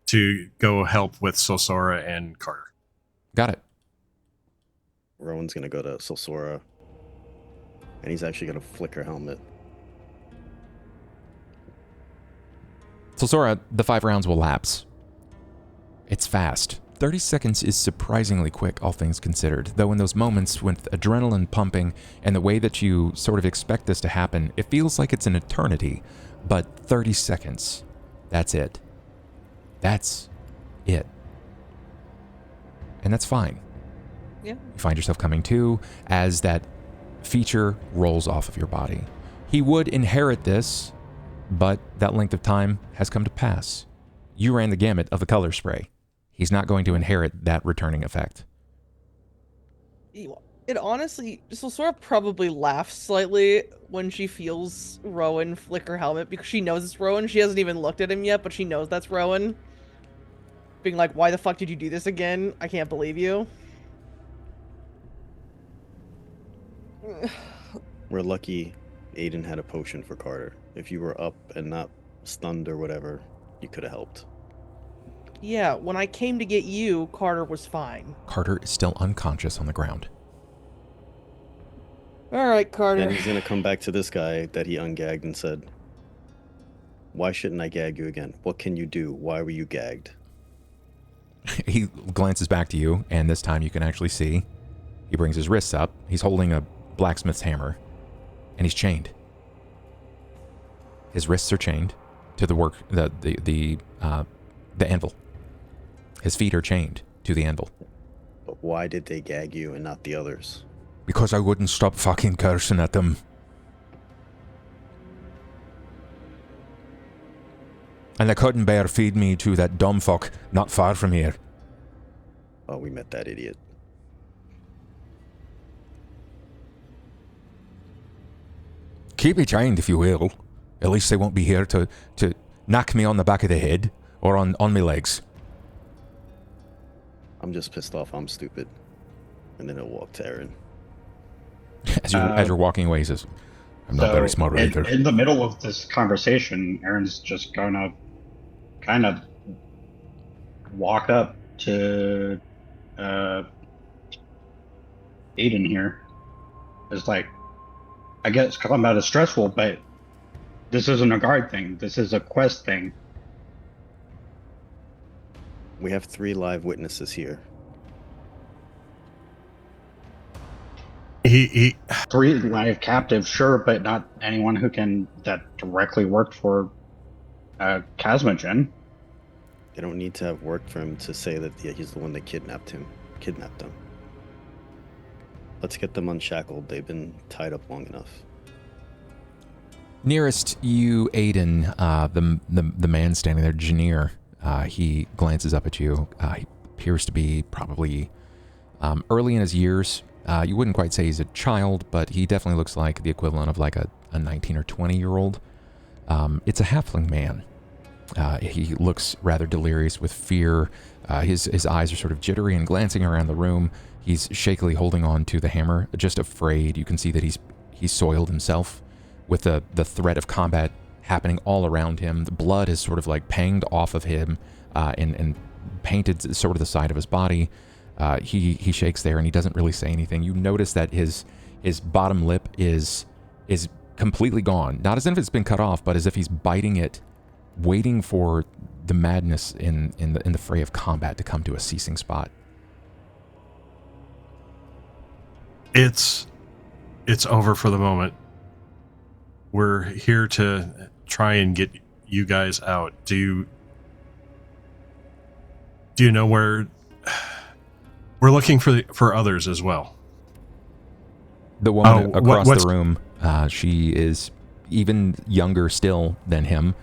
to go help with Sosora and Carter. Got it. Rowan's gonna go to Sosora, and he's actually gonna flick her helmet. So Sora, the 5 rounds will lapse. It's fast. 30 seconds is surprisingly quick, all things considered. Though in those moments with adrenaline pumping and the way that you sort of expect this to happen, it feels like it's an eternity. But 30 seconds, that's it. That's it. And that's fine. Yeah. You find yourself coming to as that feature rolls off of your body. He would inherit this, but that length of time has come to pass. You ran the gamut of the color spray. He's not going to inherit that returning effect. It honestly, Sora probably laughs slightly when she feels Rowan flick her helmet because she knows it's Rowan. She hasn't even looked at him yet, but she knows that's Rowan. Being like, why the fuck did you do this again? I can't believe you. We're lucky Aiden had a potion for Carter. If you were up and not stunned or whatever, you could have helped. Yeah, when I came to get you, Carter was fine. Carter is still unconscious on the ground. All right, Carter. Then he's gonna come back to this guy that he ungagged and said, "Why shouldn't I gag you again? What can you do? Why were you gagged?" He glances back to you, and this time you can actually see. He brings his wrists up. He's holding a blacksmith's hammer, and he's chained. His wrists are chained to the anvil. His feet are chained to the anvil. But why did they gag you and not the others? Because I wouldn't stop fucking cursing at them. And they couldn't bear feed me to that dumb fuck not far from here. Oh, we met that idiot. Keep me chained if you will. At least they won't be here to knock me on the back of the head or on my legs. I'm just pissed off I'm stupid. And then he'll walk to Aaron. As you're walking away, he says, I'm not very smart either. In the middle of this conversation, Aaron's just gonna kind of walk up to Aiden here. It's like, I guess combat is stressful, but this isn't a guard thing. This is a quest thing. We have 3 live witnesses here. He 3 live captives, sure, but not anyone that directly worked for Casmogen. They don't need to have worked for him to say that he's the one that kidnapped them. Let's get them unshackled. They've been tied up long enough. Nearest you, Aiden, the man standing there, Janir, he glances up at you. He appears to be probably early in his years. You wouldn't quite say he's a child, but he definitely looks like the equivalent of like a 19 or 20-year-old. It's a halfling man. He looks rather delirious with fear. His eyes are sort of jittery and glancing around the room. He's shakily holding on to the hammer, just afraid. You can see that he's soiled himself with the threat of combat happening all around him. The blood is sort of like panged off of him and painted sort of the side of his body. He shakes there and he doesn't really say anything. You notice that his bottom lip is completely gone. Not as if it's been cut off, but as if he's biting it, waiting for the madness in the fray of combat to come to a ceasing spot. It's over for the moment. We're here to try and get you guys out. Do you know where? We're looking for others as well. The woman across the room, she is even younger still than him.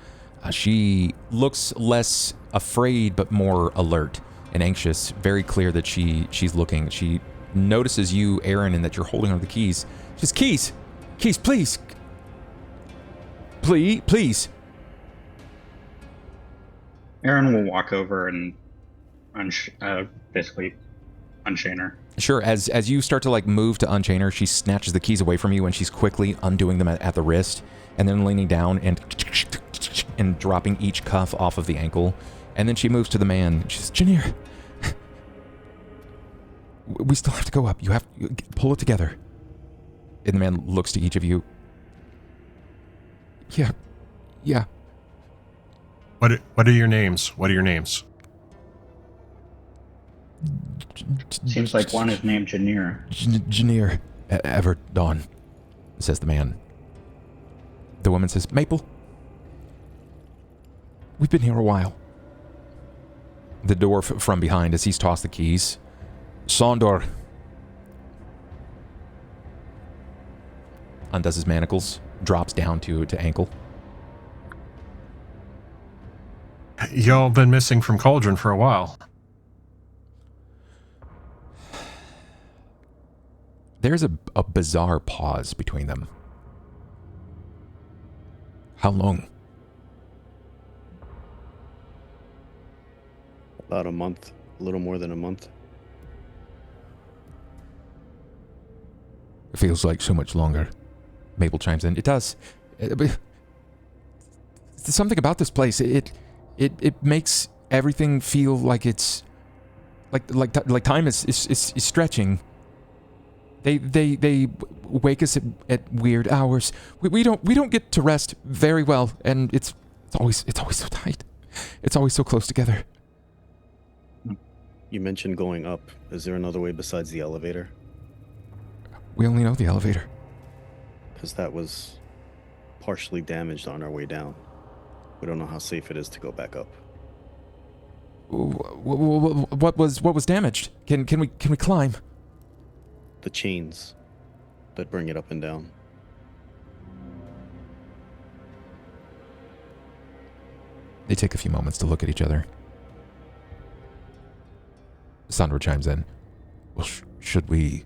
She looks less afraid but more alert and anxious. Very clear that she's looking. She notices you, Aaron, and that you're holding on to the keys. She says, keys, please. Please. Aaron will walk over and basically unchain her. Sure. As you start to like move to unchain her, she snatches the keys away from you and she's quickly undoing them at the wrist and then leaning down and dropping each cuff off of the ankle. And then she moves to the man. She says, Janir, we still have to go up. You have to pull it together. And the man looks to each of you. Yeah. What are your names? Seems like one is named Janir. Janir Everdawn, says the man. The woman says, Maple, we've been here a while. The dwarf from behind, as he's tossed the keys. Sondor undoes his manacles, drops down to ankle. Y'all been missing from Cauldron for a while. There's a bizarre pause between them. How long? About a month. A little more than a month. It feels like so much longer. Mabel chimes in. It does. There's something about this place. It makes everything feel like it's like time is stretching. They wake us at weird hours. We don't get to rest very well, and it's always so tight. It's always so close together. You mentioned going up. Is there another way besides the elevator? We only know the elevator. Because that was partially damaged on our way down. We don't know how safe it is to go back up. What was damaged? Can we climb? The chains that bring it up and down. They take a few moments to look at each other. Sandra chimes in. Well, should we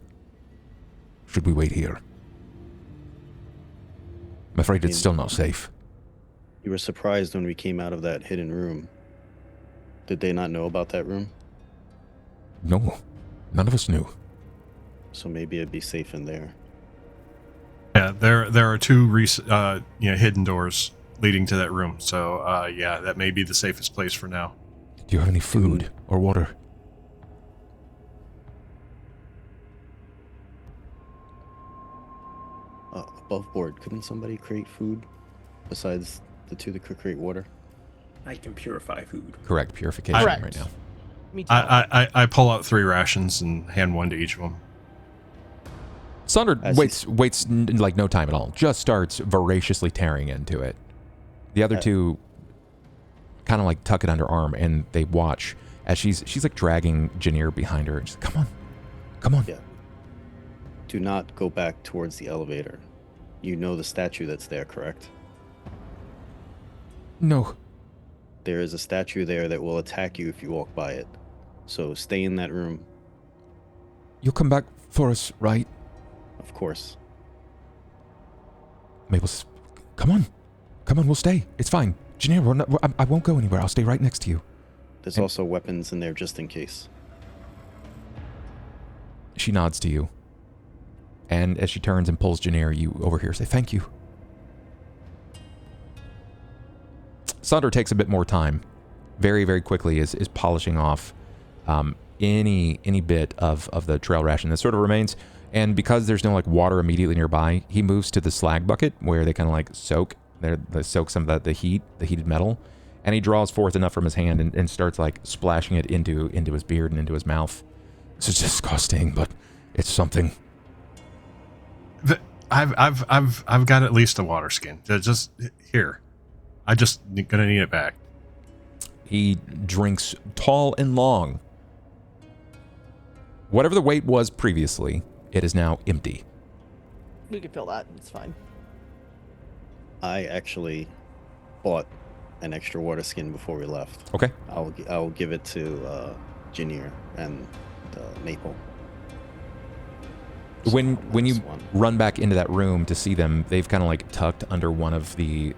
wait here? I'm afraid it's still not safe. You were surprised when we came out of that hidden room. Did they not know about that room? No, none of us knew. So maybe it'd be safe in there. Yeah, there are two hidden doors leading to that room. So that may be the safest place for now. Do you have any food or water? Above board, couldn't somebody create food besides the two that could create water? I can purify food. Correct, purification right now. Me too. I pull out 3 rations and hand one to each of them. Sonder waits like no time at all. Just starts voraciously tearing into it. The other two kind of like tuck it under arm and they watch as she's like dragging Janir behind her. And she's like, come on. Yeah. Do not go back towards the elevator. You know the statue that's there, correct? No. There is a statue there that will attack you if you walk by it. So stay in that room. You'll come back for us, right? Of course. Mabel says, come on, we'll stay. It's fine. Janir, I won't go anywhere. I'll stay right next to you. There's also weapons in there just in case. She nods to you. And as she turns and pulls Janir, you overhear say, thank you. Sonder takes a bit more time. Very, very quickly is polishing off any bit of the trail ration that sort of remains. And because there's no like water immediately nearby, he moves to the slag bucket where they kind of like soak. They soak some of the heated metal. And he draws forth enough from his hand and starts like splashing it into his beard and into his mouth. This is disgusting, but it's something. I've got at least a water skin. Just here. I just gonna need it back. He drinks tall and long. Whatever the weight was previously, it is now empty. We can fill that. It's fine. I actually bought an extra water skin before we left. Okay. I'll give it to Janier and Maple. When you run back into that room to see them, they've kind of like tucked under one of the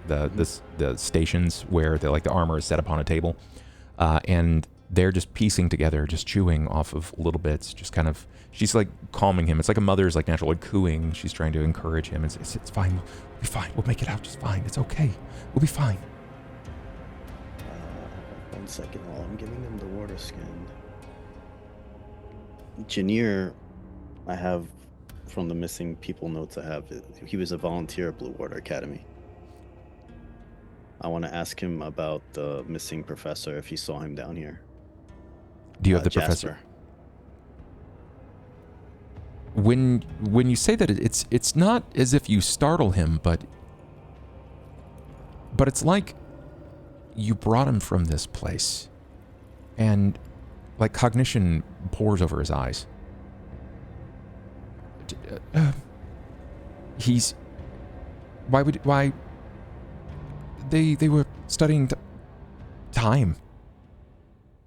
stations where the armor is set upon a table, and they're just piecing together, just chewing off of little bits, just kind of. She's like calming him. It's like a mother's like natural like cooing. She's trying to encourage him. It's fine. We'll be fine. We'll make it out just fine. It's okay. We'll be fine. 1 second while I'm giving them the water skin. Janier, I have from the missing people notes I have. He was a volunteer at Blue Water Academy. I want to ask him about the missing professor if he saw him down here. Do you have the Jasper. professor? When you say that, it's not as if you startle him, but it's like you brought him from this place, and like cognition pours over his eyes. Why they were studying time.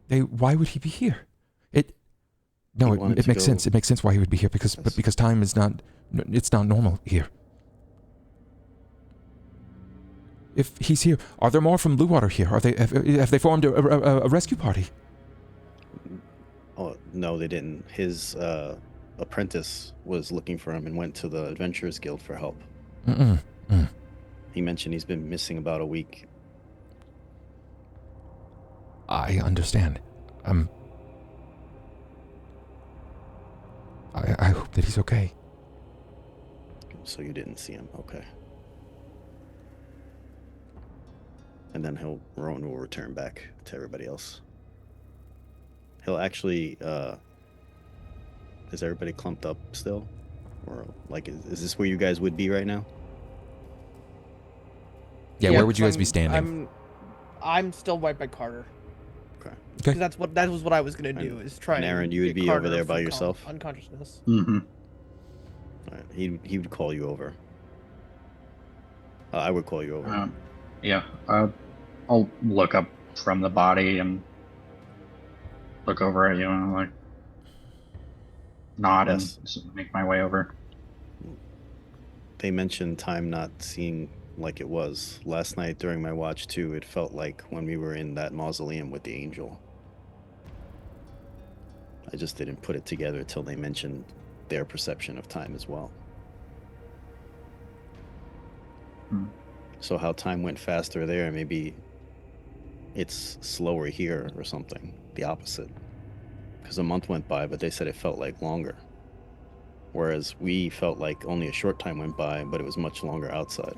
Why would he be here? It makes sense. It makes sense why he would be here because time is not normal here. If he's here, are there more from Blue Water here? Have they formed a rescue party? Oh no, they didn't. His apprentice was looking for him and went to the Adventurers Guild for help. He mentioned he's been missing about a week. I understand. I hope that he's okay. So you didn't see him, okay. And then Rowan will return back to everybody else. He'll actually, is everybody clumped up still? Or, like, is this where you guys would be right now? Yeah, where would you guys be standing? I'm still right by Carter. Okay. That was what I was gonna do, is try. And Aaron, you would be Carter over there by from yourself? Unconsciousness. Mm-hmm. All right. He would call you over. I would call you over. Yeah. I'll look up from the body and look over at you and like nod and make my way over. They mentioned time not seeing like it was. Last night during my watch too, it felt like when we were in that mausoleum with the angel. I just didn't put it together till they mentioned their perception of time as well. So how time went faster there, maybe it's slower here or something, the opposite. Because a month went by, but they said it felt like longer. Whereas we felt like only a short time went by, but it was much longer outside.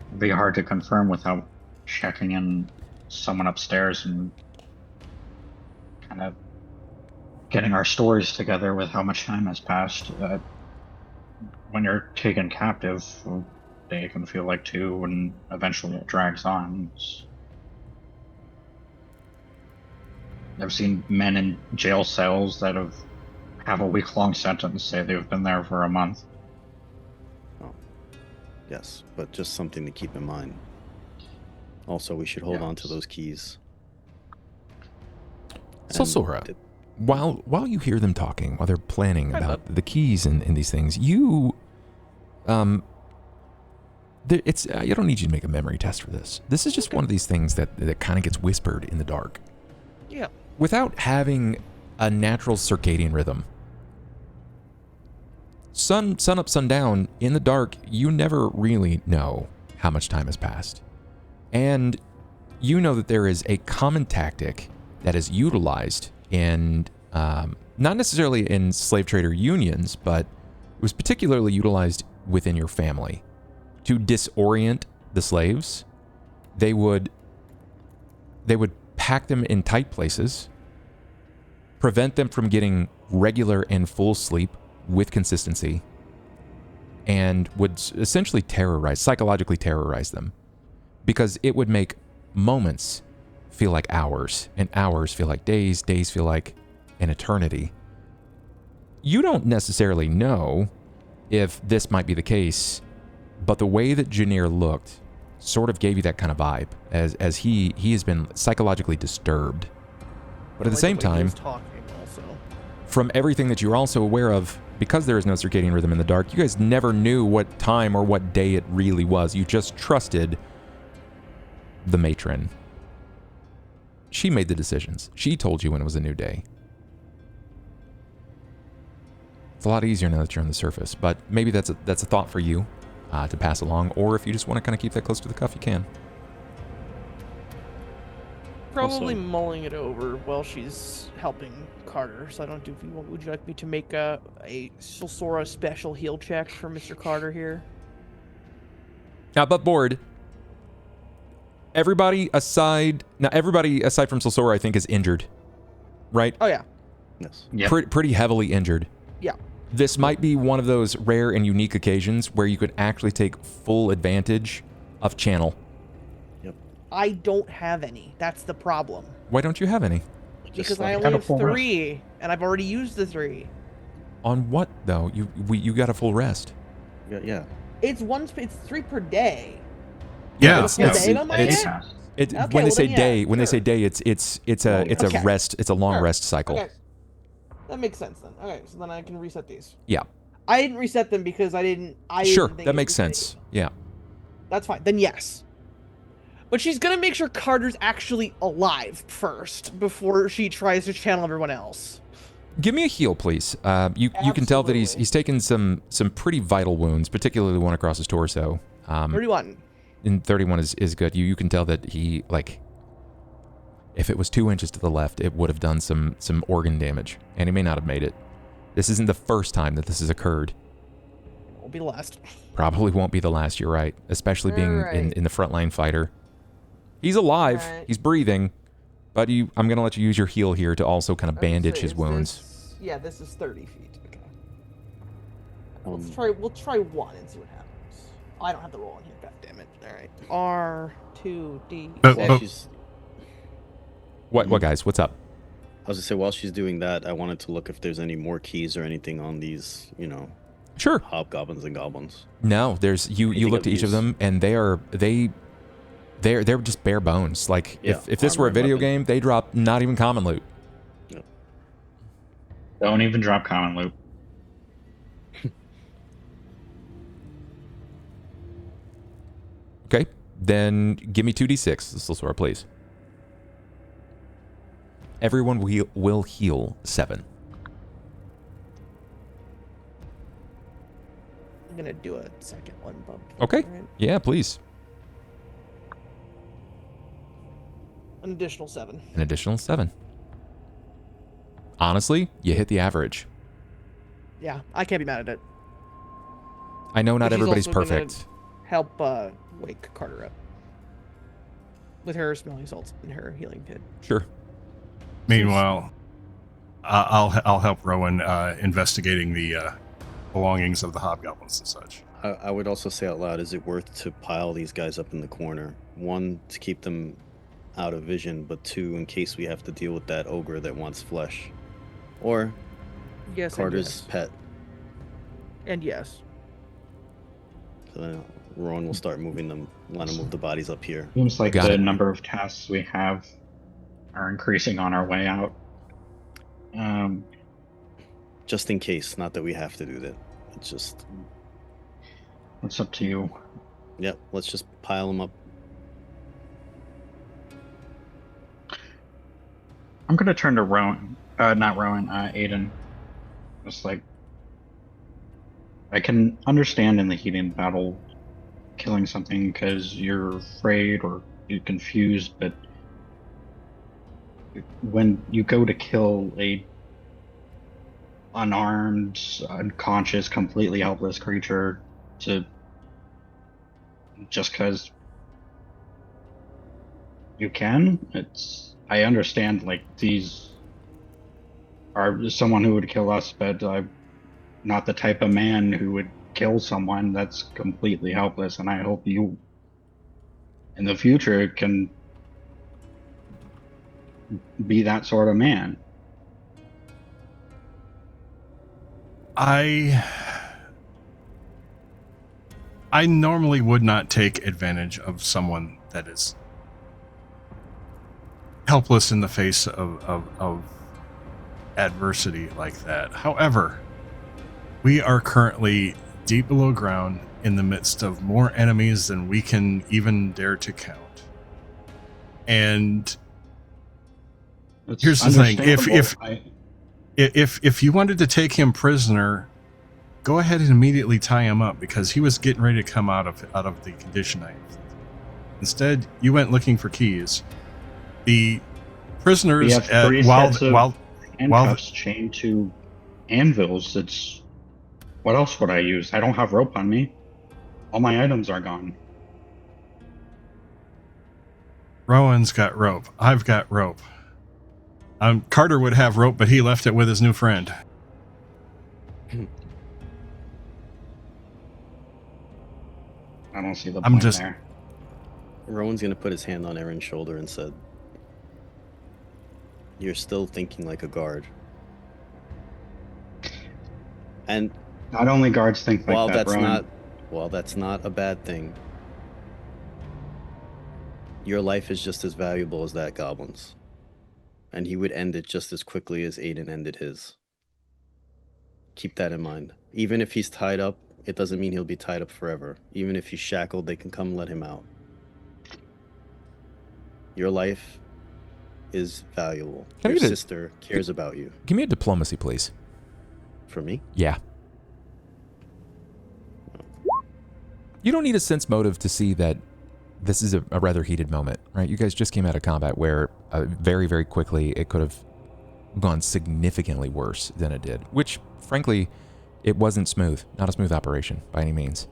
It'd be hard to confirm without checking in someone upstairs and kind of getting our stories together with how much time has passed. When you're taken captive, a day can feel like 2, and eventually it drags on. I've seen men in jail cells that have a week-long sentence say they've been there for a month. Yes, but just something to keep in mind. Also, we should hold on to those keys. So, Sora, while you hear them talking, while they're planning about the keys and these things, you I don't need you to make a memory test for this. This is just one of these things that kind of gets whispered in the dark. Yeah. Without having a natural circadian rhythm. Sun up, sun down, in the dark, you never really know how much time has passed. And you know that there is a common tactic that is utilized in, not necessarily in slave trader unions, but it was particularly utilized within your family. To disorient the slaves, they would pack them in tight places, prevent them from getting regular and full sleep with consistency, and would essentially psychologically terrorize them, because it would make moments feel like hours, and hours feel like days, days feel like an eternity. You don't necessarily know if this might be the case, but the way that Janir looked sort of gave you that kind of vibe, as he has been psychologically disturbed. But at the same time, from everything that you're also aware of, because there is no circadian rhythm in the dark, you guys never knew what time or what day it really was. You just trusted the matron. She made the decisions. She told you when it was a new day. It's a lot easier now that you're on the surface, but maybe that's a thought for you to pass along, or if you just want to kind of keep that close to the cuff, you can. Probably mulling it over while she's helping Carter. So I don't do. Would you like me to make a Sulsora special heal check for Mr. Carter here? Now, but board. Everybody aside from Sulsora, I think, is injured, right? Oh yeah. Yes. Yep. Pretty heavily injured. Yeah. This might be one of those rare and unique occasions where you could actually take full advantage of channel. Yep. I don't have any. That's the problem. Why don't you have any? Because I only have 3, and I've already used the 3. On what though? You got a full rest. Yeah. It's 3 per day. Yeah. It's when they say day, it's a rest. It's a long rest cycle. Okay. That makes sense then. Okay, so then I can reset these. Yeah. I didn't reset them because I didn't think that makes sense. Yeah. That's fine. Then yes. But she's gonna make sure Carter's actually alive first before she tries to channel everyone else. Give me a heal, please. You can tell that he's taken some pretty vital wounds, particularly the one across his torso. 31. And 31 is good. You can tell that he, like, if it was 2 inches to the left, it would have done some organ damage, and he may not have made it. This isn't the first time that this has occurred. Won't be the last. Probably won't be the last, you're right. Especially being in the frontline fighter. He's alive. Right. He's breathing. But I'm going to let you use your heal here to also kind of bandage his wounds. This is 30 feet. Okay. We'll try 1 and see what happens. Oh, I don't have the roll in here. God damn it. All right. R2D6. What guys? What's up? I was gonna say, while she's doing that, I wanted to look if there's any more keys or anything on these, Sure. Hobgoblins and goblins. No, there's you look at each of them, and they're just bare bones. Like if this were a video game, they drop not even common loot. Yep. Don't even drop common loot. Okay, then give me 2d6, Sulsora, please. Everyone will heal 7. I'm gonna do a second one, Bub. Okay. Right. Yeah, please. An additional 7. An additional 7. Honestly, you hit the average. Yeah, I can't be mad at it. I know not everybody's perfect. Help wake Carter up with her smelling salts and her healing kit. Sure. Meanwhile, I'll help Rowan investigating the belongings of the hobgoblins and such. I would also say out loud, is it worth to pile these guys up in the corner? 1, to keep them out of vision, but 2, in case we have to deal with that ogre that wants flesh. Or Carter's pet. And yes. So then Rowan will start moving them, let him move the bodies up here. Seems like the number of tasks we have are increasing on our way out. Just in case, not that we have to do that. It's just... It's up to you. Yep, let's just pile them up. I'm gonna turn to Rowan. Aiden. Just like... I can understand in the heat of battle killing something because you're afraid or you're confused, but when you go to kill a unarmed, unconscious, completely helpless creature to just because you can, I understand, like, these are someone who would kill us, but I'm not the type of man who would kill someone that's completely helpless, and I hope you in the future can be that sort of man. I normally would not take advantage of someone that is helpless in the face of adversity like that. However, we are currently deep below ground in the midst of more enemies than we can even dare to count. And here's the thing, if you wanted to take him prisoner, go ahead and immediately tie him up, because he was getting ready to come out of the condition I inflicted. Instead, you went looking for keys. The prisoners, we have three sets of handcuffs chained to anvils. What else would I use? I don't have rope on me. All my items are gone. Rowan's got rope. I've got rope. Carter would have rope, but he left it with his new friend. I don't see the point there. Rowan's gonna put his hand on Aaron's shoulder and said, "You're still thinking like a guard." And not only guards think like that, Rowan. While that's not a bad thing, your life is just as valuable as that goblin's. And he would end it just as quickly as Aiden ended his. Keep that in mind. Even if he's tied up, it doesn't mean he'll be tied up forever. Even if he's shackled, they can come let him out. Your life is valuable. Your sister cares about you. Give me a diplomacy, please. For me? Yeah. You don't need a sense motive to see that this is a rather heated moment, right? You guys just came out of combat where very, very quickly it could have gone significantly worse than it did, which, frankly, it wasn't smooth. Not a smooth operation by any means.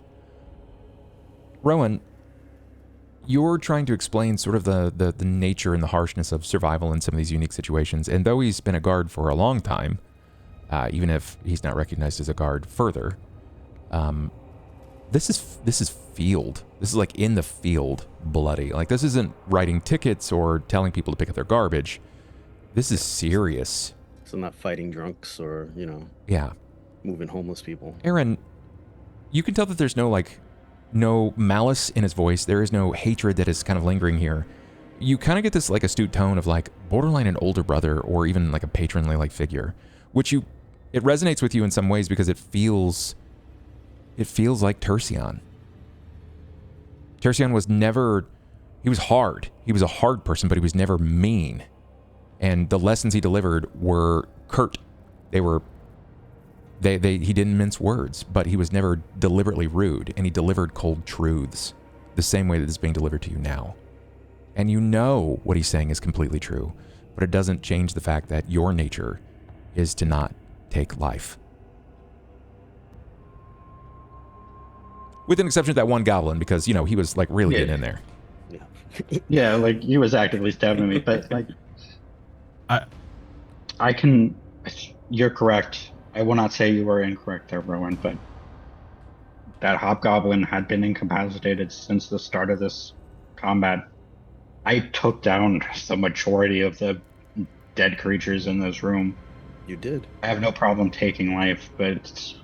Rowan, you're trying to explain sort of the nature and the harshness of survival in some of these unique situations, and though he's been a guard for a long time, even if he's not recognized as a guard further, this is field. This is like in the field bloody. Like, this isn't writing tickets or telling people to pick up their garbage. This is serious. So not fighting drunks or, yeah, moving homeless people. Aaron, you can tell that there's no malice in his voice. There is no hatred that is kind of lingering here. You kind of get this like astute tone of like borderline an older brother or even like a patronly like figure, which it resonates with you in some ways because it feels like Tercion. Tercion was never, he was hard. He was a hard person, but he was never mean. And the lessons he delivered were curt. He didn't mince words, but he was never deliberately rude, and he delivered cold truths the same way that it's being delivered to you now. And you know what he's saying is completely true, but it doesn't change the fact that your nature is to not take life. With an exception to that one goblin, because, he was like really getting in there. Yeah, like he was actively stabbing me, but like you're correct. I will not say you were incorrect there, Rowan, but that hobgoblin had been incapacitated since the start of this combat. I took down the majority of the dead creatures in this room. You did. I have no problem taking life, but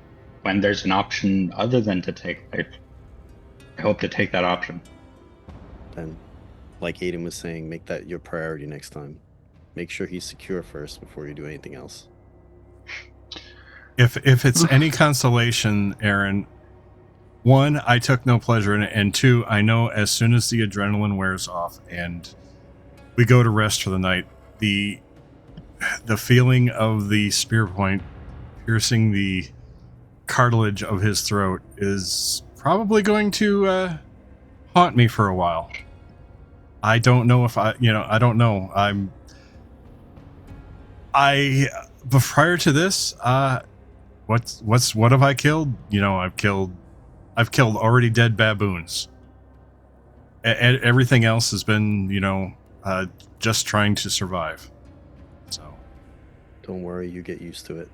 when there's an option other than to take life, I hope to take that option. Then, like Aiden was saying, make that your priority next time. Make sure he's secure first before you do anything else. If it's any consolation, Aaron, one, I took no pleasure in it, and two, I know as soon as the adrenaline wears off and we go to rest for the night, the feeling of the spear point piercing the cartilage of his throat is probably going to haunt me for a while. I don't know if I don't know. But prior to this, what have I killed? I've killed already dead baboons. Everything else has been, just trying to survive. So, don't worry, you get used to it.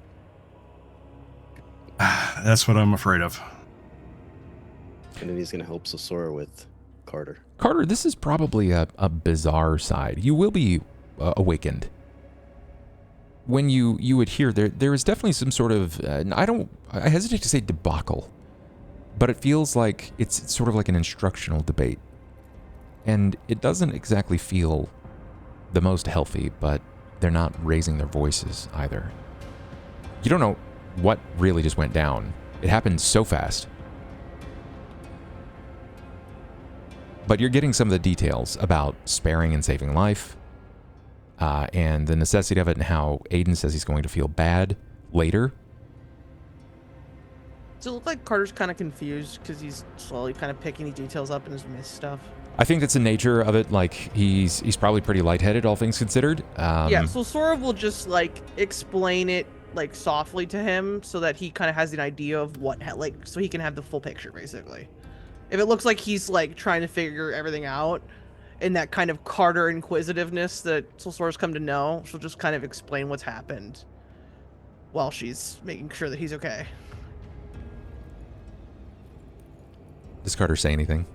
That's what I'm afraid of. And then he's going to help Sosora with Carter. Carter, this is probably a bizarre side. You will be awakened. When you would hear there is definitely some sort of I hesitate to say debacle, but it feels like it's sort of like an instructional debate, and it doesn't exactly feel the most healthy, but they're not raising their voices either. You don't know what really just went down. It happened so fast. But you're getting some of the details about sparing and saving life, and the necessity of it, and how Aiden says he's going to feel bad later. Does it look like Carter's kind of confused because he's slowly kind of picking the details up and has missed stuff? I think that's the nature of it. Like, he's probably pretty lightheaded, all things considered. Yeah, so Sora will just, like, explain it, like, softly to him so that he kind of has an idea of what, so he can have the full picture, basically. If it looks like he's, like, trying to figure everything out in that kind of Carter inquisitiveness that Sora's come to know, she'll just kind of explain what's happened while she's making sure that he's okay. Does Carter say anything?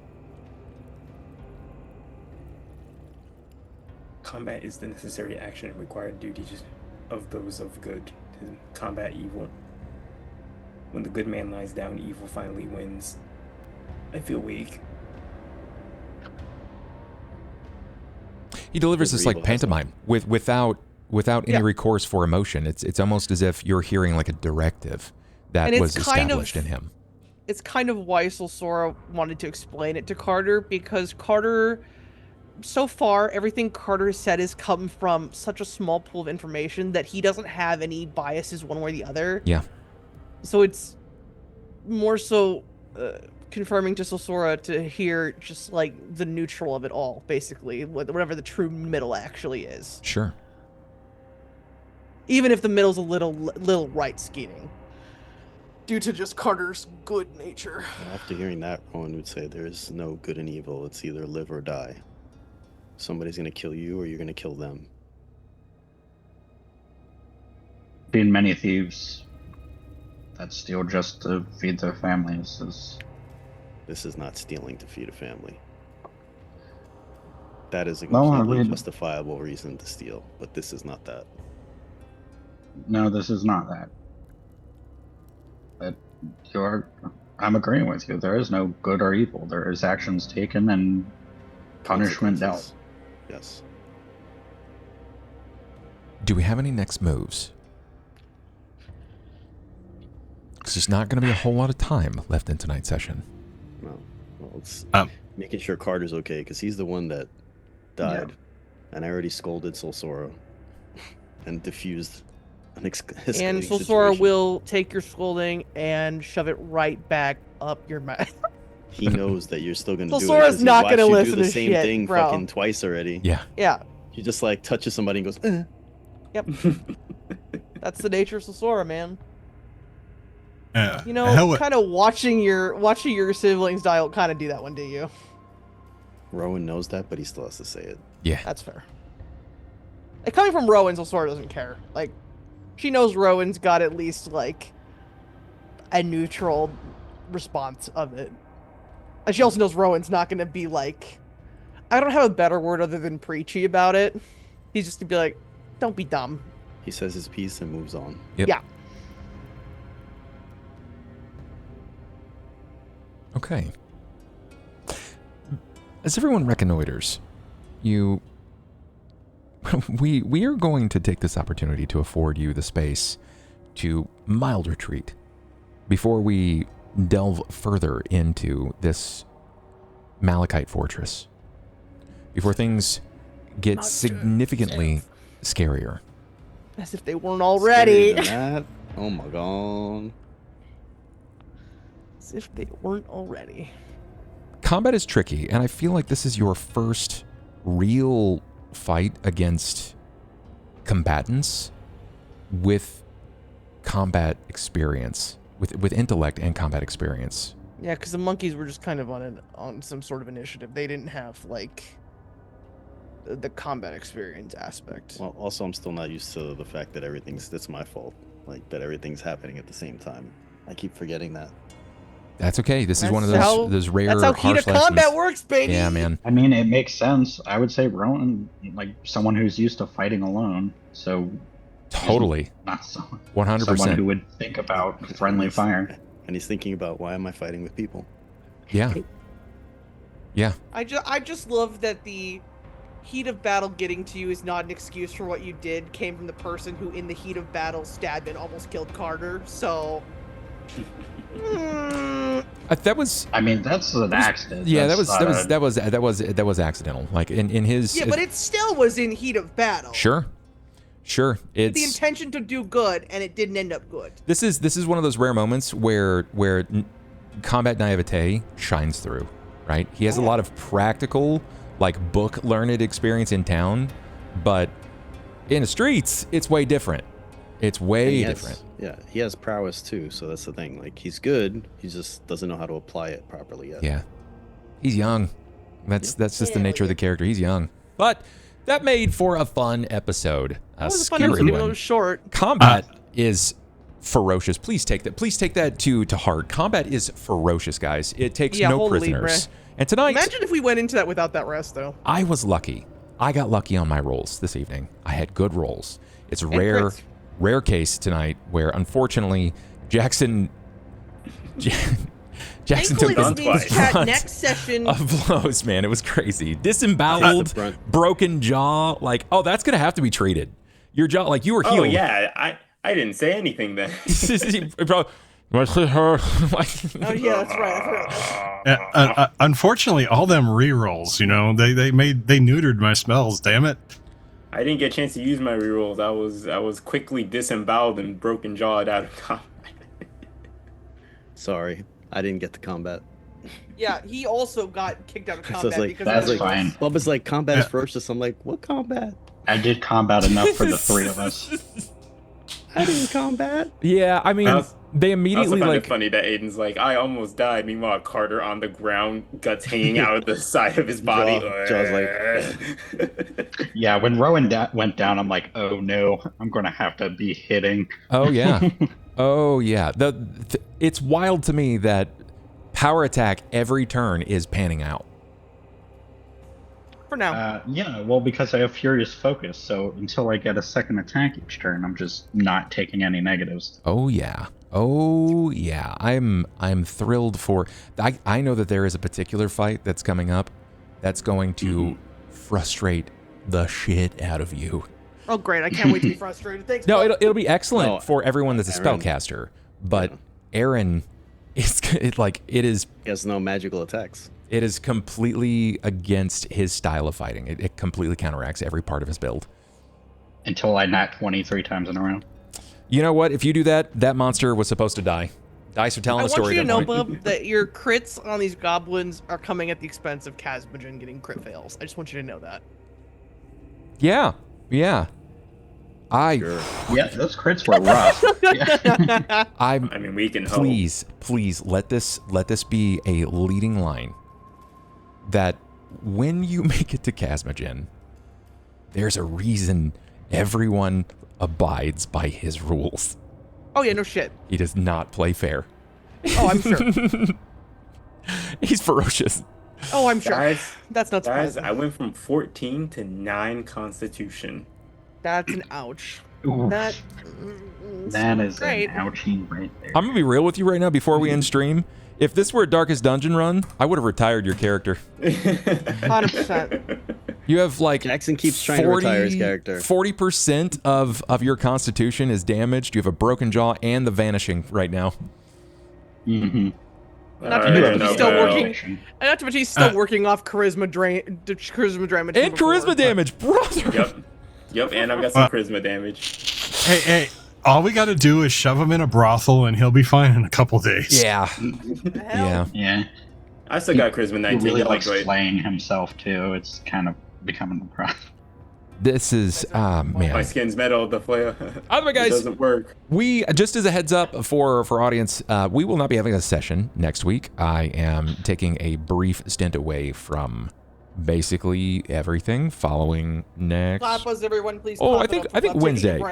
Combat is the necessary action and required duties of those of good to combat evil. When the good man lies down, evil finally wins. I feel weak. He delivers this like pantomime without any recourse for emotion. It's almost as if you're hearing like a directive that was established in him. It's kind of why Sora wanted to explain it to Carter, because Carter, so far, everything Carter has said has come from such a small pool of information that he doesn't have any biases one way or the other. Yeah. So it's more so confirming to Sora to hear just like the neutral of it all, basically, whatever the true middle actually is. Sure. Even if the middle's a little right scheming, due to just Carter's good nature. After hearing that, Rowan would say there's no good and evil. It's either live or die. Somebody's gonna kill you or you're gonna kill them. Seen many thieves that steal just to feed their families. This is not stealing to feed a family. That is a completely justifiable reason to steal, but this is not that. No, this is not that. But I'm agreeing with you. There is no good or evil. There is actions taken and punishment dealt. Yes. Do we have any next moves? Because there's not going to be a whole lot of time left in tonight's session. No. Well, it's making sure Carter's okay, because he's the one that died. Yeah. And I already scolded Sora and diffused an escalating and situation. Sora will take your scolding and shove it right back up your mouth. He knows that you're still going to do it. Sora's not going to listen to the same shit, thing bro. fucking twice already. Yeah. Yeah. He just like touches somebody and goes, Yep. That's the nature of Sora, man. You know, kind of watching your siblings die will kind of do that one, do you? Rowan knows that, but he still has to say it. Yeah. That's fair. Like, coming from Rowan, Sora doesn't care. Like, she knows Rowan's got at least, like, a neutral response of it. And she also knows Rowan's not going to be, like... I don't have a better word other than preachy about it. He's just going to be like, don't be dumb. He says his piece and moves on. Yep. Yeah. Okay. As everyone reconnoiters, we are going to take this opportunity to afford you the space to mild retreat before we delve further into this Malachite fortress, before things get significantly scarier. As if they weren't already. Oh my god. As if they weren't already. Combat is tricky, and I feel like this is your first real fight against combatants with combat experience, with intellect and combat experience. Yeah, because the monkeys were just kind of on some sort of initiative. They didn't have, like, the combat experience aspect. Well, also, I'm still not used to the fact that that's my fault. Like, that everything's happening at the same time. I keep forgetting that. That's okay. This is one of those rare. That's how heat of combat works, baby. Yeah, man. I mean, it makes sense. I would say Rowan, like someone who's used to fighting alone, so totally not someone 100%. Someone who would think about friendly fire. And he's thinking about, why am I fighting with people? Yeah. Yeah. I just love that the heat of battle getting to you is not an excuse for what you did. Came from the person who, in the heat of battle, stabbed and almost killed Carter. So. That was. I mean, that's an accident. Yeah, that was accidental. Like in his. Yeah, but it still was in heat of battle. Sure. It's the intention to do good, and it didn't end up good. This is one of those rare moments where combat naivete shines through. Right? He has a lot of practical, like book learned experience in town, but in the streets, it's way different. It's way different. Yeah, he has prowess too, so that's the thing. Like, he's good, he just doesn't know how to apply it properly yet. Yeah, he's young. That's just the nature of the character. He's young, but that made for a fun episode. That was a fun episode, even though it was short. Combat is ferocious. Please take that to heart. Combat is ferocious, guys. It takes no prisoners. And tonight, imagine if we went into that without that rest, though. I was lucky. I got lucky on my rolls this evening. I had good rolls. It's a rare case tonight where, unfortunately, Jackson took the brunt next session of blows. Man, it was crazy. Disemboweled, broken jaw. Like, oh, that's gonna have to be treated. Your jaw, like you were healed. Oh yeah, I didn't say anything then. Oh yeah, that's right. Unfortunately, all them rerolls, they neutered my spells. Damn it! I didn't get a chance to use my rerolls. I was quickly disemboweled and broken jawed out of combat. Sorry, I didn't get the combat. Yeah, he also got kicked out of combat. So it's like, because that's fine. Bubba's like, combat is ferocious. I'm like, what combat? I did combat enough for the three of us. I didn't combat. Yeah, I mean, they immediately I also find it funny that Aiden's like, I almost died. Meanwhile, Carter on the ground, guts hanging out of the side of his body. Jaw's like, yeah, when Rowan went down, I'm like, oh no, I'm gonna have to be hitting. Oh yeah, oh yeah. It's wild to me that power attack every turn is panning out. For now. Yeah, well, because I have Furious Focus, so until I get a second attack each turn, I'm just not taking any negatives. Oh yeah. I'm thrilled for. I know that there is a particular fight that's coming up that's going to frustrate the shit out of you. Oh great! I can't wait to be frustrated. Thanks. No, it'll be excellent for everyone that's a spellcaster, but Aaron, it is. He has no magical attacks. It is completely against his style of fighting. It completely counteracts every part of his build. Until I nat 23 times in a row. You know what? If you do that, that monster was supposed to die. Dice are telling the story. I want you to know, Bub, that your crits on these goblins are coming at the expense of Casmogen getting crit fails. I just want you to know that. Yeah. Yeah, those crits were rough. I mean, we can please let this be a leading line. That when you make it to Casmogen, there's a reason everyone abides by his rules. Oh yeah, no shit. He does not play fair. Oh, I'm sure. He's ferocious. Oh, I'm sure. Guys, that's not surprising. I went from 14 to 9 Constitution. That's an ouch. That is an ouchie right there. I'm gonna be real with you right now before we end stream. If this were a Darkest Dungeon run, I would have retired your character. 100%. You have like Jackson keeps trying to retire his character. 40% of your constitution is damaged. You have a broken jaw and the vanishing right now. Mm-hmm. Not to mention he's still working. Not to mention he's still working off charisma damage. And charisma damage, brother. Yep, and I've got some charisma damage. Hey, all we got to do is shove him in a brothel, and he'll be fine in a couple days. Yeah. Yeah. I still got charisma 19. He really likes slaying himself too. It's kind of becoming the problem. This is man. My skin's metal. The flare. Otherwise, guys, it doesn't work. We just as a heads up for audience, we will not be having a session next week. I am taking a brief stint away from basically everything following next. Clap us, everyone, please. Oh, clap I think Wednesday.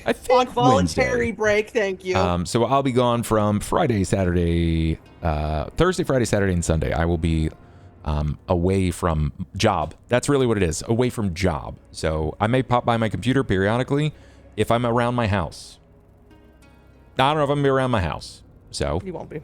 I think on voluntary Wednesday. break. Thank you. So I'll be gone from Friday, Saturday, Thursday, Friday, Saturday, and Sunday. I will be away from job. That's really what it is. Away from job. So I may pop by my computer periodically if I'm around my house. I don't know if I'm gonna be around my house. So You won't be.